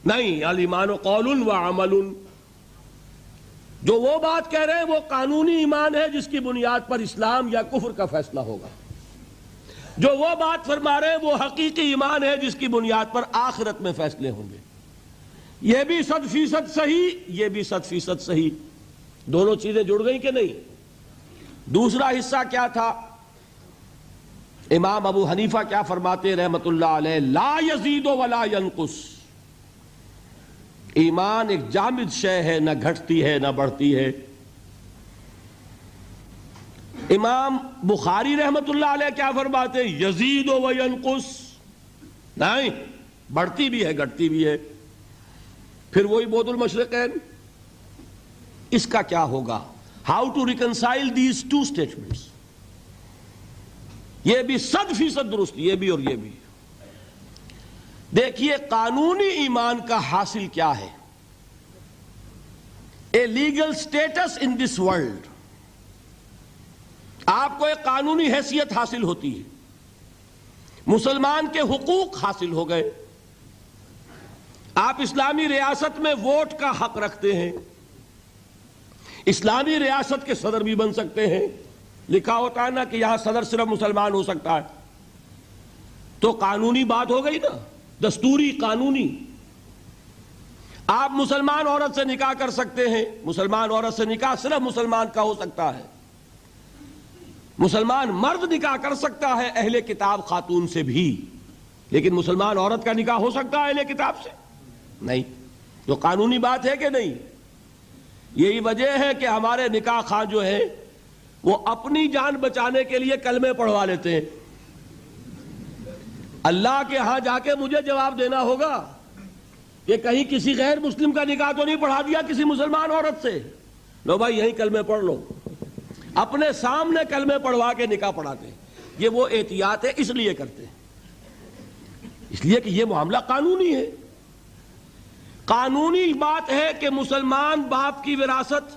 نہیں، الایمان قول و عمل۔ جو وہ بات کہہ رہے ہیں وہ قانونی ایمان ہے جس کی بنیاد پر اسلام یا کفر کا فیصلہ ہوگا۔ جو وہ بات فرما رہے ہیں وہ حقیقی ایمان ہے جس کی بنیاد پر آخرت میں فیصلے ہوں گے۔ یہ بھی 100% صحیح، یہ بھی 100% صحیح۔ دونوں چیزیں جڑ گئیں کہ نہیں؟ دوسرا حصہ کیا تھا؟ امام ابو حنیفہ کیا فرماتے رحمت اللہ علیہ؟ لا یزید ولا ینقص۔ ایمان ایک جامد شے ہے، نہ گھٹتی ہے نہ بڑھتی ہے۔ امام بخاری رحمت اللہ علیہ کیا فرماتے؟ یزید و ینقص، نہیں، بڑھتی بھی ہے گھٹتی بھی ہے۔ پھر وہی بود المشرقین، اس کا کیا ہوگا؟ How to reconcile these 2 statements? یہ بھی 100% درست، یہ بھی اور یہ بھی۔ دیکھیے قانونی ایمان کا حاصل کیا ہے؟ A legal status in this world. آپ کو ایک قانونی حیثیت حاصل ہوتی ہے، مسلمان کے حقوق حاصل ہو گئے، آپ اسلامی ریاست میں ووٹ کا حق رکھتے ہیں، اسلامی ریاست کے صدر بھی بن سکتے ہیں۔ لکھا ہوتا ہے نا کہ یہاں صدر صرف مسلمان ہو سکتا ہے، تو قانونی بات ہو گئی نا، دستوری قانونی۔ آپ مسلمان عورت سے نکاح کر سکتے ہیں، مسلمان عورت سے نکاح صرف مسلمان کا ہو سکتا ہے۔ مسلمان مرد نکاح کر سکتا ہے اہل کتاب خاتون سے بھی، لیکن مسلمان عورت کا نکاح ہو سکتا ہے اہل کتاب سے؟ نہیں۔ تو قانونی بات ہے کہ نہیں؟ یہی وجہ ہے کہ ہمارے نکاح خواہ جو ہیں وہ اپنی جان بچانے کے لیے کلمے پڑھوا لیتے ہیں۔ اللہ کے ہاں جا کے مجھے جواب دینا ہوگا کہ کہیں کسی غیر مسلم کا نکاح تو نہیں پڑھا دیا کسی مسلمان عورت سے؟ لو بھائی یہیں کلمے پڑھ لو۔ اپنے سامنے کلمے پڑھوا کے نکاح پڑھاتے ہیں۔ یہ وہ احتیاط ہے، اس لیے کرتے ہیں، اس لیے کہ یہ معاملہ قانونی ہے۔ قانونی بات ہے کہ مسلمان باپ کی وراثت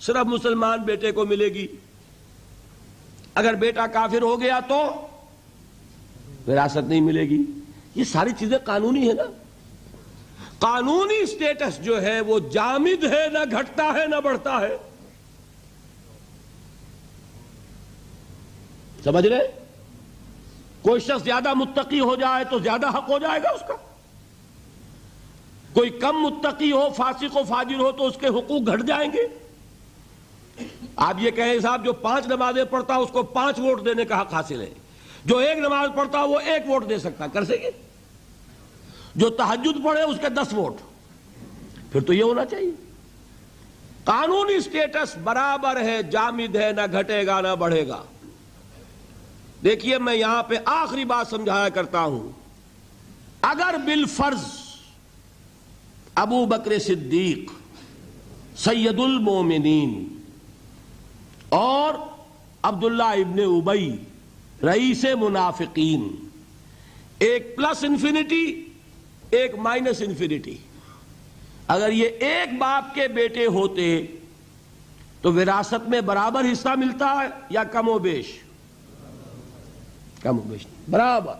صرف مسلمان بیٹے کو ملے گی، اگر بیٹا کافر ہو گیا تو وراثت نہیں ملے گی۔ یہ ساری چیزیں قانونی ہے نا۔ قانونی سٹیٹس جو ہے وہ جامد ہے، نہ گھٹتا ہے نہ بڑھتا ہے۔ سمجھ رہے؟ کوئی شخص زیادہ متقی ہو جائے تو زیادہ حق ہو جائے گا اس کا، کوئی کم متقی ہو، فاسق و فاجر ہو تو اس کے حقوق گھٹ جائیں گے۔ آپ یہ کہیں صاحب جو 5 نمازیں پڑھتا اس کو 5 ووٹ دینے کا حق حاصل ہے، جو 1 نماز پڑھتا وہ 1 ووٹ دے سکتا، کر سکے؟ جو تہجد پڑھے اس کے 10 ووٹ. پھر تو یہ ہونا چاہیے. قانونی سٹیٹس برابر ہے، جامد ہے، نہ گھٹے گا نہ بڑھے گا. دیکھیے میں یہاں پہ آخری بات سمجھایا کرتا ہوں. اگر بالفرض ابو بکر صدیق سید المومنین اور عبداللہ ابن ابی رئیس منافقین، ایک پلس انفینٹی ایک مائنس انفینٹی، اگر یہ ایک باپ کے بیٹے ہوتے تو وراثت میں برابر حصہ ملتا ہے یا کم و بیش؟ کم و بیش برابر.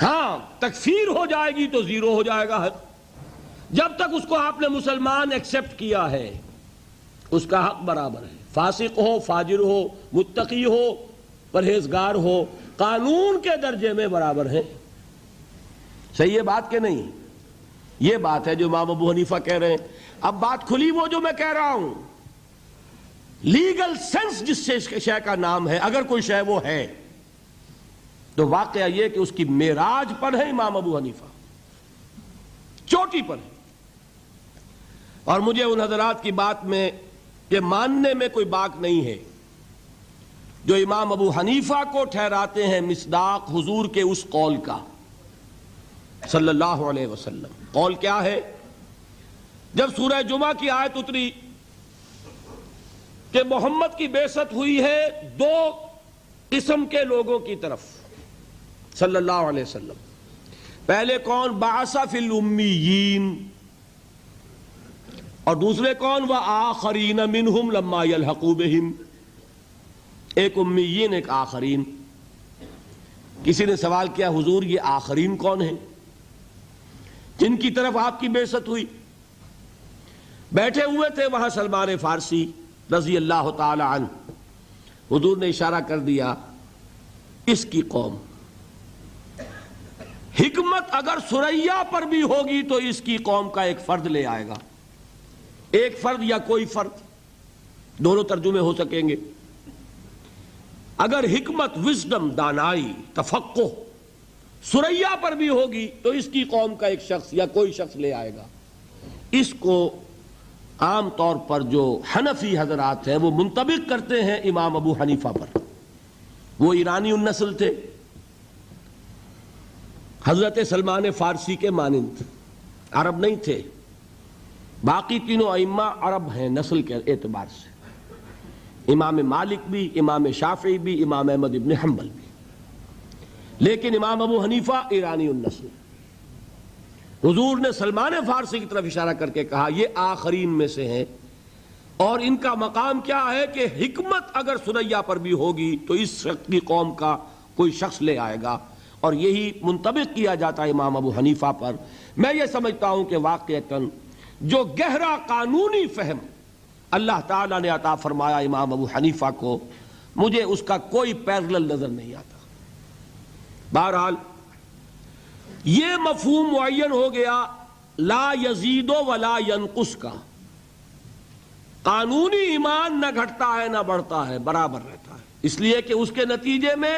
ہاں تکفیر ہو جائے گی تو 0 ہو جائے گا. جب تک اس کو آپ نے مسلمان ایکسپٹ کیا ہے اس کا حق برابر ہے. فاسق ہو، فاجر ہو، متقی ہو، پرہیزگار ہو، قانون کے درجے میں برابر ہے. صحیح ہے بات کہ نہیں؟ یہ بات ہے جو امام ابو حنیفہ کہہ رہے ہیں. اب بات کھلی وہ جو میں کہہ رہا ہوں، لیگل سینس جس شے کا نام ہے، اگر کوئی شے وہ ہے تو واقعہ یہ کہ اس کی معراج پر ہے امام ابو حنیفہ، چوٹی پر ہے. اور مجھے ان حضرات کی بات میں کہ ماننے میں کوئی باک نہیں ہے جو امام ابو حنیفہ کو ٹھہراتے ہیں مصداق حضور کے اس قول کا صلی اللہ علیہ وسلم. قول کیا ہے؟ جب سورہ جمعہ کی آیت اتری کہ محمد کی بعثت ہوئی ہے 2 قسم کے لوگوں کی طرف صلی اللہ علیہ وسلم. پہلے کون؟ بعث فی الامیین، اور دوسرے کون؟ وآخرین منہم لما یلحقوا بہم. ایک امیین ایک آخرین. کسی نے سوال کیا حضور یہ آخرین کون ہیں جن کی طرف آپ کی بعثت ہوئی؟ بیٹھے ہوئے تھے وہاں سلمان فارسی رضی اللہ تعالی عنہ. حضور نے اشارہ کر دیا اس کی قوم. حکمت اگر ثریا پر بھی ہوگی تو اس کی قوم کا ایک فرد لے آئے گا. ایک فرد یا کوئی فرد، دونوں ترجمے ہو سکیں گے. اگر حکمت، وزڈم، دانائی، تفقہ ثریا پر بھی ہوگی تو اس کی قوم کا ایک شخص یا کوئی شخص لے آئے گا. اس کو عام طور پر جو حنفی حضرات ہیں وہ منطبق کرتے ہیں امام ابو حنیفہ پر. وہ ایرانی النسل تھے، حضرت سلمان فارسی کے مانند، عرب نہیں تھے. باقی تینوں ائمہ عرب ہیں نسل کے اعتبار سے، امام مالک بھی، امام شافعی بھی، امام احمد ابن حنبل بھی. لیکن امام ابو حنیفہ ایرانی النسل. حضور نے سلمان فارسی کی طرف اشارہ کر کے کہا یہ آخرین میں سے ہیں، اور ان کا مقام کیا ہے کہ حکمت اگر ثریا پر بھی ہوگی تو اس شخص کی قوم کا کوئی شخص لے آئے گا. اور یہی منطبق کیا جاتا ہے امام ابو حنیفہ پر. میں یہ سمجھتا ہوں کہ واقعتاً جو گہرا قانونی فہم اللہ تعالیٰ نے عطا فرمایا امام ابو حنیفہ کو، مجھے اس کا کوئی پیرلل نظر نہیں آتا. بہرحال یہ مفہوم معین ہو گیا لا یزید ولا ینقص کا. قانونی ایمان نہ گھٹتا ہے نہ بڑھتا ہے، برابر رہتا ہے، اس لیے کہ اس کے نتیجے میں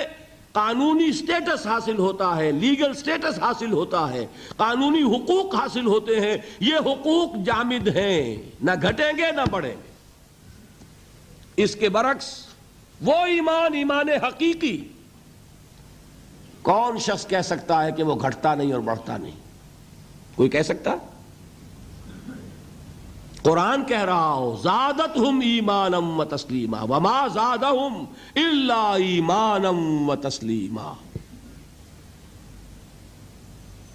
قانونی سٹیٹس حاصل ہوتا ہے، لیگل سٹیٹس حاصل ہوتا ہے، قانونی حقوق حاصل ہوتے ہیں. یہ حقوق جامد ہیں، نہ گھٹیں گے نہ بڑھیں گے. اس کے برعکس وہ ایمان حقیقی کون شخص کہہ سکتا ہے کہ وہ گھٹتا نہیں اور بڑھتا نہیں؟ کوئی کہہ سکتا؟ قرآن کہہ رہا ہو زادتہم ایمانا و تسلیما وما زادہم الا ایمانا و تسلیما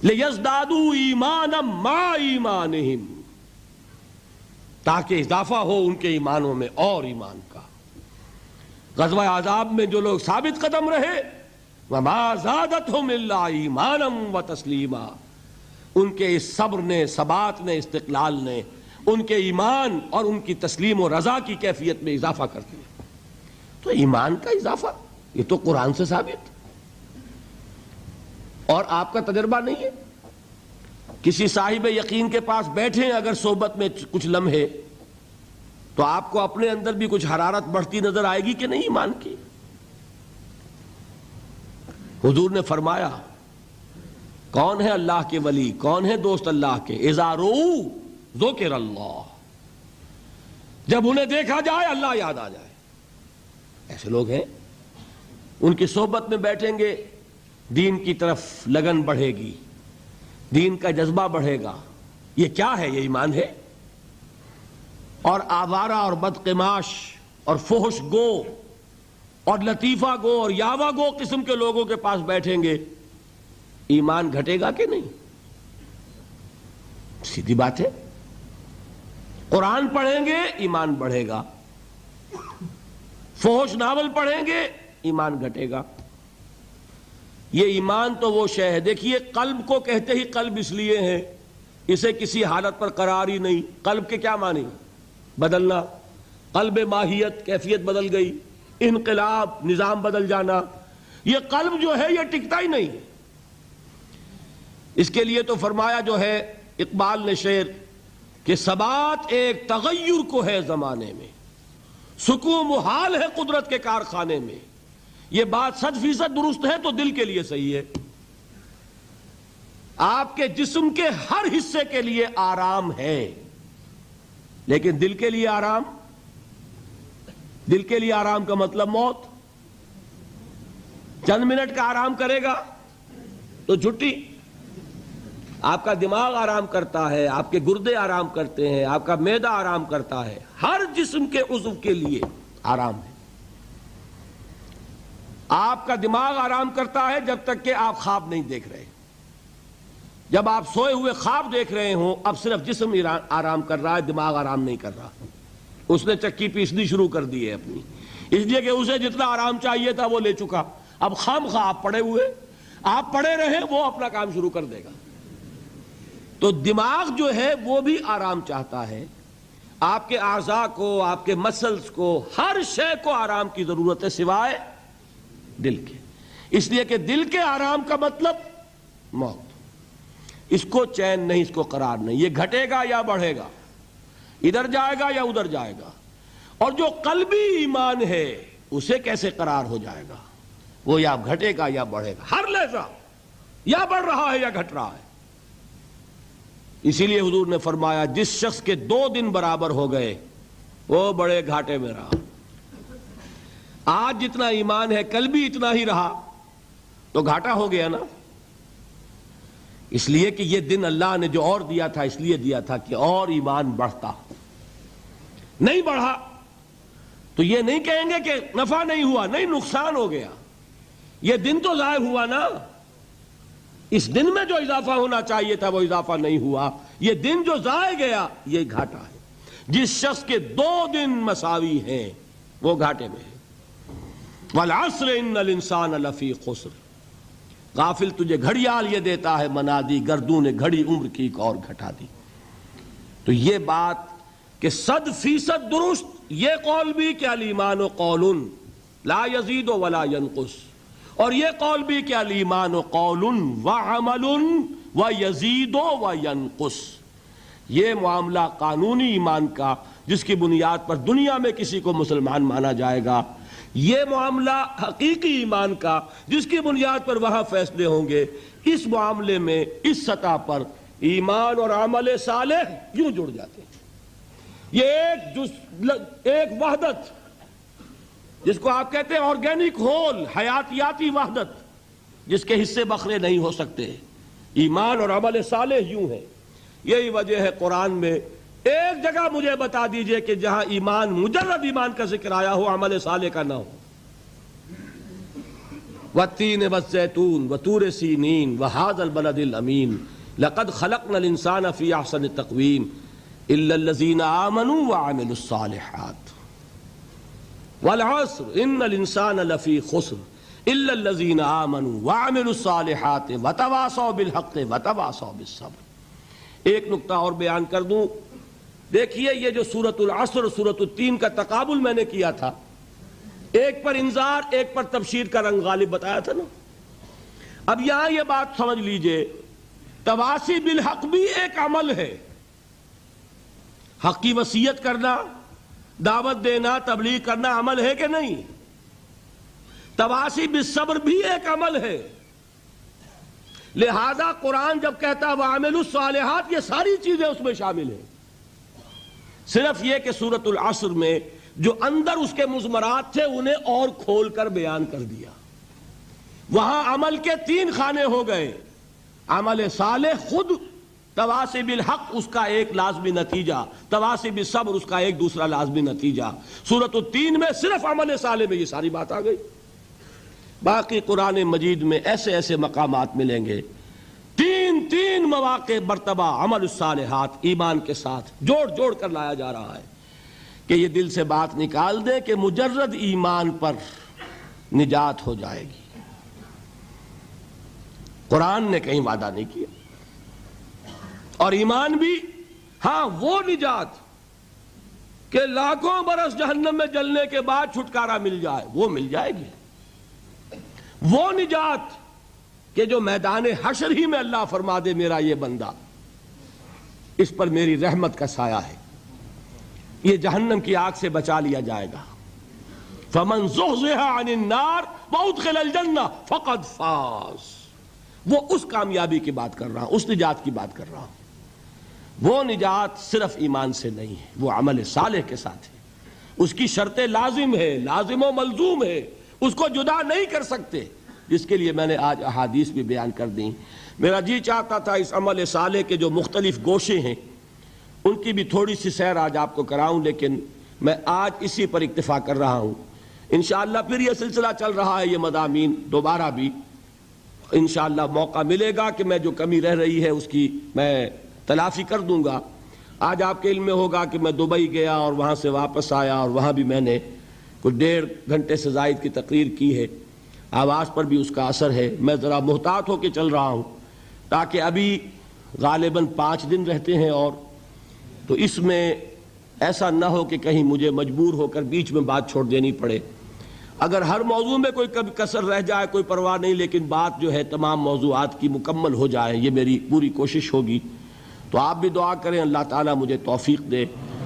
لیزدادوا ایمانا مع ایمانہم، تاکہ اضافہ ہو ان کے ایمانوں میں اور ایمان کا. غزوہ احزاب میں جو لوگ ثابت قدم رہے وما زادتہم الا ایمانا و تسلیما، ان کے اس صبر نے، ثبات نے، استقلال نے ان کے ایمان اور ان کی تسلیم و رضا کی کیفیت میں اضافہ کر دیا. تو ایمان کا اضافہ یہ تو قرآن سے ثابت، اور آپ کا تجربہ نہیں ہے. کسی صاحب یقین کے پاس بیٹھے اگر صحبت میں کچھ لمحے تو آپ کو اپنے اندر بھی کچھ حرارت بڑھتی نظر آئے گی کہ نہیں ایمان کی؟ حضور نے فرمایا کون ہے اللہ کے ولی، کون ہے دوست اللہ کے؟ اذا رؤوا ذکر اللہ، جب انہیں دیکھا جائے اللہ یاد آ جائے. ایسے لوگ ہیں، ان کی صحبت میں بیٹھیں گے، دین کی طرف لگن بڑھے گی، دین کا جذبہ بڑھے گا. یہ کیا ہے؟ یہ ایمان ہے. اور آوارہ اور بدقماش اور فحش گو اور لطیفہ گو اور یاوہ گو قسم کے لوگوں کے پاس بیٹھیں گے، ایمان گھٹے گا کہ نہیں؟ سیدھی بات ہے. قرآن پڑھیں گے ایمان بڑھے گا، فحش ناول پڑھیں گے ایمان گھٹے گا. یہ ایمان تو وہ شے ہے. دیکھیے قلب کو کہتے ہی قلب اس لیے ہے، اسے کسی حالت پر قرار ہی نہیں. قلب کے کیا معنی؟ بدلنا. قلب ماہیت، کیفیت بدل گئی، انقلاب، نظام بدل جانا. یہ قلب جو ہے یہ ٹکتا ہی نہیں. اس کے لیے تو فرمایا جو ہے اقبال نے شعر کہ ثبات ایک تغیر کو ہے زمانے میں، سکون محال ہے قدرت کے کارخانے میں. یہ بات 100% درست ہے تو دل کے لیے صحیح ہے. آپ کے جسم کے ہر حصے کے لیے آرام ہے، لیکن دل کے لیے آرام، دل کے لیے آرام کا مطلب موت. چند منٹ کا آرام کرے گا تو چھٹی. آپ کا دماغ آرام کرتا ہے، آپ کے گردے آرام کرتے ہیں، آپ کا معدہ آرام کرتا ہے. ہر جسم کے عضو کے لیے آرام ہے. آپ کا دماغ آرام کرتا ہے جب تک کہ آپ خواب نہیں دیکھ رہے. جب آپ سوئے ہوئے خواب دیکھ رہے ہوں، اب صرف جسم آرام کر رہا ہے، دماغ آرام نہیں کر رہا. اس نے چکی پیسنی شروع کر دی ہے اپنی، اس لیے کہ اسے جتنا آرام چاہیے تھا وہ لے چکا. اب خام خواہ آپ پڑے ہوئے، آپ پڑے رہے، وہ اپنا کام شروع کر دے گا. تو دماغ جو ہے وہ بھی آرام چاہتا ہے. آپ کے اعضاء کو، آپ کے مسلز کو، ہر شے کو آرام کی ضرورت ہے سوائے دل کے. اس لیے کہ دل کے آرام کا مطلب موت. اس کو چین نہیں، اس کو قرار نہیں. یہ گھٹے گا یا بڑھے گا، ادھر جائے گا یا ادھر جائے گا. اور جو قلبی ایمان ہے اسے کیسے قرار ہو جائے گا؟ وہ یا گھٹے گا یا بڑھے گا. ہر لحظہ یا بڑھ رہا ہے یا گھٹ رہا ہے. اسی لیے حضور نے فرمایا جس شخص کے 2 دن برابر ہو گئے وہ بڑے گھاٹے میں رہا. آج جتنا ایمان ہے کل بھی اتنا ہی رہا تو گھاٹا ہو گیا نا. اس لیے کہ یہ دن اللہ نے جو اور دیا تھا اس لیے دیا تھا کہ اور ایمان بڑھتا. نہیں بڑھا تو یہ نہیں کہیں گے کہ نفع نہیں ہوا، نہیں نقصان ہو گیا. یہ دن تو ضائع ہوا نا. اس دن میں جو اضافہ ہونا چاہیے تھا وہ اضافہ نہیں ہوا. یہ دن جو ضائع گیا یہ گھاٹا ہے. جس شخص کے 2 دن مساوی ہیں وہ گھاٹے میں ہے. والعصر ان الانسان لفی خسر. غافل تجھے گھڑیال یہ دیتا ہے منادی، گردوں نے گھڑی عمر کی ایک اور گھٹا دی. تو یہ بات کہ 100% درست یہ قول بھی کہ الایمان قول لا یزید ولا ینقص، اور یہ قول بھی کہ الایمان قول وعمل ویزید وینقص. یہ معاملہ قانونی ایمان کا جس کی بنیاد پر دنیا میں کسی کو مسلمان مانا جائے گا، یہ معاملہ حقیقی ایمان کا جس کی بنیاد پر وہاں فیصلے ہوں گے. اس معاملے میں اس سطح پر ایمان اور عمل صالح یوں جڑ جاتے ہیں. یہ ایک وحدت جس کو آپ کہتے ہیں آرگینک ہول، حیاتیاتی وحدت، جس کے حصے بکھرے نہیں ہو سکتے. ایمان اور عمل صالح یوں ہے. یہی وجہ ہے قرآن میں ایک جگہ مجھے بتا دیجئے کہ جہاں ایمان، مجرد ایمان کا ذکر آیا ہو، عمل صالح کا نہ ہو. والتین والزیتون وطور سینین وہذا البلد الامین لقد خلقنا الانسان فی احسن تقویم الا الذین آمنوا وعملوا الصالحات والعصر ان الانسان لفی خسر الا الذین آمنوا وعملوا الصالحات وتواصوا بالحق وتواصوا بالصبر. ایک نقطہ اور بیان کر دوں. دیکھیے یہ جو سورۃ العصر سورۃ التین کا تقابل میں نے کیا تھا، ایک پر انذار ایک پر تبشیر کا رنگ غالب بتایا تھا نا. اب یہاں یہ بات سمجھ لیجئے، تواصی بالحق بھی ایک عمل ہے. حق کی وصیت کرنا، دعوت دینا، تبلیغ کرنا عمل ہے کہ نہیں؟ تواصی بالصبر بھی ایک عمل ہے. لہذا قرآن جب کہتا ہے وَعَمِلُوا الصَّالِحَاتِ یہ ساری چیزیں اس میں شامل ہیں. صرف یہ کہ سورۃ العصر میں جو اندر اس کے مضمرات تھے انہیں اور کھول کر بیان کر دیا. وہاں عمل کے 3 خانے ہو گئے. عمل صالح خود تواصی بالحق اس کا ایک لازمی نتیجہ، تواصی بالصبر اس کا ایک دوسرا لازمی نتیجہ. سورۃ التین میں صرف عمل صالح میں یہ ساری بات آ گئی. باقی قرآن مجید میں ایسے ایسے مقامات ملیں گے، 3 مواقع مرتبہ عمل الصالحات ایمان کے ساتھ جوڑ کر لایا جا رہا ہے کہ یہ دل سے بات نکال دے کہ مجرد ایمان پر نجات ہو جائے گی. قرآن نے کہیں وعدہ نہیں کیا. اور ایمان بھی ہاں وہ نجات کہ لاکھوں برس جہنم میں جلنے کے بعد چھٹکارا مل جائے، وہ مل جائے گی. وہ نجات کہ جو میدان حشر ہی میں اللہ فرما دے میرا یہ بندہ اس پر میری رحمت کا سایہ ہے، یہ جہنم کی آگ سے بچا لیا جائے گا. فمن زحزح عن النار وادخل الجنہ فقد فاز. وہ اس کامیابی کی بات کر رہا ہوں، اس نجات کی بات کر رہا ہوں. وہ نجات صرف ایمان سے نہیں ہے، وہ عمل صالح کے ساتھ ہے. اس کی شرط لازم ہے، لازم و ملزوم ہے، اس کو جدا نہیں کر سکتے، جس کے لیے میں نے آج احادیث بھی بیان کر دیں. میرا جی چاہتا تھا اس عمل صالح کے جو مختلف گوشے ہیں ان کی بھی تھوڑی سی سیر آج آپ کو کراؤں، لیکن میں آج اسی پر اکتفا کر رہا ہوں. انشاءاللہ پھر یہ سلسلہ چل رہا ہے، یہ مضامین دوبارہ بھی انشاءاللہ موقع ملے گا کہ میں جو کمی رہ رہی ہے اس کی میں تلافی کر دوں گا. آج آپ کے علم میں ہوگا کہ میں دبئی گیا اور وہاں سے واپس آیا اور وہاں بھی میں نے کچھ 1.5 گھنٹے سے زائد کی تقریر کی ہے. آواز پر بھی اس کا اثر ہے. میں ذرا محتاط ہو کے چل رہا ہوں تاکہ ابھی غالباً 5 دن رہتے ہیں، اور تو اس میں ایسا نہ ہو کہ کہیں مجھے مجبور ہو کر بیچ میں بات چھوڑ دینی پڑے. اگر ہر موضوع میں کوئی کبھی کسر رہ جائے کوئی پرواہ نہیں، لیکن بات جو ہے تمام موضوعات کی مکمل ہو جائے، یہ میری پوری کوشش ہوگی. تو آپ بھی دعا کریں اللہ تعالیٰ مجھے توفیق دے.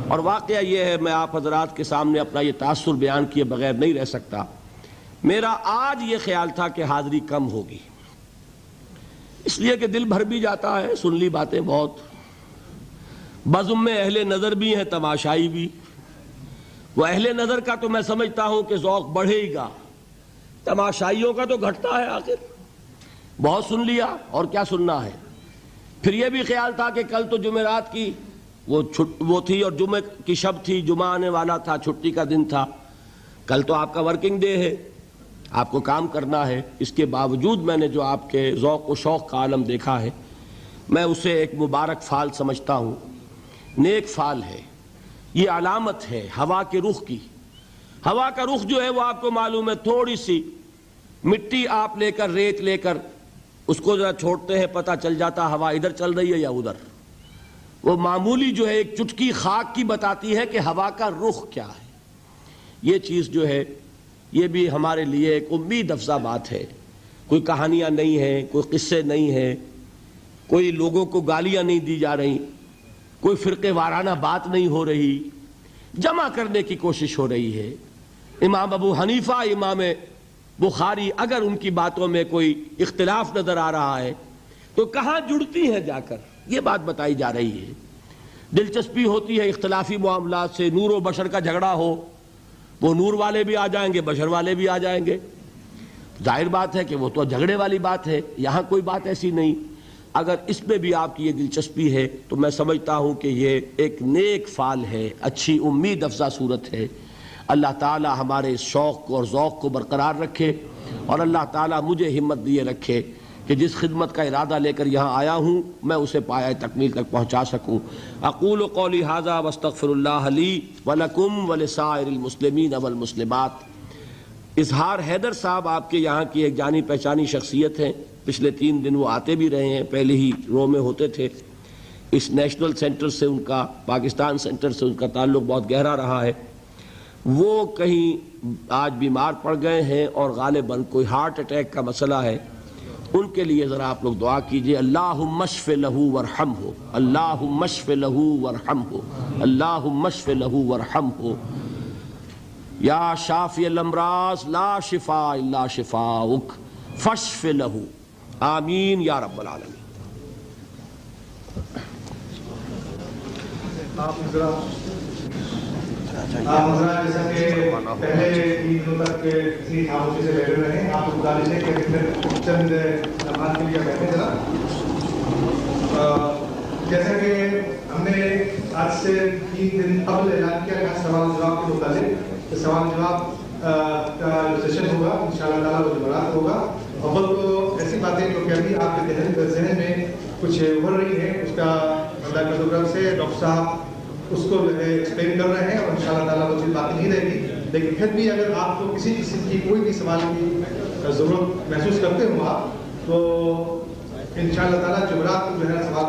اور واقعہ یہ ہے، میں آپ حضرات کے سامنے اپنا یہ تاثر بیان کیے بغیر نہیں رہ سکتا. میرا آج یہ خیال تھا کہ حاضری کم ہوگی، اس لیے کہ دل بھر بھی جاتا ہے، سن لی باتیں بہت. بزم میں اہل نظر بھی ہیں، تماشائی بھی. وہ اہل نظر کا تو میں سمجھتا ہوں کہ ذوق بڑھے گا، تماشائیوں کا تو گھٹتا ہے. آخر بہت سن لیا اور کیا سننا ہے. پھر یہ بھی خیال تھا کہ کل تو جمعرات کی وہ تھی اور جمعہ کی شب تھی، جمعہ آنے والا تھا، چھٹی کا دن تھا. کل تو آپ کا ورکنگ ڈے ہے، آپ کو کام کرنا ہے. اس کے باوجود میں نے جو آپ کے ذوق و شوق کا عالم دیکھا ہے، میں اسے ایک مبارک فعال سمجھتا ہوں، نیک فعال ہے. یہ علامت ہے ہوا کے رخ کی. ہوا کا رخ جو ہے وہ آپ کو معلوم ہے، تھوڑی سی مٹی آپ لے کر، ریت لے کر اس کو ذرا چھوڑتے ہیں، پتہ چل جاتا ہوا ادھر چل رہی ہے یا ادھر. وہ معمولی جو ہے ایک چٹکی خاک کی بتاتی ہے کہ ہوا کا رخ کیا ہے. یہ چیز جو ہے یہ بھی ہمارے لیے ایک امید افزا بات ہے. کوئی کہانیاں نہیں ہیں، کوئی قصے نہیں ہیں، کوئی لوگوں کو گالیاں نہیں دی جا رہی، کوئی فرقے وارانہ بات نہیں ہو رہی، جمع کرنے کی کوشش ہو رہی ہے. امام ابو حنیفہ، امام بخاری، اگر ان کی باتوں میں کوئی اختلاف نظر آ رہا ہے تو کہاں جڑتی ہے جا کر، یہ بات بتائی جا رہی ہے. دلچسپی ہوتی ہے اختلافی معاملات سے. نور و بشر کا جھگڑا ہو، وہ نور والے بھی آ جائیں گے، بشر والے بھی آ جائیں گے. ظاہر بات ہے کہ وہ تو جھگڑے والی بات ہے. یہاں کوئی بات ایسی نہیں. اگر اس میں بھی آپ کی یہ دلچسپی ہے تو میں سمجھتا ہوں کہ یہ ایک نیک فعال ہے، اچھی امید افزا صورت ہے. اللہ تعالی ہمارے اس شوق کو اور ذوق کو برقرار رکھے، اور اللہ تعالی مجھے ہمت دیے رکھے کہ جس خدمت کا ارادہ لے کر یہاں آیا ہوں میں اسے پایہ تکمیل تک پہنچا سکوں. اقول قولی ھذا واستغفر اللہ لی ولکم ولسائر المسلمین والمسلمات. اظہار حیدر صاحب آپ کے یہاں کی ایک جانی پہچانی شخصیت ہیں. پچھلے 3 دن وہ آتے بھی رہے ہیں، پہلے ہی رو میں ہوتے تھے. اس نیشنل سینٹر سے ان کا، پاکستان سینٹر سے ان کا تعلق بہت گہرا رہا ہے. وہ کہیں آج بیمار پڑ گئے ہیں اور غالباً کوئی ہارٹ اٹیک کا مسئلہ ہے. ان کے لیے ذرا آپ لوگ دعا کیجئے. اللہم اشف لہ ورحمہ، اللہم اشف لہ ورحمہ، اللہم اشف لہ ورحمہ. یا شافی الامراض لا شفاء الا شفاؤک فاشف لہ آمین یا رب العالمین۔ آپ ذرا جیسا کہ پہلے 3 دنوں تک اتنی خاموشی سے بیٹھے رہے ہیں، آپ بتا لیجیے کہ چند لمحات کے لیے بیٹھے ذرا۔ جیسا کہ ہم نے آج سے 3 دن قبل اعلان کیا کہ سوال جواب کے متعلق سوال جواب کا جو سیشن ہوگا انشاءاللہ تعالیٰ وہ جمعرات ہوگا۔ اول تو ایسی باتیں جو کہ ابھی آپ کے ذہن میں کچھ ابھر رہی ہیں، اس کا اللہ کے شکر سے ڈاکٹر صاحب اس کو ایکسپلین کر رہے ہیں، اور انشاءاللہ تعالیٰ وہ چیز باقی نہیں رہے گی۔ لیکن پھر بھی اگر آپ کو کسی قسم کی کوئی بھی سوال کی ضرورت محسوس کرتے ہو آپ، تو انشاءاللہ تعالیٰ جمعرات کو جو ہے سوال